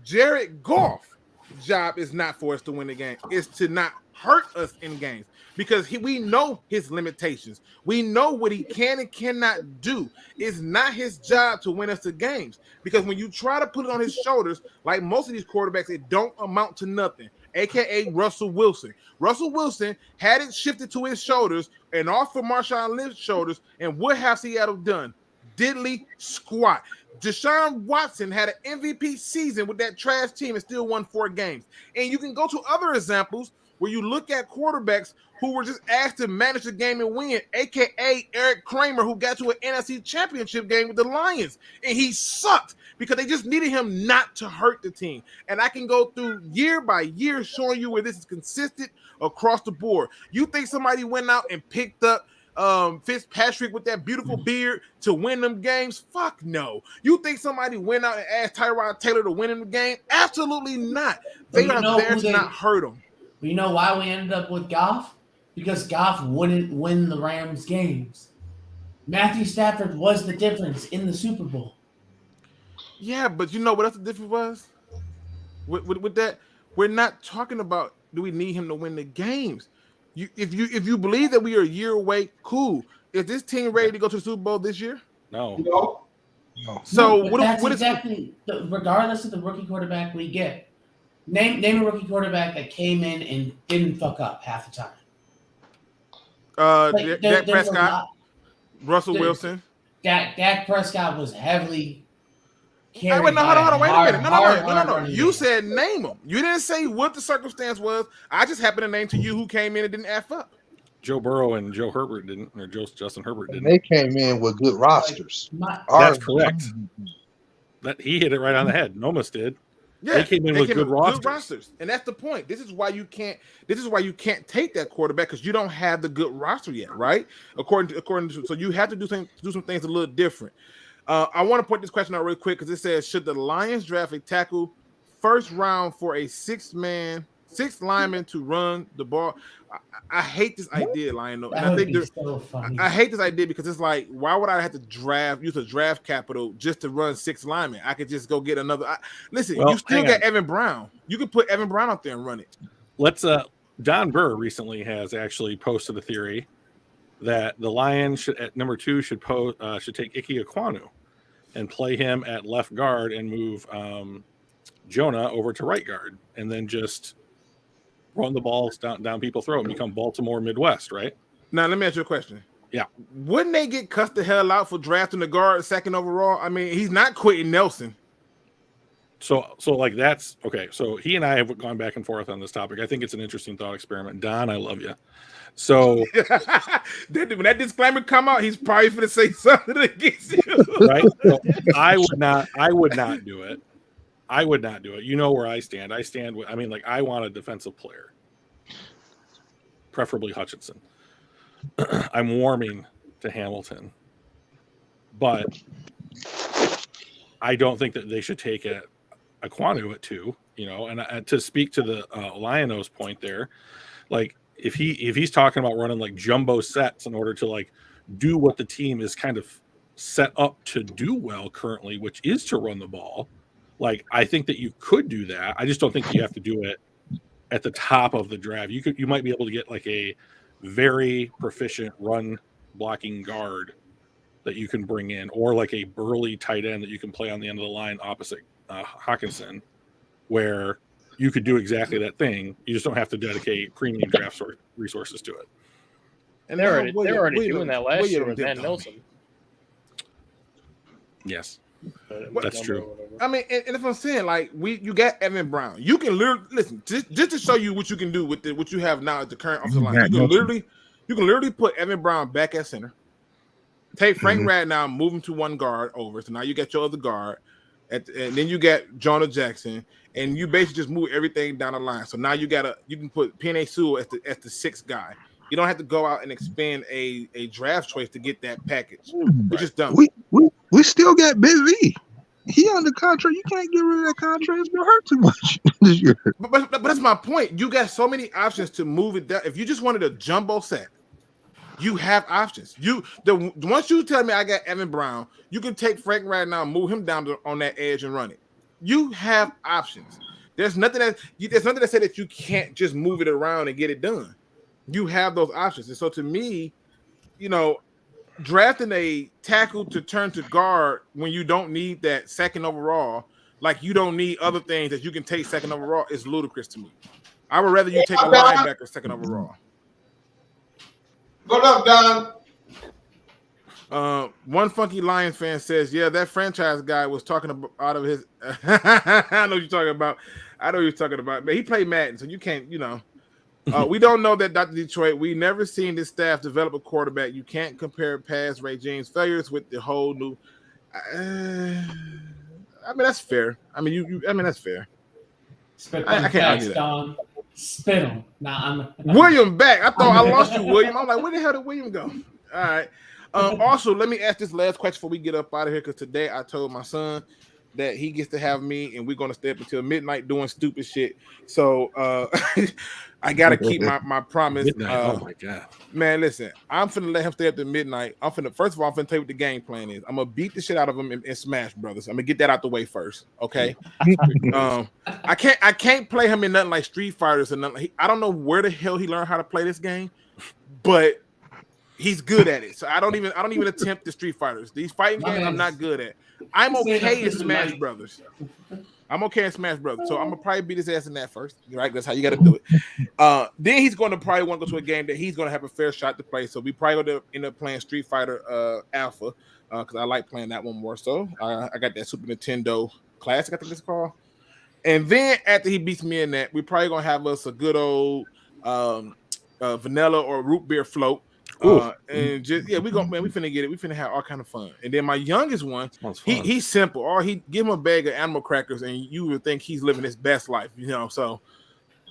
Jared Goff's job is not for us to win the game. It's to not hurt us in games. Because we know his limitations. We know what he can and cannot do. It's not his job to win us the games. Because when you try to put it on his shoulders, like most of these quarterbacks, it don't amount to nothing, a.k.a. Russell Wilson. Russell Wilson had it shifted to his shoulders and off of Marshawn Lynch's shoulders, and what has Seattle done? Diddly squat. Deshaun Watson had an MVP season with that trash team and still won 4 games. And you can go to other examples where you look at quarterbacks who were just asked to manage the game and win, a.k.a. Eric Kramer, who got to an NFC championship game with the Lions, and he sucked because they just needed him not to hurt the team. And I can go through year by year showing you where this is consistent across the board. You think somebody went out and picked up Fitzpatrick with that beautiful beard to win them games? Fuck no. You think somebody went out and asked Tyrod Taylor to win them the game? Absolutely not. They are there to not hurt them. You know why we ended up with Goff? because Goff wouldn't win the Rams games. Matthew Stafford was the difference in the Super Bowl. Yeah, but you know what else the difference was? With that, we're not talking about do we need him to win the games. If you believe that we are a year away, cool. Is this team ready to go to the Super Bowl this year? No. So regardless of the rookie quarterback we get, name a rookie quarterback that came in and didn't fuck up half the time. Dak Prescott, Russell Wilson. Dak Prescott was heavily. Hold on, wait a minute. No. You said name them. You didn't say what the circumstance was. I just happened to name to you who came in and didn't F up. Joe Burrow and Joe Herbert didn't, or Justin Herbert didn't. They came in with good rosters. That's correct. That he hit it right on the head. Nomas did. Yeah, they came in with good rosters. And that's the point. This is why you can't take that quarterback, because you don't have the good roster yet, right? According to so you have to do some things a little different. I want to point this question out real quick because it says, should the Lions draft a tackle first round for a sixth lineman to run the ball? I hate this idea, Lionel. And I think so funny. I hate this idea because it's like, why would I have to use a draft capital just to run 6 linemen? I could just go get another. Listen, you still got Evan Brown. You could put Evan Brown out there and run it. Don Burr recently has actually posted a theory that the Lions at number 2 should take Ike Ekwonu and play him at left guard and move Jonah over to right guard, and then just run the balls down people's throat and become Baltimore Midwest, right? Now, let me ask you a question. Yeah. Wouldn't they get cussed the hell out for drafting the guard 2nd overall? I mean, he's not Quentin Nelson. So like that's okay. So he and I have gone back and forth on this topic. I think it's an interesting thought experiment. Don, I love you. So when that disclaimer come out, he's probably going to say something against you. Right? So I would not do it. I would not do it. You know where I stand. I want a defensive player, preferably Hutchinson. I'm warming to Hamilton, but I don't think that they should take Ekwonu at 2. And to speak to the Lionos point there, like if he's talking about running like jumbo sets in order to like do what the team is kind of set up to do well currently, which is to run the ball. Like, I think that you could do that. I just don't think you have to do it at the top of the draft. You might be able to get like a very proficient run blocking guard that you can bring in, or like a burly tight end that you can play on the end of the line opposite Hawkinson, where you could do exactly that thing. You just don't have to dedicate premium draft resources to it. And they're already doing that last year with Van Nelson. Yes. That's true. I mean, and if I'm saying, like, you got Evan Brown, you can literally listen just to show you what you can do with what you have now at the current offensive line. You can literally put Evan Brown back at center. Take Frank Ragnow, move him to one guard over. So now you got your other guard, and then you got Jonah Jackson, and you basically just move everything down the line. So now you can put Penei Sewell as the 6th guy. You don't have to go out and expend a draft choice to get that package. You're just done. We still got Big V. He under contract. You can't get rid of that contract. It's gonna hurt too much this year. But that's my point. You got so many options to move it down. If you just wanted a jumbo set, you have options. Once you tell me I got Evan Brown, you can take Frank right now, move him down on that edge and run it. You have options. There's nothing that said that you can't just move it around and get it done. You have those options. And so to me, drafting a tackle to turn to guard when you don't need that 2nd overall, like you don't need other things that you can take 2nd overall, is ludicrous to me. I would rather you take a linebacker 2nd overall. Good luck, Don. One funky Lions fan says, yeah, that franchise guy was talking about out of his I know what you're talking about. But he played Madden, so you can't, we don't know that Dr. Detroit. We never seen this staff develop a quarterback. You can't compare past regime's failures with the whole new. I mean, that's fair. I mean, that's fair. I can't argue that. Spit him. Nah, William back. I thought I lost you, William. I'm like, where the hell did William go? All right. Also, let me ask this last question before we get up out of here, because today I told my son that he gets to have me, and we're going to stay up until midnight doing stupid shit. So I gotta keep my promise. Midnight. Oh my god, man! Listen, I'm finna let him stay up to midnight. First of all, I'm finna tell you what the game plan is. I'm gonna beat the shit out of him in Smash Brothers. I'm gonna get that out the way first, okay? I can't play him in nothing like Street Fighters or nothing. I don't know where the hell he learned how to play this game, but he's good at it. So I don't even attempt the Street Fighters. These fighting games I'm not good at. I'm okay in Smash Brothers. I'm okay in Smash Brothers. So I'm gonna probably beat his ass in that first. Right? That's how you gotta do it. Then he's gonna probably want to go to a game that he's gonna have a fair shot to play. So we probably gonna end up playing Street Fighter Alpha, because I like playing that one more. So I got that Super Nintendo Classic, I think it's called. And then after he beats me in that, we probably gonna have us a good old vanilla or root beer float. And just we finna get it. We finna have all kind of fun. And then my youngest one, he's simple. Or he give him a bag of animal crackers, and you would think he's living his best life, So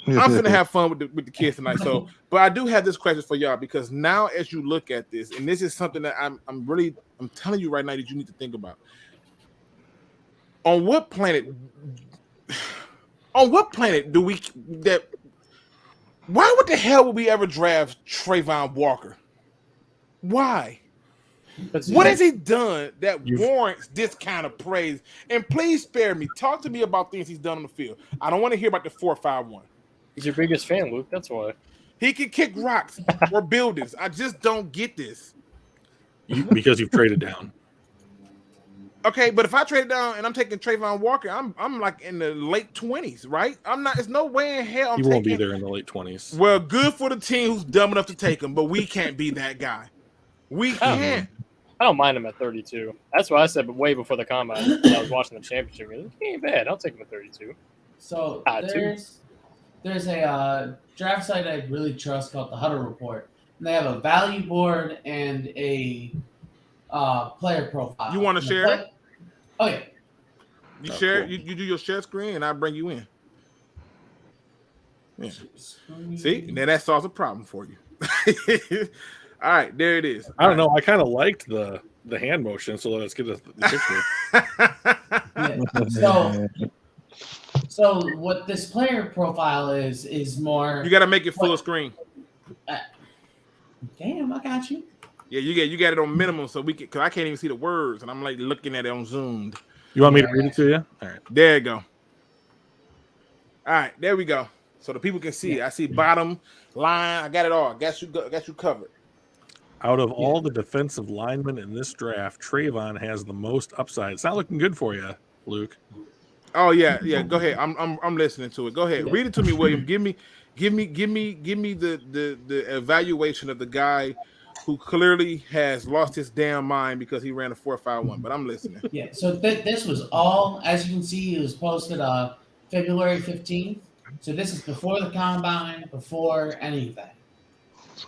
I'm finna have fun with the kids tonight. So, but I do have this question for y'all, because now as you look at this, and this is something that I'm telling you right now that you need to think about. On what planet do we that? Why would the hell would we ever draft Trayvon Walker? Why? What has he done that warrants this kind of praise? And please spare me. Talk to me about things he's done on the field. I don't want to hear about the 4.51. He's your biggest fan, Luke. That's why. He can kick rocks or buildings. I just don't get this. Because you've traded down. Okay, but if I trade down and I'm taking Trayvon Walker, I'm like in the late 20s, right? I'm not. There's no way in hell You won't be there in the late 20s. Well, good for the team who's dumb enough to take him, but we can't be that guy. We can't. I don't mind him at 32. That's what I said, but way before the combine. When I was watching the championship. He ain't bad. I'll take him at 32. So there's a draft site I really trust called the Huddle Report, and they have a value board and a player profile. You want to share it? Oh yeah. You share it. You do your share screen, and I'll bring you in. Yeah. See, now that solves a problem for you. All right, there it is. I don't know. I kind of liked the hand motion, so let's get the picture. So what this player profile is more. You got to make it full screen. Damn, I got you. Yeah, you got it on minimum, so we can, because I can't even see the words, and I'm like looking at it on Zoom. You want me to read it to you? All right. There you go. All right, there we go. So the people can see it. I see bottom line. I got it all. I got you covered. Out of all the defensive linemen in this draft, Trayvon has the most upside. It's not looking good for you, Luke. Oh yeah. Go ahead. I'm listening to it. Go ahead. Read it to me, William. Give me the evaluation of the guy who clearly has lost his damn mind because he ran a 4.51. But I'm listening. Yeah. So this was all, as you can see, it was posted February 15th. So this is before the combine, before any of that.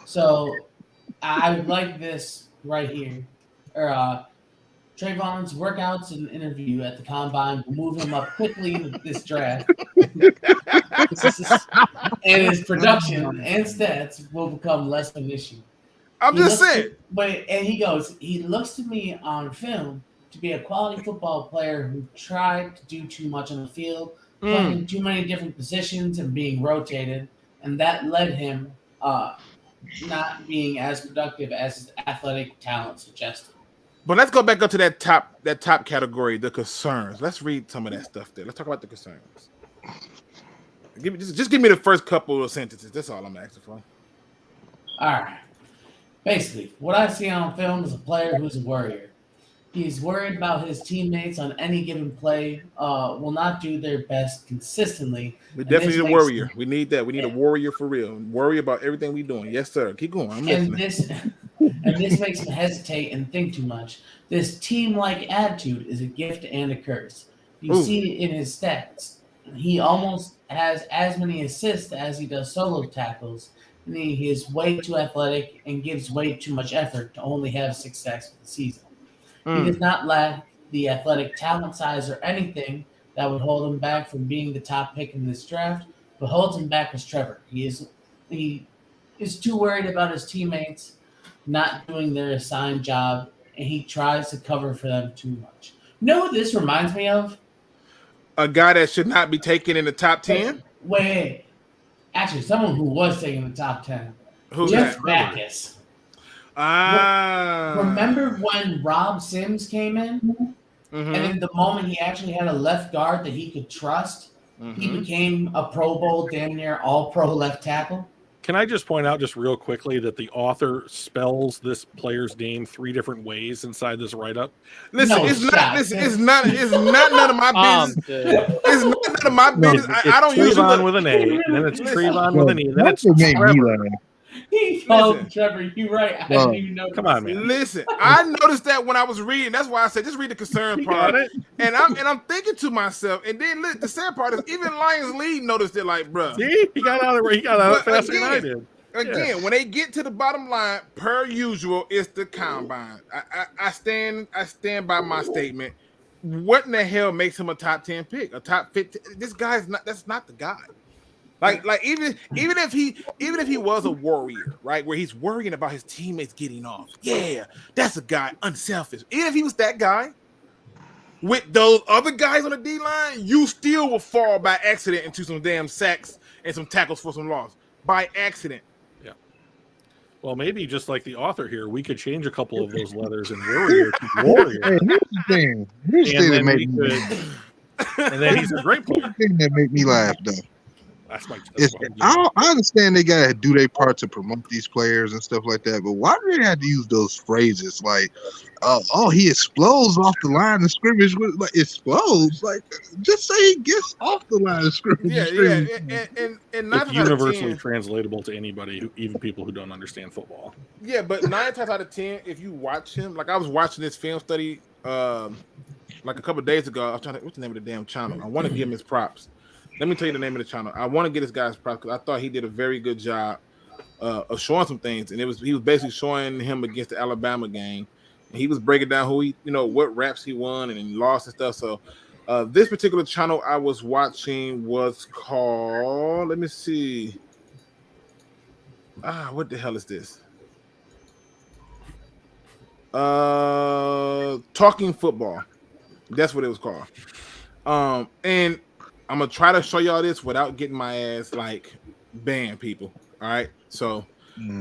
So I would like this right here, or Trayvon's workouts and interview at the combine will move him up quickly in this draft. And his production and stats will become less of an issue. I'm just saying. He looks to me on film to be a quality football player who tried to do too much on the field, playing too many different positions and being rotated, and that led him not being as productive as his athletic talent suggested. But let's go back up to that top category, the concerns. Let's read some of that stuff there. Let's talk about the concerns. Just give me the first couple of sentences. That's all I'm asking for. All right. Basically, what I see on film is a player who's a worrier. He's worried about his teammates on any given play will not do their best consistently. We definitely need a warrior. We need that. We need a warrior for real. Worry about everything we're doing. Yes, sir. Keep going. I'm listening. And this makes him hesitate and think too much. This team-like attitude is a gift and a curse. You see it in his stats. He almost has as many assists as he does solo tackles. And he is way too athletic and gives way too much effort to only have 6 sacks for the season. He does not lack the athletic talent, size, or anything that would hold him back from being the top pick in this draft. What holds him back is Trevor. He is too worried about his teammates not doing their assigned job, and he tries to cover for them too much. You know what this reminds me of? A guy that should not be taken in the top 10? Wait. Actually, someone who was taking the top 10. Who's Jeff that? Backus. Ah. Remember when Rob Sims came in? Mhm. And in the moment he actually had a left guard that he could trust, he became a Pro Bowl, damn near all-pro left tackle. Can I just point out just real quickly that the author spells this player's name 3 different ways inside this write-up? Listen, No it's shot. not. Listen, it's not none of my business. It's not none of my business. I don't Trayvon usually with an A, and then it's Trayvon with an E, then it's That's what made me Trevor. laugh. He called Trevor. You're right. I Well, didn't even know. Come on, man. Listen, I noticed that when I was reading. That's why I said just read the concern You part. got it. And I'm thinking to myself, and then look, the sad part is even Lions League noticed it. Like, bruh. See, he got out of it But faster than I did. Again, when they get to the bottom line, per usual, it's the combine. I stand by my statement. What in the hell makes him a top 10 pick? A top 15? This guy's not. That's not the guy. Like even if he was a warrior, right, where he's worrying about his teammates getting off. Yeah, that's a guy unselfish. Even if he was that guy, with those other guys on the D line, you still will fall by accident into some damn sacks and some tackles for some loss by accident. Well, maybe just like the author here, we could change a couple of those letters in warrior to warrior. Hey, here's the thing. Here's the thing that made me. And then he's a great player. The thing that made me laugh though. That's my. I understand they gotta do their part to promote these players and stuff like that, but why do they have to use those phrases like, "Oh, he explodes off the line of scrimmage"? Like explodes, like just say he gets off the line of scrimmage. And not It's universally translatable to anybody, even people who don't understand football. Yeah, but 9 times out of 10, if you watch him, like I was watching this film study, like a couple of days ago. I was trying to, what's the name of the damn channel? I want to give him his props. Let me tell you the name of the channel. I want to get this guy's props because I thought he did a very good job of showing some things, and he was basically showing him against the Alabama game. And he was breaking down who what reps he won and lost and stuff. So this particular channel I was watching was called. Let me see. What the hell is this? Talking Football. That's what it was called. And I'm gonna try to show y'all this without getting my ass like banned, people. All right, so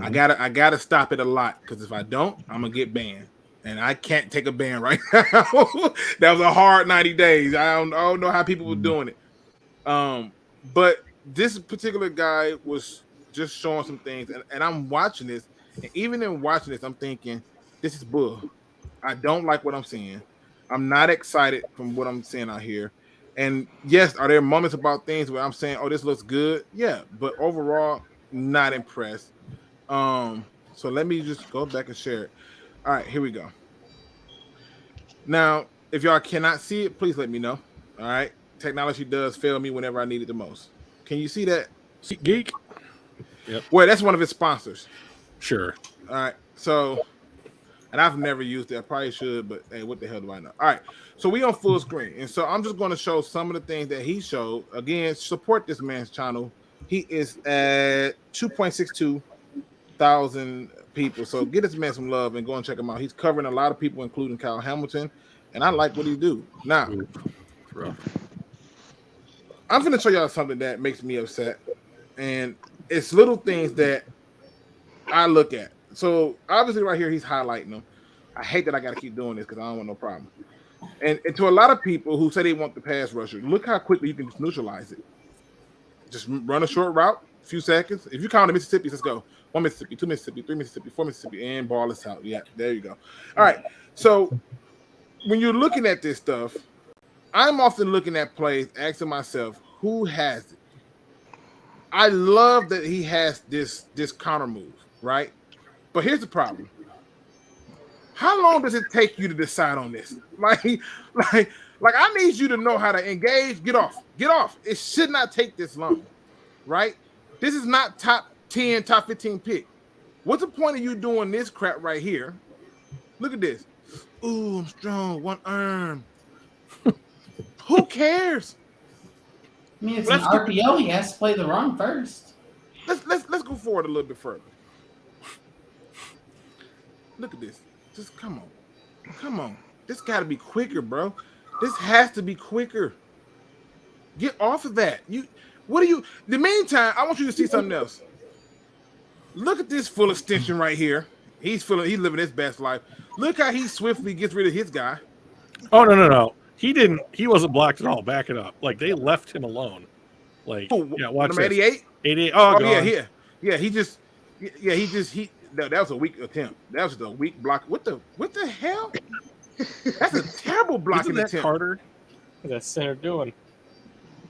I gotta stop it a lot because if I don't, I'm gonna get banned, and I can't take a ban right now. That was a hard 90 days. I don't know how people were doing it. But this particular guy was just showing some things, and I'm watching this, and even in watching this, I'm thinking this is bull. I don't like what I'm seeing. I'm not excited from what I'm seeing out here. And yes, are there moments about things where I'm saying, "Oh, this looks good"? Yeah, but overall, not impressed. So let me just go back and share it. All right, here we go. Now, if y'all cannot see it, please let me know. All right, technology does fail me whenever I need it the most. Can you see that? Geek. Yep. Well, that's one of his sponsors. Sure. All right, so. And I've never used it. I probably should, but hey, what the hell do I know? All right, so we on full screen, and so I'm just going to show some of the things that he showed. Again, support this man's channel. He is at 2.62 thousand people, so get this man some love and go and check him out. He's covering a lot of people, including Kyle Hamilton, and I like what he do. Now, I'm going to show y'all something that makes me upset, and it's little things that I look at. So obviously right here, he's highlighting them. I hate that I got to keep doing this because I don't want no problem. And to a lot of people who say they want the pass rusher, look how quickly you can just neutralize it. Just run a short route, a few seconds. If you count the Mississippi, let's go. 1 Mississippi, 2 Mississippi, 3 Mississippi, 4 Mississippi, and ball is out. Yeah, there you go. All right. So when you're looking at this stuff, I'm often looking at plays, asking myself, who has it? I love that he has this counter move, right? But here's the problem. How long does it take you to decide on this? Like I need you to know how to engage. Get off. It should not take this long, right? This is not top 10, top 15 pick. What's the point of you doing this crap right here? Look at this. Ooh, I'm strong. One arm. Who cares? I mean, it's an RPO. He has to play the run first. Let's go forward a little bit further. Look at this. Just come on. This got to be quicker, bro. This has to be quicker. Get off of that. What do you? The meantime, I want you to see something else. Look at this full extension right here. He's living his best life. Look how he swiftly gets rid of his guy. Oh no. He didn't. He wasn't blocked at all. Back it up. Like they left him alone. Like yeah, watch number this. 88. 88. Oh yeah. That was a weak attempt. That was a weak block. What the hell? That's a terrible blocking Isn't that attempt. Carter? What's that center doing?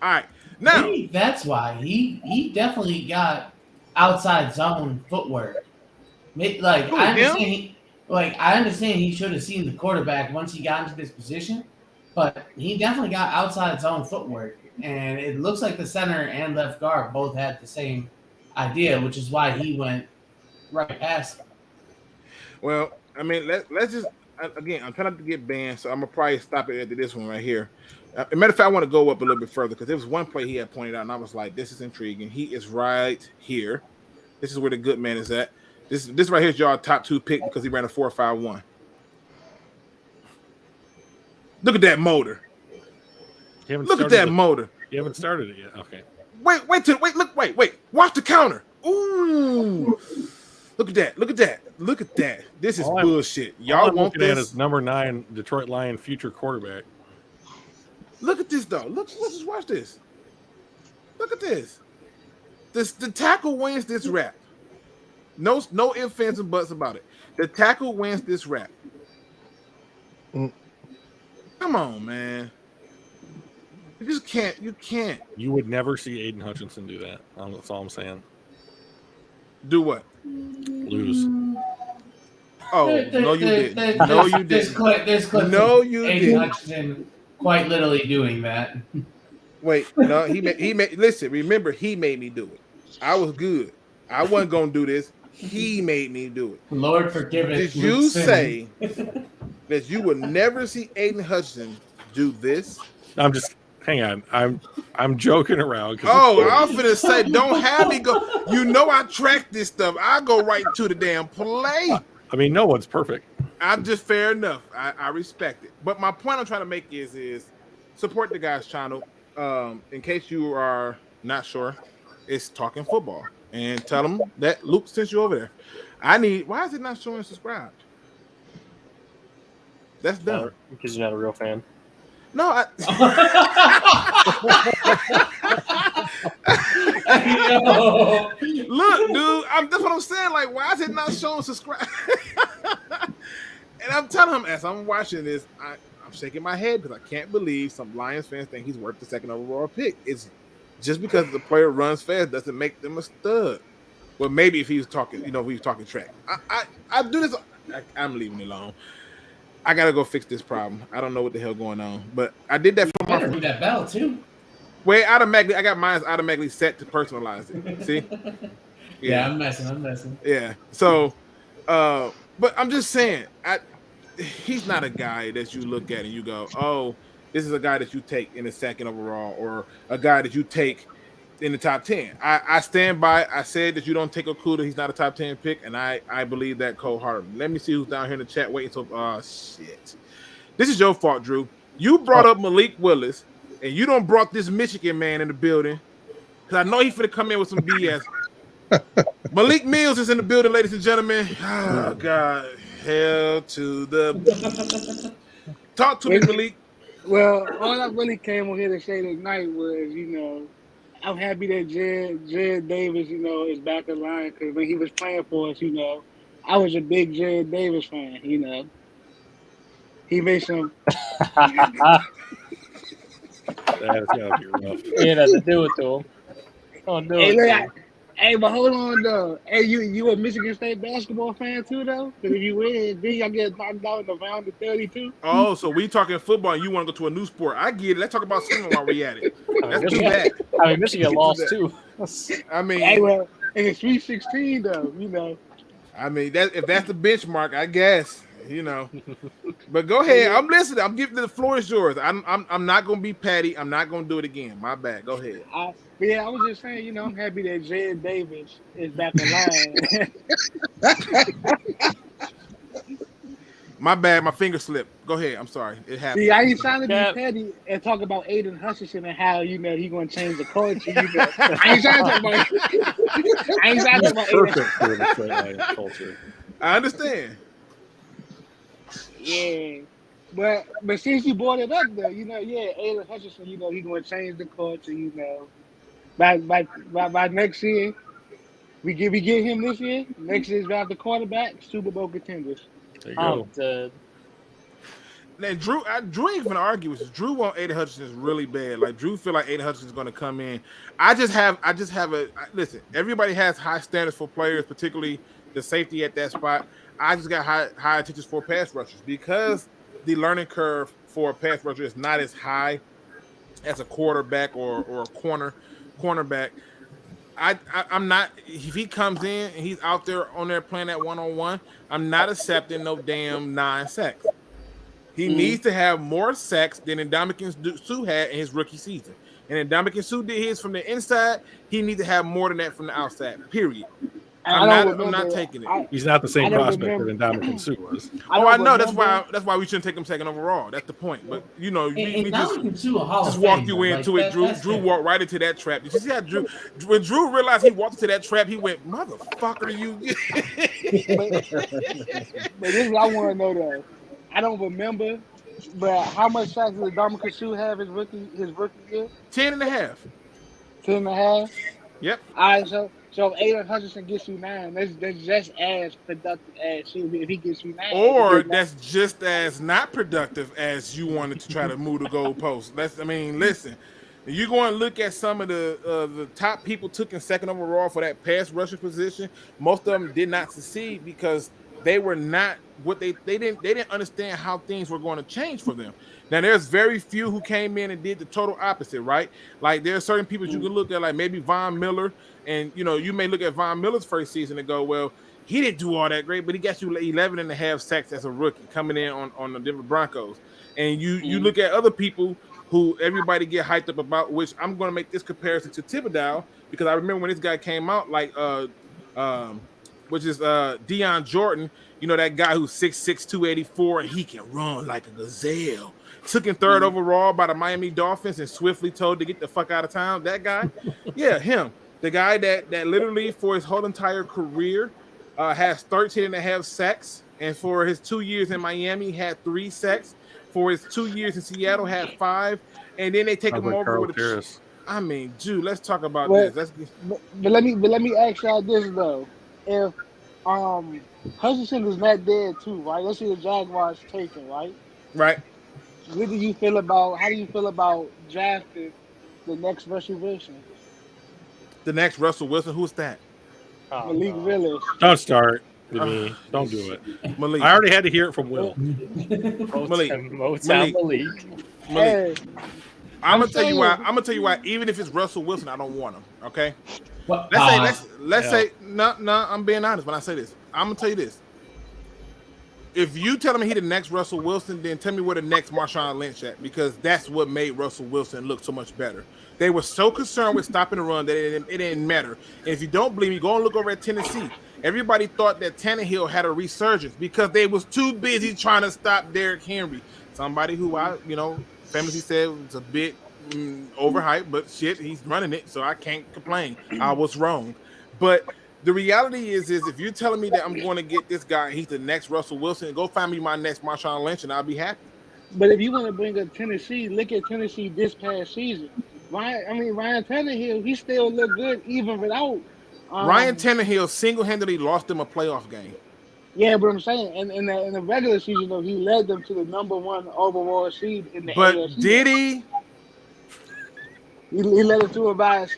All right, now maybe that's why he definitely got outside zone footwork. Like I understand he should have seen the quarterback once he got into this position, but he definitely got outside zone footwork, and it looks like the center and left guard both had the same idea, which is why he went right past him. Well, I mean, let's just again. I'm trying not to get banned, so I'm gonna probably stop it after this one right here. As a matter of fact, I want to go up a little bit further because there was one play he had pointed out, and I was like, "This is intriguing." He is right here. This is where the good man is at. This right here is y'all top 2 pick because he ran a 4.51. Look at that motor. Look at that motor. You haven't started it yet. Okay. Wait. Watch the counter. Ooh. Look at that. This is bullshit. Y'all want looking at this? is number 9 Detroit Lion future quarterback. Look at this though. Let's just watch this. Look at this. The tackle wins this rap. No ifs, ands, and buts about it. The tackle wins this rap. Come on, man. You just can't. You can't. You would never see Aiden Hutchinson do that. That's all I'm saying. Do what? Lose. Oh, no, you didn't. No, you didn't. This clip No, you Aiden didn't. Hutchinson quite literally doing that. Wait, no, he made. Listen, remember, he made me do it. I was good. I wasn't gonna do this. He made me do it. Lord forgive it. Did you say that you would never see Aiden Hutchinson do this? Hang on. I'm joking around. Oh, I'm finna say, don't have me go. You know I track this stuff. I go right to the damn play. I mean, no one's perfect. I'm just fair enough. I respect it. But my point I'm trying to make is support the guy's channel. In case you are not sure, it's Talking Football. And tell them that Luke sent you over there. Why is it not showing subscribed? That's dumb. Because you're not a real fan. No, Look, dude, that's what I'm saying. Like, why is it not showing subscribe? And I'm telling him as I'm watching this, I'm shaking my head because I can't believe some Lions fans think he's worth the 2nd overall pick. It's just because the player runs fast doesn't make them a stud. Well, maybe if he was talking, if he was talking track. I do this. I'm leaving it alone. I gotta go fix this problem. I don't know what the hell going on, but I did that for my. Do that bell too. Wait, automatically. I got mine automatically set to personalize it. See? Yeah, I'm messing. Yeah. So, but I'm just saying, he's not a guy that you look at and you go, "Oh, this is a guy that you take in the 2nd overall, or a guy that you take in the top 10." I stand by. I said that you don't take Okuda. He's not a top 10 pick, and I believe that cold-heartedly. Let me see who's down here in the chat waiting. So, shit. This is your fault, Drew. You brought up Malik Willis, and you don't brought this Michigan man in the building because I know he's finna come in with some BS. Malik Mills is in the building, ladies and gentlemen. Oh God, hell to the. Talk to me, Malik. Well, all I really came on here to say tonight was, I'm happy that Jared Davis, is back in line because when he was playing for us, I was a big Jared Davis fan, He made some. That's gotta be rough. He had to do it to him. Oh no! Hey, but hold on though. Hey, you a Michigan State basketball fan too though? Because if you win, then y'all get knocked out in the round of 32. Oh, so we talking football and you want to go to a new sport? I get it. Let's talk about swimming while we at it. That's too bad. Michigan lost too. I mean, hey, well, in the Sweet 16 though, I mean, if that's the benchmark, I guess. But go ahead. I'm listening. I'm giving the floor is yours. I'm not gonna be petty. I'm not gonna do it again. My bad. Go ahead. But yeah, I was just saying, I'm happy that Jared Davis is back in line. My bad. My finger slipped. Go ahead. I'm sorry. It happened. See, I ain't trying to be Yeah. petty and talk about Aiden Hutchinson and how he going to change the culture. I ain't trying to talk about. I ain't trying to talk about Aiden. Perfect for the Detroit Lions culture. I understand. Yeah, but since you brought it up, though, Aiden Hutchinson, he going to change the culture. By next year, we get him this year. Next year's about the quarterback, Super Bowl contenders. There you go. Dead. Now, Drew ain't gonna argue with this. Drew want Aiden Hutchinson really bad. Like Drew feel like Aiden Hutchinson is gonna come in. I just have listen. Everybody has high standards for players, particularly the safety at that spot. I just got high attentions for pass rushers because the learning curve for a pass rusher is not as high as a quarterback or a cornerback. I'm not. If he comes in and he's out there on there playing that 1-on-1, I'm not accepting no damn 9 sacks. He needs to have more sacks than Ndamukong Suh had in his rookie season. And Ndamukong Suh did his from the inside. He needs to have more than that from the outside. Period. I'm not taking it. He's not the same prospect that Ndamukong Suh was. I know. That's why we shouldn't take him second overall. That's the point. But we just walked you into it. Drew walked right into that trap. Did you see how when Drew realized he walked into that trap, he went, "Motherfucker, you." But this is what I want to know though. I don't remember, but how much sacks did Ndamukong Suh have his rookie year? 10.5. 10.5. Yep. All right, so if Aiden Hutchinson gets you 9, that's just as productive as if he gets you 9. Or that's just as not productive as you wanted to try to move the goalpost. Listen, you're going to look at some of the top people took in second overall for that pass rusher position. Most of them did not succeed because they were not what they didn't understand how things were going to change for them. Now there's very few who came in and did the total opposite, right? Like there are certain people you can look at, like maybe Von Miller, and you may look at Von Miller's first season and go, well, he didn't do all that great, but he got you 11.5 sacks as a rookie coming in on the Denver Broncos. And you look at other people who everybody get hyped up about, which I'm going to make this comparison to Thibodeau because I remember when this guy came out, like which is Deion Jordan, that guy who's 6'6", 284, and he can run like a gazelle. Took in third overall by the Miami Dolphins and swiftly told to get the fuck out of town. That guy, yeah, him. The guy that literally for his whole entire career has 13.5 sacks, and for his 2 years in Miami had 3 sacks. For his 2 years in Seattle had 5, and then they take him over with Paris. Dude, let's talk about this. But let me ask y'all this though: if Hutchinson is not dead too, right? Let's say the Jaguars take him, right? Right. How do you feel about drafting the next Russell Wilson? The next Russell Wilson? Who's that? Malik Willis. Don't start with me. Don't do it. Malik. I already had to hear it from Will. Malik. Hey, I'm gonna tell you why. Even if it's Russell Wilson, I don't want him. Okay. Let's say no. I'm being honest when I say this. I'm gonna tell you this. If you tell me he the next Russell Wilson, then tell me where the next Marshawn Lynch at, because that's what made Russell Wilson look so much better. They were so concerned with stopping the run that it didn't matter. And if you don't believe me, go and look over at Tennessee. Everybody thought that Tannehill had a resurgence because they was too busy trying to stop Derrick Henry. Somebody who I, famously said was a bit overhyped, but shit, he's running it, so I can't complain. I was wrong. But the reality is if you're telling me that I'm going to get this guy, he's the next Russell Wilson, go find me my next Marshawn Lynch, and I'll be happy. But if you want to bring up Tennessee, look at Tennessee this past season. Ryan Tannehill, he still looked good even without. Ryan Tannehill single-handedly lost them a playoff game. Yeah, but I'm saying in the regular season, though, he led them to the #1 overall seed in the But AFC. did he? He led it to about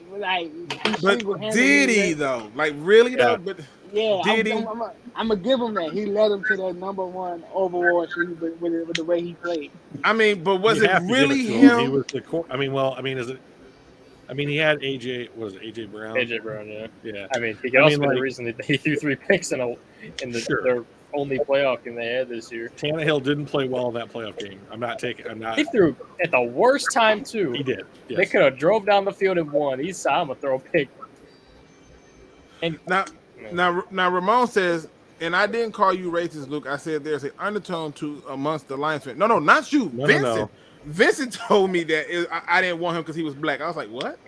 But did he though? Like really though? But yeah, did he? I'm gonna give him that. He led him to that #1 overall seed with the way he played. But was it really him? He him? was the core. Is it? He had AJ. What was it? AJ Brown. AJ Brown. Yeah. Yeah. He could also be the reason that he threw 3 picks in their only playoff game they had this year. Tannehill didn't play well in that playoff game. He threw at the worst time too. He did. Yes. They could have drove down the field and won. I'm gonna throw a pick. And now Ramon says And I didn't call you racist, Luke. I said there's an undertone to amongst the Lions fans. No, not you, No, Vincent. no. Vincent told me that I didn't want him because he was black. I was like, what?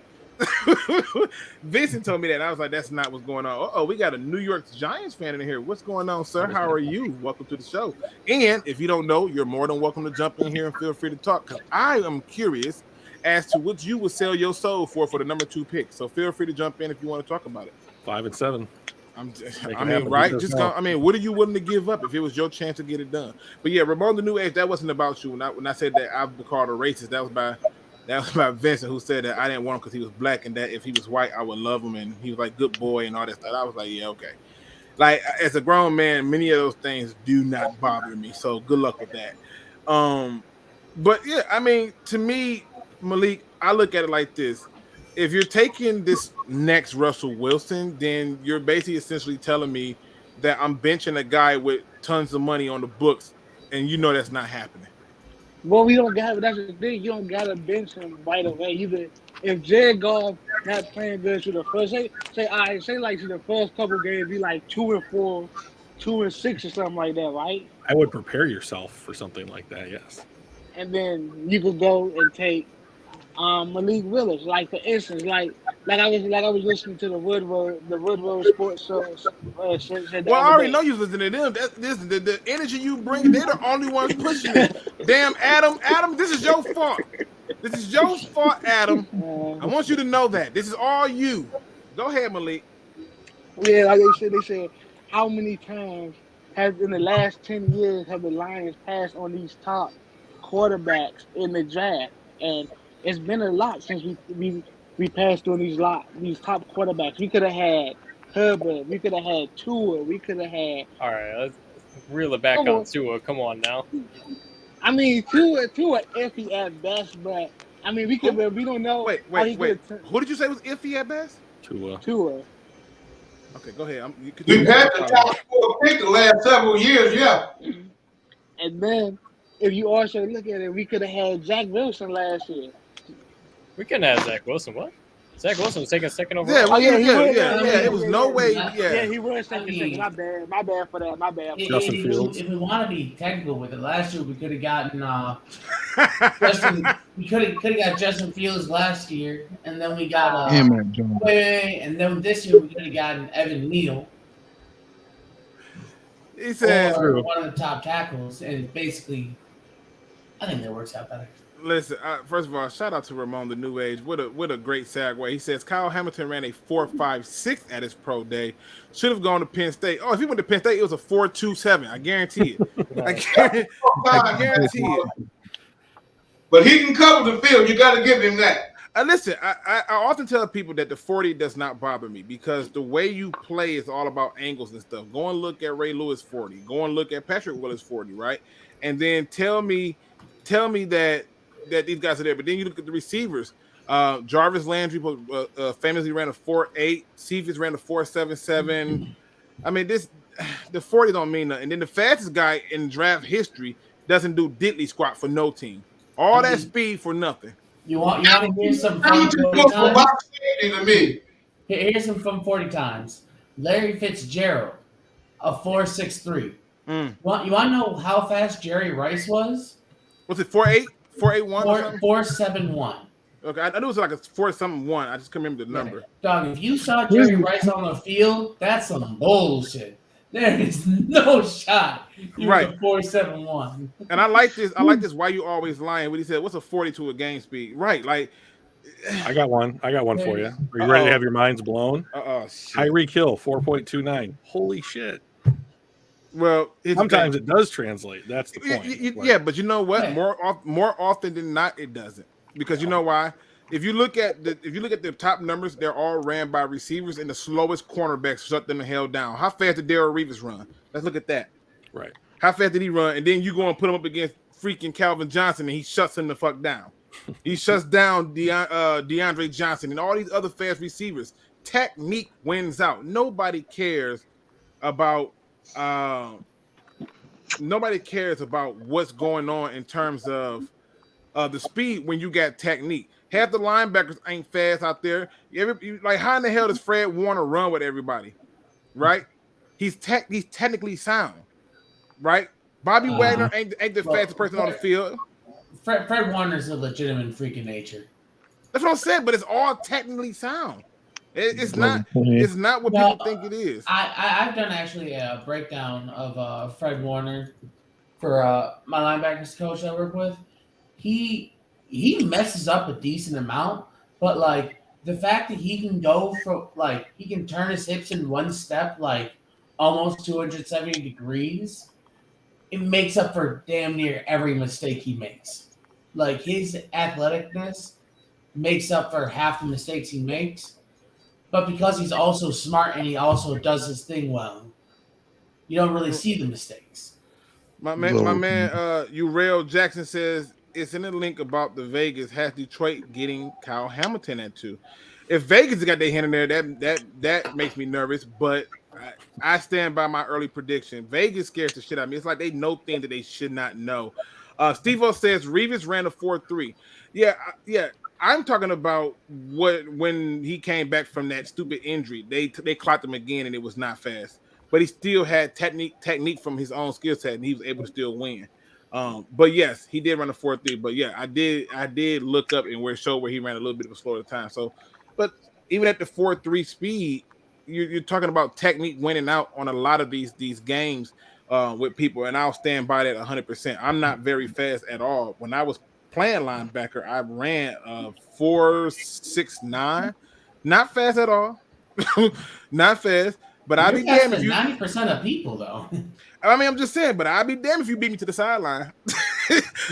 Vincent told me that. And I was like, that's not what's going on. Oh, we got a New York Giants fan in here. What's going on, sir? How are you? Welcome to the show. And if you don't know, you're more than welcome to jump in here and feel free to talk, because I am curious as to what you would sell your soul for the number 2 pick. So feel free to jump in if you want to talk about it. 5 and 7. What are you willing to give up if it was your chance to get it done? But yeah, Ramon the New Age, that wasn't about you. When I said that I've been called a racist, that was by Vincent, who said that I didn't want him because he was black, and that if he was white, I would love him, and he was like good boy and all that stuff. I was like, yeah, okay. Like, as a grown man, many of those things do not bother me. So good luck with that. But yeah, I mean, to me, Malik, I look at it like this. If you're taking this next Russell Wilson, then you're basically essentially telling me that I'm benching a guy with tons of money on the books, and you know that's not happening. Well, we don't got. That's the thing. You don't gotta bench him right away. Either if Jared Goff not playing good to the first, say like to the first couple games, be like 2-4, 2-6 or something like that, right? I would prepare yourself for something like that. Yes. And then you could go and take Malik Willis, like for instance, like I was listening to the Woodrow Sports show. Well, I already know you listening to them. The energy you bring, they're the only ones pushing it. Damn, Adam, this is your fault. This is your fault, Adam. I want you to know that this is all you. Go ahead, Malik. Yeah, like they said, how many times has in the last 10 years have the Lions passed on these top quarterbacks in the draft? And it's been a lot since we passed on these top quarterbacks. We could have had Herbert. We could have had Tua. We could have had. All right, let's reel it back on Tua. Come on now. I mean, Tua iffy at best, but I mean, we don't know. Wait. Who did you say was iffy at best? Tua. Okay, go ahead. We've had the top 4 pick the last several years, yeah. And then, if you also look at it, we could have had Zach Wilson last year. We couldn't have Zach Wilson. What? Zach Wilson was taking second overall. Yeah. It was no way. Yeah, he was taking second. My bad for that. My bad. If we want to be technical with it, last year we could have gotten we could have got Justin Fields last year, and then we got and then this year we could have gotten Evan Neal. He said one of the top tackles, and basically, I think that works out better. Listen, first of all, shout out to Ramon the New Age. What a great segue. He says Kyle Hamilton ran a 4.56 at his pro day. Should have gone to Penn State. Oh, if he went to Penn State, it was a 4.27. I guarantee it. I guarantee it. But he can cover the field. You got to give him that. Listen, I often tell people that the 40 does not bother me because the way you play is all about angles and stuff. Go and look at Ray Lewis 40. Go and look at Patrick Willis 40, right? And then tell me that these guys are there. But then you look at the receivers. Jarvis Landry famously ran a 4.8. Cephas ran a 4.77. I mean, the 40 don't mean nothing. And then the fastest guy in draft history doesn't do diddly squat for no team. All that speed for nothing. You want to hear some fun 40 times? Here's some fun 40 times. Larry Fitzgerald, a 4.63. You want to know how fast Jerry Rice was? Was it 4.8? 4.81? 4.71. Okay, I knew it was like a 4-something-1. I just couldn't remember the number. Dog, if you saw Jerry Rice on the field, that's some bullshit. There is no shot. He was a 4.71. And I like this. I like this. Why you always lying? When he said, "What's a 40 to a game speed?" Right? Like, I got one for you. Are you ready to have your minds blown? Tyreek Hill 4.29. Holy shit! Well, sometimes it does translate. That's the point. Yeah, but you know what? More often than not, it doesn't. Because you know why? If you look at the top numbers, they're all ran by receivers, and the slowest cornerbacks shut them the hell down. How fast did Darrell Reeves run? Let's look at that. Right. How fast did he run? And then you go and put him up against freaking Calvin Johnson, and he shuts him the fuck down. He shuts down DeAndre Johnson and all these other fast receivers. Technique wins out. Nobody cares about what's going on in terms of the speed when you got technique. Half the linebackers ain't fast out there. Like, how in the hell does Fred Warner run with everybody? Right? he's technically sound, right? Bobby Wagner ain't the fastest person on the field. Fred Warner's a legitimate freak of nature. That's what I'm saying, but it's all technically sound. It's not what people think it is. I've done actually a breakdown of Fred Warner for my linebackers coach I work with. He messes up a decent amount, but like the fact that he can go for like he can turn his hips in one step like almost 270 degrees, it makes up for damn near every mistake he makes. Like his athleticness makes up for half the mistakes he makes. But because he's also smart and he also does his thing well, you don't really see the mistakes. My man, Urail Jackson says it's in the link about the Vegas. Has Detroit getting Kyle Hamilton at 2? If Vegas got their hand in there, that makes me nervous. But I stand by my early prediction. Vegas scares the shit out of me. It's like they know things that they should not know. Steve-O says Revis ran a 4.3. Yeah. I'm talking about when he came back from that stupid injury. They clocked him again, and it was not fast. But he still had technique from his own skill set, and he was able to still win. But yes, he did run a 4.3. But yeah, I did look up and show where he ran a little bit of a slower time. So, but even at the 4.3 speed, you're talking about technique winning out on a lot of these games with people, and I'll stand by that 100%. I'm not very fast at all. When I was playing linebacker, I ran 4.69, not fast at all, not fast. But I'd be damned if you 90% of people though. I mean, I'm just saying, but I'd be damned if you beat me to the sideline.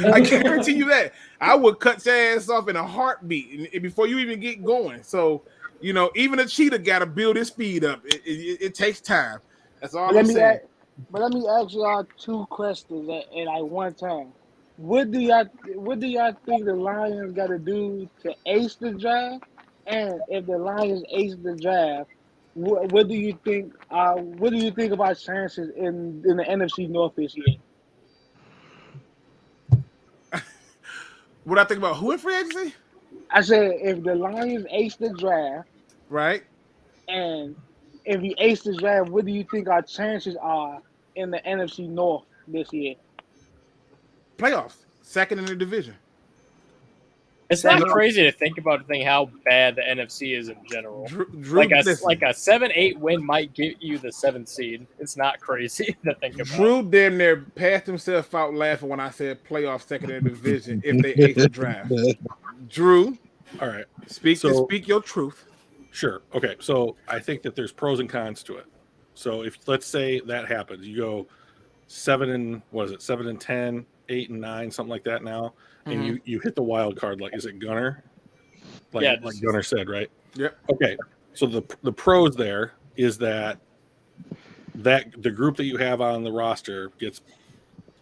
I guarantee you that. I would cut your ass off in a heartbeat before you even get going. So, even a cheetah got to build his speed up. It takes time. That's all I'm saying. But let me ask y'all 2 questions at one time. What do y'all think the Lions got to do to ace the draft? And if the Lions ace the draft, what do you think? What do you think about chances in the NFC North this year? What I think about who in free agency? I said if the Lions ace the draft, right? And if we ace the draft, what do you think our chances are in the NFC North this year? Playoffs, second in the division. It's not crazy to think about how bad the NFC is in general. Drew, like a 7-8 win might get you the 7th seed. It's not crazy to think about. Drew damn near passed himself out laughing when I said playoff second in the division if they ace the draft. Drew, all right, speak your truth. Sure. Okay. So I think that there's pros and cons to it. So if let's say that happens, you go 7-10, 8-9, something like that now. And you hit the wild card, like, is it Gunner? Like Gunner said, right? Yep. Okay. So the pros there is that the group that you have on the roster gets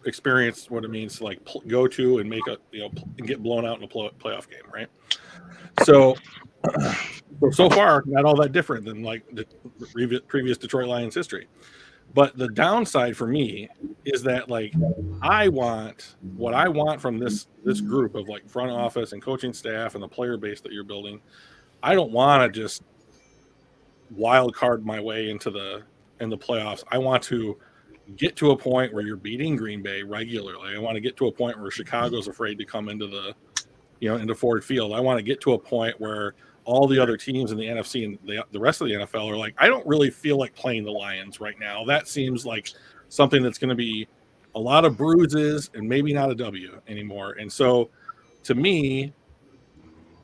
experience what it means to like go to and make and get blown out in a playoff game, right? So far, not all that different than like the previous Detroit Lions history. But the downside for me is that like what I want from this group of like front office and coaching staff and the player base that you're building. I don't want to just wild card my way into the playoffs. I want to get to a point where you're beating Green Bay regularly. I want to get to a point where Chicago's afraid to come into into Ford Field. I want to get to a point where all the other teams in the NFC and the rest of the NFL are like, I don't really feel like playing the Lions right now. That seems like something that's going to be a lot of bruises and maybe not a W anymore. And so to me,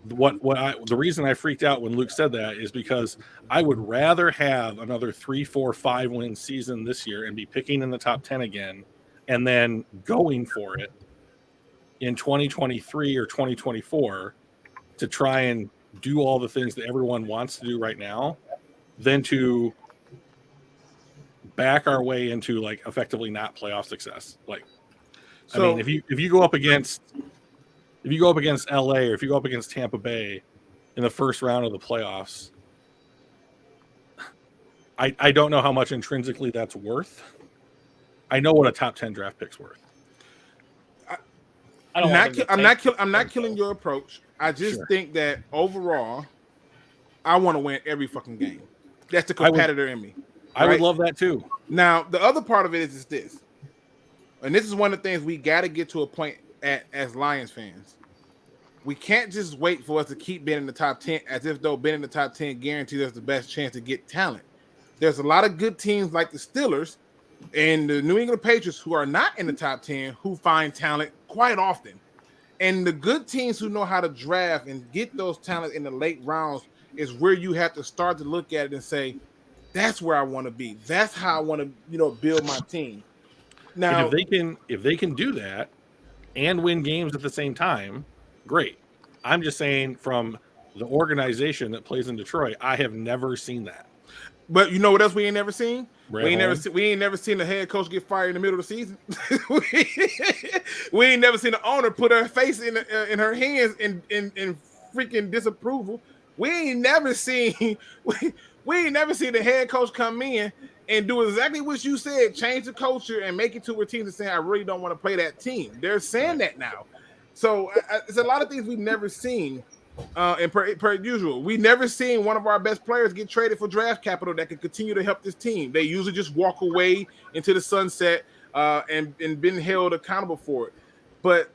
the reason I freaked out when Luke said that is because I would rather have another 3, 4, 5 win season this year and be picking in the top 10 again and then going for it in 2023 or 2024 to try and do all the things that everyone wants to do right now than to back our way into like effectively not playoff success. Like, so, I mean, if you go up against LA or if you go up against Tampa Bay in the first round of the playoffs, I don't know how much intrinsically that's worth. I know what a top 10 draft pick's worth. I'm not killing your approach. I just think that overall, I want to win every fucking game. That's the competitor in me. I would love that too. Now, the other part of it is this, and this is one of the things we got to get to a point as Lions fans. We can't just wait for us to keep being in the top 10 as if though being in the top 10 guarantees us the best chance to get talent. There's a lot of good teams like the Steelers and the New England Patriots who are not in the top 10 who find talent quite often. And the good teams who know how to draft and get those talents in the late rounds is where you have to start to look at it and say, that's where I want to be. That's how I want to, build my team. Now, if they can do that and win games at the same time, great. I'm just saying from the organization that plays in Detroit, I have never seen that. But you know what else we ain't never seen? Brett We ain't never seen the head coach get fired in the middle of the season. we ain't never seen the owner put her face in her hands in freaking disapproval. We ain't never seen the head coach come in and do exactly what you said, change the culture and make it to where teams are saying, I really don't want to play that team. They're saying that now. So it's a lot of things we've never seen. And per usual, we never seen one of our best players get traded for draft capital that can continue to help this team. They usually just walk away into the sunset and been held accountable for it. But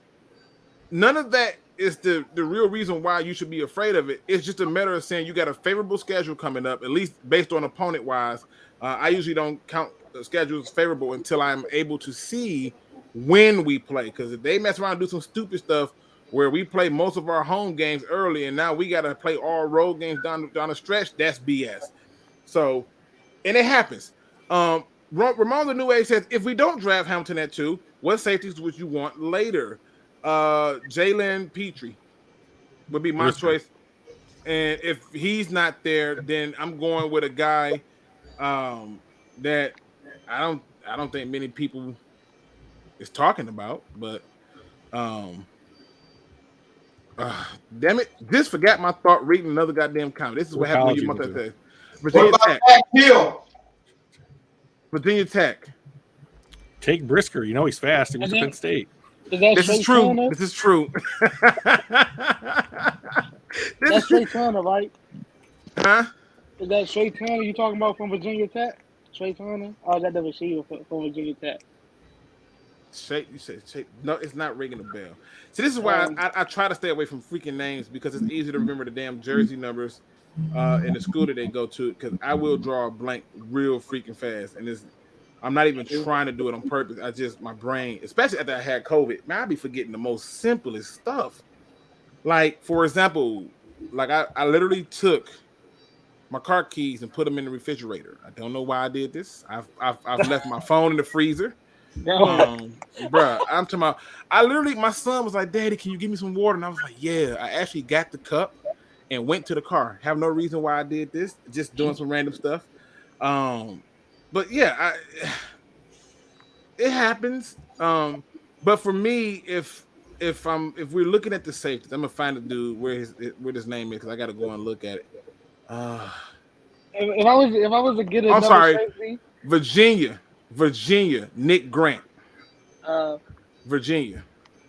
none of that is the real reason why you should be afraid of it. It's just a matter of saying you got a favorable schedule coming up, at least based on opponent wise. I usually don't count the schedules favorable until I'm able to see when we play, because if they mess around and do some stupid stuff where we play most of our home games early and now we got to play all road games down the stretch, that's BS. So, and it happens. Ramon the New Age says, if we don't draft Hamilton at 2, what safeties would you want later? Jalen Petrie would be my choice. And if he's not there, then I'm going with a guy that I don't think many people is talking about, but damn it, just forgot my thought reading another goddamn comment. This is what happened to you month after. Virginia Tech. Virginia Tech. Take Brisker. You know he's fast. He went to Penn State. This is true. This is true. That's Trey Turner, right? Huh? Is that Trey Turner you talking about from Virginia Tech? Trey Turner? Oh, is that the receiver from Virginia Tech? You said no, it's not ringing a bell. So this is why I try to stay away from freaking names, because it's easy to remember the damn jersey numbers in the school that they go to, because I will draw a blank real freaking fast, and I'm not even trying to do it on purpose. I just, my brain, especially after I had COVID, man, I be forgetting the most simplest stuff. Like, for example, like I literally took my car keys and put them in the refrigerator. I don't know why I did this. I've left my phone in the freezer. Bruh, I'm talking about, my son was like, Daddy, can you give me some water? And I was like, yeah. I actually got the cup and went to the car. Have no reason why I did this, just doing some random stuff. But yeah, it happens. But for me, if we're looking at the safeties, I'm gonna find a dude where his name is, because I gotta go and look at it. If I was to get another safety, Virginia, Nick Grant. Virginia.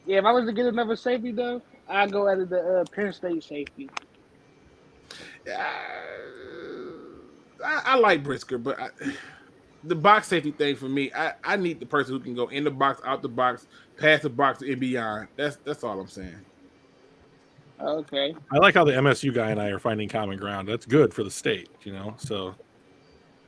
Yeah, if I was to get another safety though, I'd go at the Penn State safety. I like Brisker, but the box safety thing for me, I need the person who can go in the box, out the box, past the box, and beyond. That's all I'm saying. Okay. I like how the MSU guy and I are finding common ground. That's good for the state, So,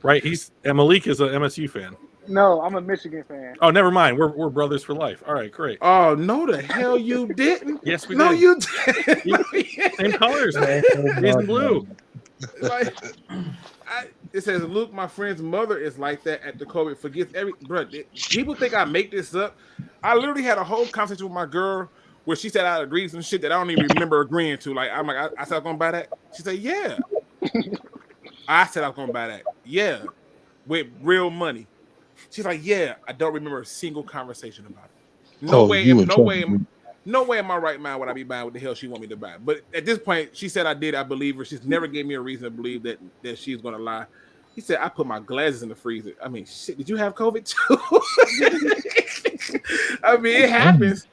right? Malik is an MSU fan. No, I'm a Michigan fan. Oh, never mind. We're brothers for life. All right, great. Oh, no, the hell you didn't. Yes, we did. No, you didn't. Same colors, man. Green and blue. Like, it says, Luke, my friend's mother is like that at the COVID. Forgets bro. People think I make this up. I literally had a whole conversation with my girl where she said I agreed with some shit that I don't even remember agreeing to. Like, I'm like, I said I was gonna buy that. She said, yeah. I said I was gonna buy that. Yeah, with real money. She's like, yeah. I don't remember a single conversation about it. No way in my right mind would I be buying what the hell she want me to buy. But at this point, she said I did. I believe her. She's never gave me a reason to believe that she's gonna lie. He said I put my glasses in the freezer. I mean, shit. Did you have COVID too? I mean, it happens.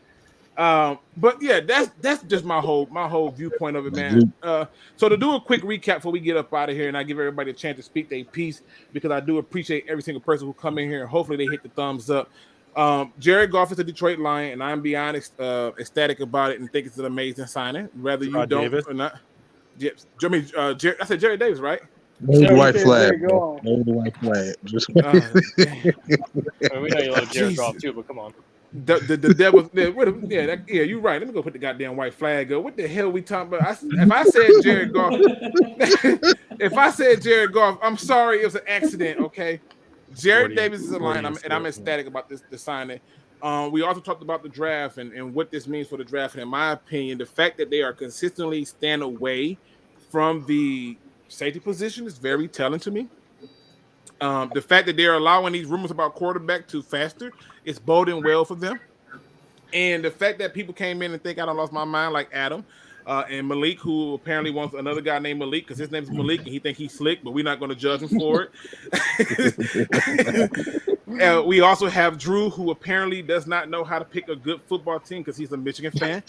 But yeah, that's just my whole viewpoint of it, man. So to do a quick recap before we get up out of here, and I give everybody a chance to speak their piece, because I do appreciate every single person who come in here. Hopefully they hit the thumbs up. Jared Goff is a Detroit Lion, and I'm beyond ecstatic about it and think it's an amazing signing. Whether you don't Davis. or not. Yes, I said Jerry Davis, right? Wave the white flag. Wave the white flag. Just we know you love Jared Goff too, but come on. The devil, yeah, you're right. Let me go put the goddamn white flag up. What the hell are we talking about? If I said Jared Goff, I'm sorry, it was an accident. Okay, Jared Davis is a line, and I'm ecstatic about the signing. We also talked about the draft and what this means for the draft. And in my opinion, the fact that they are consistently staying away from the safety position is very telling to me. The fact that they're allowing these rumors about quarterback to faster is boding well for them. And the fact that people came in and think I done lost my mind, like Adam and Malik, who apparently wants another guy named Malik because his name is Malik and he think he's slick, but we're not going to judge him for it. We also have Drew, who apparently does not know how to pick a good football team because he's a Michigan fan.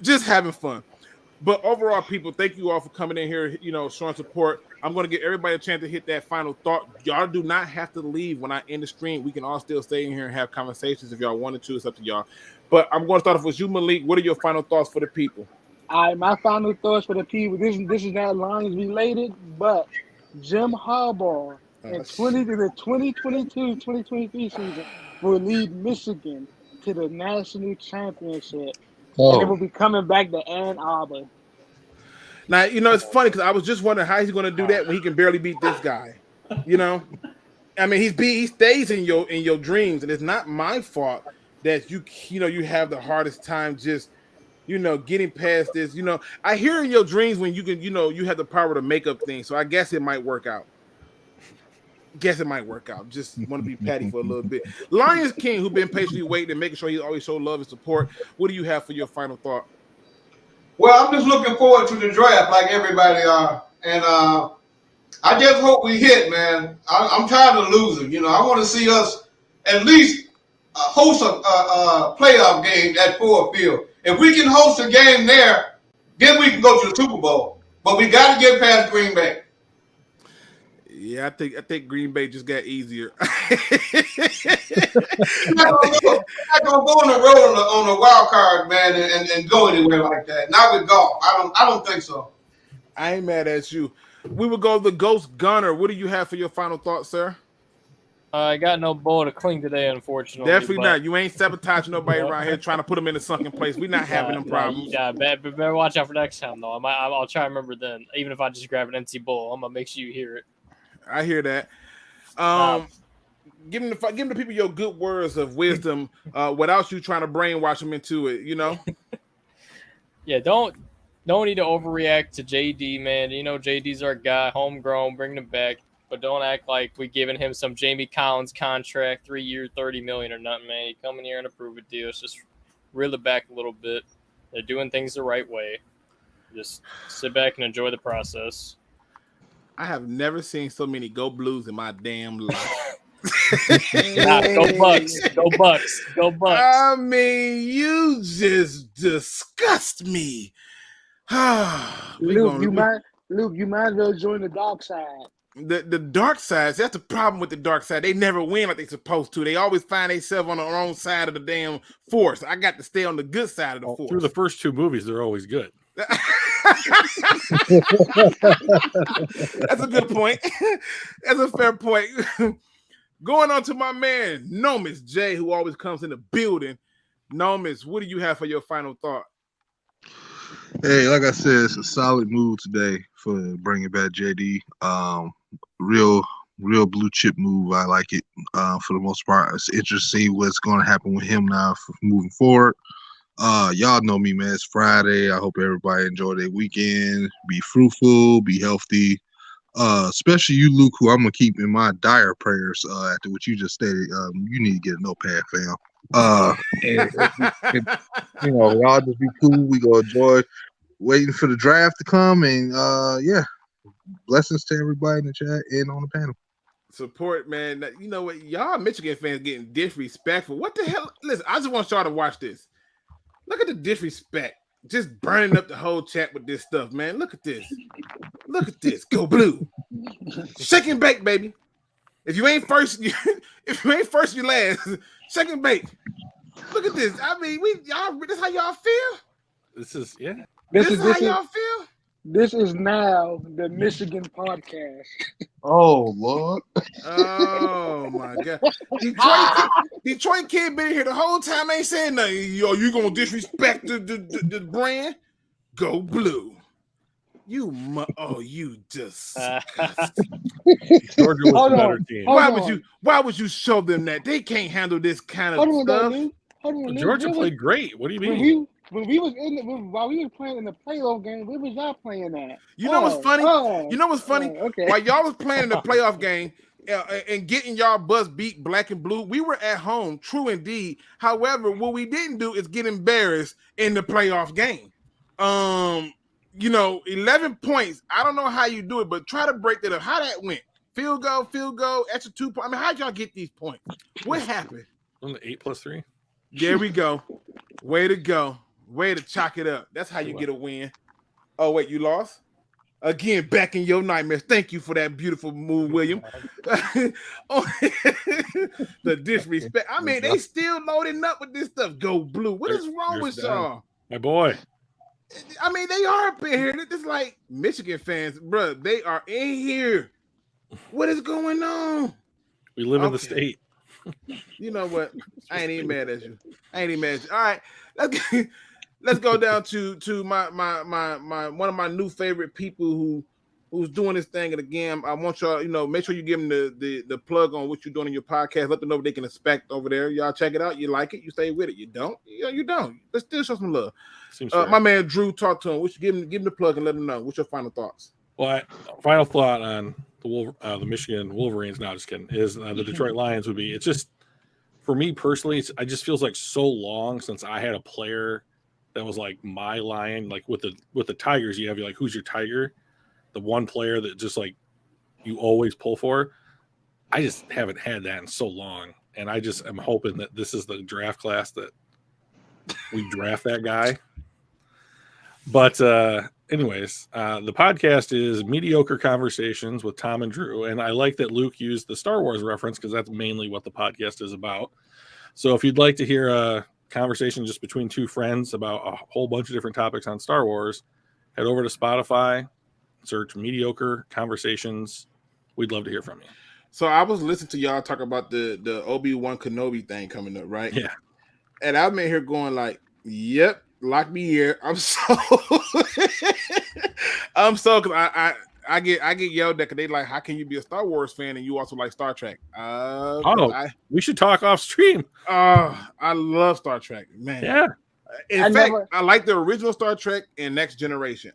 Just having fun. But overall, people, thank you all for coming in here, showing support. I'm going to give everybody a chance to hit that final thought. Y'all do not have to leave when I end the stream. We can all still stay in here and have conversations if y'all wanted to. It's up to y'all. But I'm going to start off with you, Malik. What are your final thoughts for the people? All right, my final thoughts for the people. This is not Lions related, but Jim Harbaugh in the 2022-2023 season will lead Michigan to the national championship. And it will be coming back to Ann Arbor. Now, it's funny because I was just wondering how he's going to do that when he can barely beat this guy. I mean, he stays in your dreams, and it's not my fault that you have the hardest time just getting past this. I hear in your dreams when you can you have the power to make up things. So I guess it might work out. Just want to be patty for a little bit. Lions King, who's been patiently waiting and making sure he always show love and support. What do you have for your final thought? Well, I'm just looking forward to the draft like everybody are. And I just hope we hit, man. I'm tired of losing. I want to see us at least host a playoff game at Ford Field. If we can host a game there, then we can go to the Super Bowl. But we got to get past Green Bay. Yeah, I think Green Bay just got easier. We're not gonna go on the road on a wild card, man, and go anywhere like that. Not with golf. I don't think so. I ain't mad at you. We will go the Ghost Gunner. What do you have for your final thoughts, sir? I got no ball to cling today, unfortunately. Definitely not. You ain't sabotaging nobody around here trying to put them in a sunken place. We're not having them problems. Yeah, better watch out for next time, though. I'll try to remember then. Even if I just grab an empty bowl, I'm gonna make sure you hear it. I hear that. Give the people your good words of wisdom without you trying to brainwash them into it. Yeah, don't need to overreact to JD, man. JD's our guy, homegrown, bring him back, but don't act like we giving him some Jamie Collins contract, 3 years, $30 million or nothing, man. He come in here and approve a deal. It's just reel it back a little bit. They're doing things the right way. Just sit back and enjoy the process. I have never seen so many Go Blues in my damn life. Go Bucks. Go Bucks. Go Bucks. I mean, you just disgust me. Luke, you might as well join the dark side. The dark side, that's the problem with the dark side. They never win like they're supposed to. They always find themselves on the wrong side of the damn force. I got to stay on the good side of the force. Through the first two movies, they're always good. That's a good point. That's a fair point. Going on to my man, Nomis J, who always comes in the building. Nomis, what do you have for your final thought? Hey, like I said, it's a solid move today for bringing back JD. Real blue chip move. I like it for the most part. It's interesting to see what's going to happen with him now moving forward. Y'all know me, man. It's Friday. I hope everybody enjoy their weekend. Be fruitful, be healthy. Especially you, Luke, who I'm gonna keep in my dire prayers after what you just stated. You need to get a notepad, fam. Y'all just be cool. We gonna enjoy waiting for the draft to come, and blessings to everybody in the chat and on the panel. Support, man. You know what? Y'all Michigan fans getting disrespectful. What the hell? Listen, I just want y'all to watch this. Look at the disrespect. Just burning up the whole chat with this stuff, man. Look at this. Look at this. Go blue. Shake and bake, baby. If you ain't first, you last. Shake and bake. Look at this. I mean, this how y'all feel? This is how y'all feel? This is now the Michigan podcast. Oh Lord! Oh my God! Detroit kid been here the whole time, ain't saying nothing. Yo, you gonna disrespect the brand? Go blue! You disgusting. Georgia was a better team. Why would you show them that they can't handle this kind of stuff? Georgia played great. What do you mean? When we was while we were playing in the playoff game, where was y'all playing at? You know what's funny? Okay. While y'all was playing in the playoff game and getting y'all buzz beat black and blue, we were at home, true indeed. However, what we didn't do is get embarrassed in the playoff game. 11 points. I don't know how you do it, but try to break that up. How that went? Field goal, extra 2 points. I mean, how'd y'all get these points? What happened? On the 8+3. There we go. Way to go. Way to chalk it up. That's how you get a win. Oh, wait, you lost? Again, back in your nightmares. Thank you for that beautiful move, William. The disrespect. I mean, they still loading up with this stuff. Go blue. What is wrong with y'all? My boy. I mean, they are up in here. It's like Michigan fans, bro. They are in here. What is going on? We live in the state. You know what? I ain't even mad at you. All right, let's go down to my one of my new favorite people who's doing this thing. And again, I want y'all, make sure you give them the plug on what you're doing in your podcast. Let them know what they can expect over there. Y'all check it out. You like it, you stay with it. You don't, you don't. But still show some love. My man Drew, talk to him. Give him the plug and let him know. What's your final thoughts? Well, final thought on the Michigan Wolverines. No, just kidding. Is the Detroit Lions would be. It's just for me personally. It just feels like so long since I had a player that was like my Lion. Like with the Tigers, you have like who's your Tiger, the one player that just like you always pull for. I just haven't had that in so long, and I just am hoping that this is the draft class that we draft that guy. But anyways, the podcast is Mediocre Conversations with Tom and Drew. And I like that Luke used the Star Wars reference because that's mainly what the podcast is about. So if you'd like to hear a conversation just between two friends about a whole bunch of different topics on Star Wars, head over to Spotify, search Mediocre Conversations. We'd love to hear from you. So I was listening to y'all talk about the Obi-Wan Kenobi thing coming up, right? Yeah. And I'm in here going like, yep. Lock me here. I'm so because I get yelled at because they like, how can you be a Star Wars fan and you also like Star Trek? We should talk off stream. I love Star Trek, man. Yeah. In fact, I like the original Star Trek and Next Generation.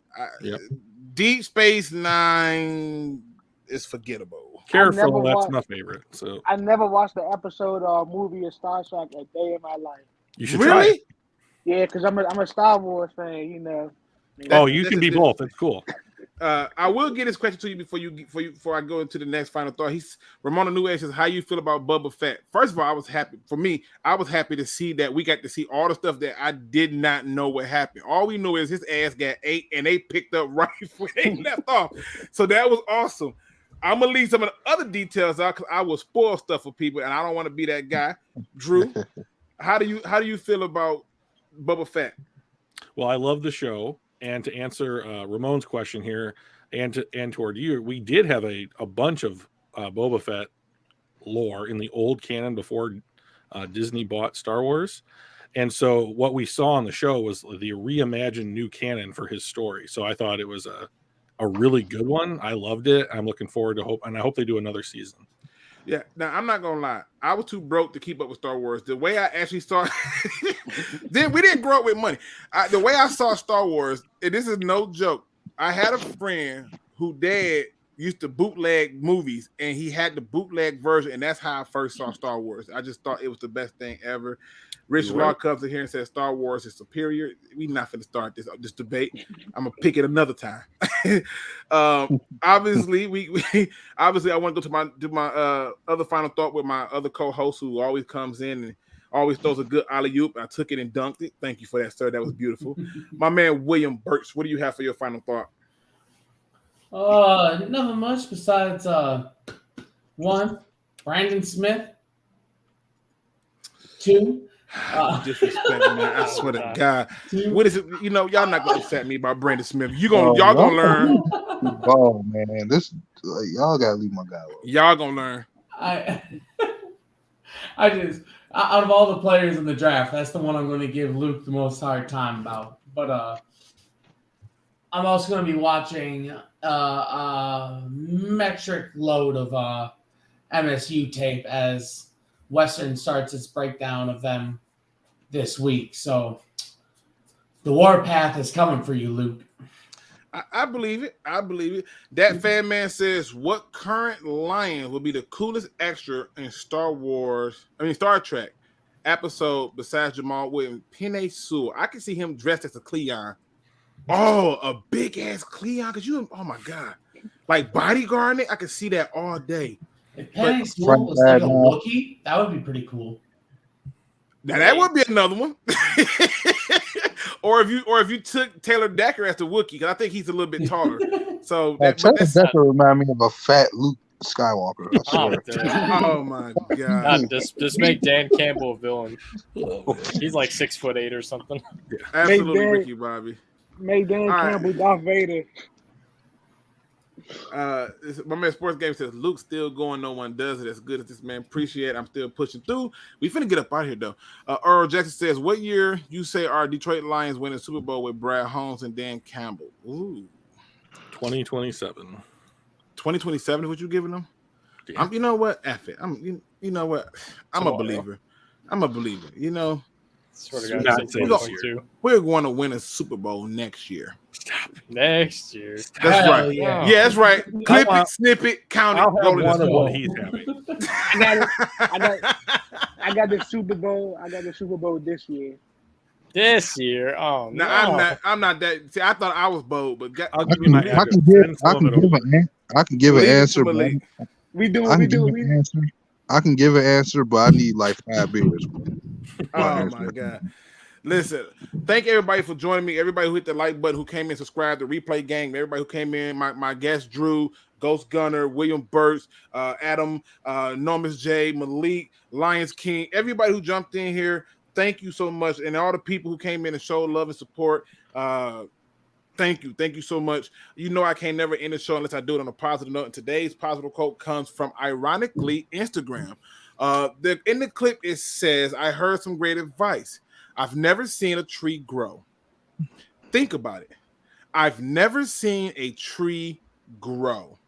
Deep Space Nine is forgettable. Careful, that's my favorite. So I never watched the episode or movie of Star Trek a day in my life. You should try it. Yeah, because I'm a Star Wars fan, you know. You can be both. That's cool. I will get this question to you before I go into the next final thought. Ramona Newell says, "How you feel about Boba Fett?" First of all, I was happy. For me, I was happy to see that we got to see all the stuff that I did not know what happened. All we know is his ass got ate, and they picked up right where they left off. So that was awesome. I'm gonna leave some of the other details out because I will spoil stuff for people, and I don't want to be that guy. Drew, how do you feel about Boba Fett? Well, I love the show, and to answer Ramon's question here, and toward you, we did have a bunch of Boba Fett lore in the old canon before Disney bought Star Wars, and so what we saw on the show was the reimagined new canon for his story. So I thought it was a really good one. I loved it. I'm looking forward to I hope they do another season. Yeah, now I'm not gonna lie. I was too broke to keep up with Star Wars. The way I actually saw, then we didn't grow up with money. The way I saw Star Wars, and this is no joke. I had a friend who dad used to bootleg movies, and he had the bootleg version, and that's how I first saw Star Wars. I just thought it was the best thing ever. Richard Law comes in here and says Star Wars is superior. We're not going to start this debate. I'm gonna pick it another time. Obviously, obviously I want to go to my other final thought with my other co-host who always comes in and always throws a good alley-oop. I took it and dunked it. Thank you for that, sir. That was beautiful. My man William Burks, what do you have for your final thought? Nothing much besides one, Brandon Smith. Two, disrespect, man. I swear to God. What is it? You know, y'all not gonna upset me about Brandon Smith. Y'all gonna learn. Oh man, y'all gotta leave my guy alone. Y'all gonna learn. I just out of all the players in the draft, that's the one I'm going to give Luke the most hard time about. But I'm also going to be watching a metric load of MSU tape as Western starts its breakdown of them this week. So the warpath is coming for you, Luke. I believe it. I believe it. That fan man says, what current Lion will be the coolest extra in Star Trek episode besides Jamal Williams? Penny Sewell. I can see him dressed as a Cleon. Oh, a big ass Cleon. Oh my God. Like bodyguarding it. I can see that all day. If Penny Sewell was like a Wookiee, that would be pretty cool. Now that would be another one. Or if you took Taylor Decker as the Wookiee, because I think he's a little bit taller. So Taylor Decker remind me of a fat Luke Skywalker. I swear. Oh my God! Just make Dan Campbell a villain. He's like 6'8" or something. Absolutely, Ricky Bobby. Make Dan Campbell Darth Vader. My man Sports Game says Luke's still going. No one does it as good as this man. Appreciate it. I'm still pushing through. We finna get up out here though. Earl Jackson says, what year you say our Detroit Lions win the Super Bowl with Brad Holmes and Dan Campbell? Ooh, 2027. 2027 is what you giving them? Yeah. You know what? F it. You know what? I'm a believer. You know. We're going to win a Super Bowl next year. Stop. Next year. That's right. Yeah, that's right. Clip it, snip it, count it. Roll it. What he's having. I got the Super Bowl. I got the Super Bowl this year. This year? Oh no! I'm not that. See, I thought I was bold, but I'll give you my I can give an answer. I can give an answer, but I need like 5 beers. Oh my God. Listen, thank everybody for joining me. Everybody who hit the like button, who came in, subscribed, the replay gang, everybody who came in, my guest Drew, Ghost Gunner, William Burks, Adam, Normus J, Malik, Lions King, everybody who jumped in here. Thank you so much. And all the people who came in and showed love and support. Thank you so much. You know I can't never end the show unless I do it on a positive note. And today's positive quote comes from, ironically, Instagram. In the clip, it says, I heard some great advice. I've never seen a tree grow. Think about it. I've never seen a tree grow.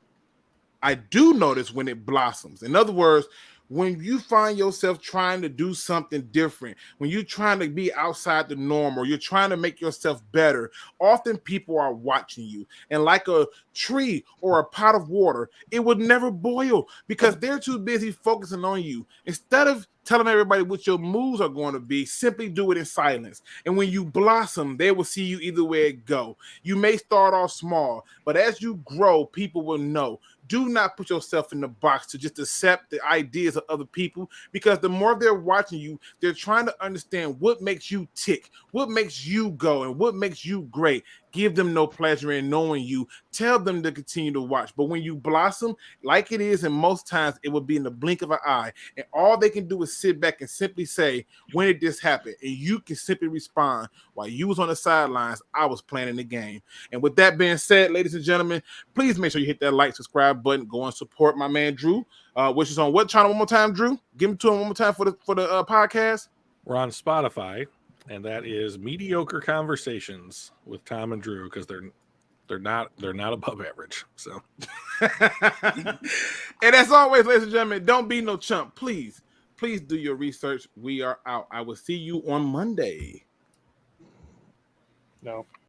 I do notice when it blossoms. In other words, when you find yourself trying to do something different, when you're trying to be outside the norm or you're trying to make yourself better, often people are watching you. And like a tree or a pot of water, it would never boil because they're too busy focusing on you. Instead of telling everybody what your moves are going to be, simply do it in silence. And when you blossom, they will see you either way it go. You may start off small, but as you grow, people will know. Do not put yourself in the box to just accept the ideas of other people, because the more they're watching you, they're trying to understand what makes you tick, what makes you go, and what makes you great. Give them no pleasure in knowing you. Tell them to continue to watch. But when you blossom, like it is, and most times it will be in the blink of an eye, and all they can do is sit back and simply say, when did this happen? And you can simply respond, while you was on the sidelines, I was playing the game. And with that being said, ladies and gentlemen, please make sure you hit that like, subscribe button, go and support my man Drew, which is on what channel one more time, Drew? Give him to him one more time for the podcast. We're on Spotify, and that is Mediocre Conversations with Tom and Drew, because they're not above average. So, and as always, ladies and gentlemen, don't be no chump. Please do your research. We are out. I will see you on Monday. No.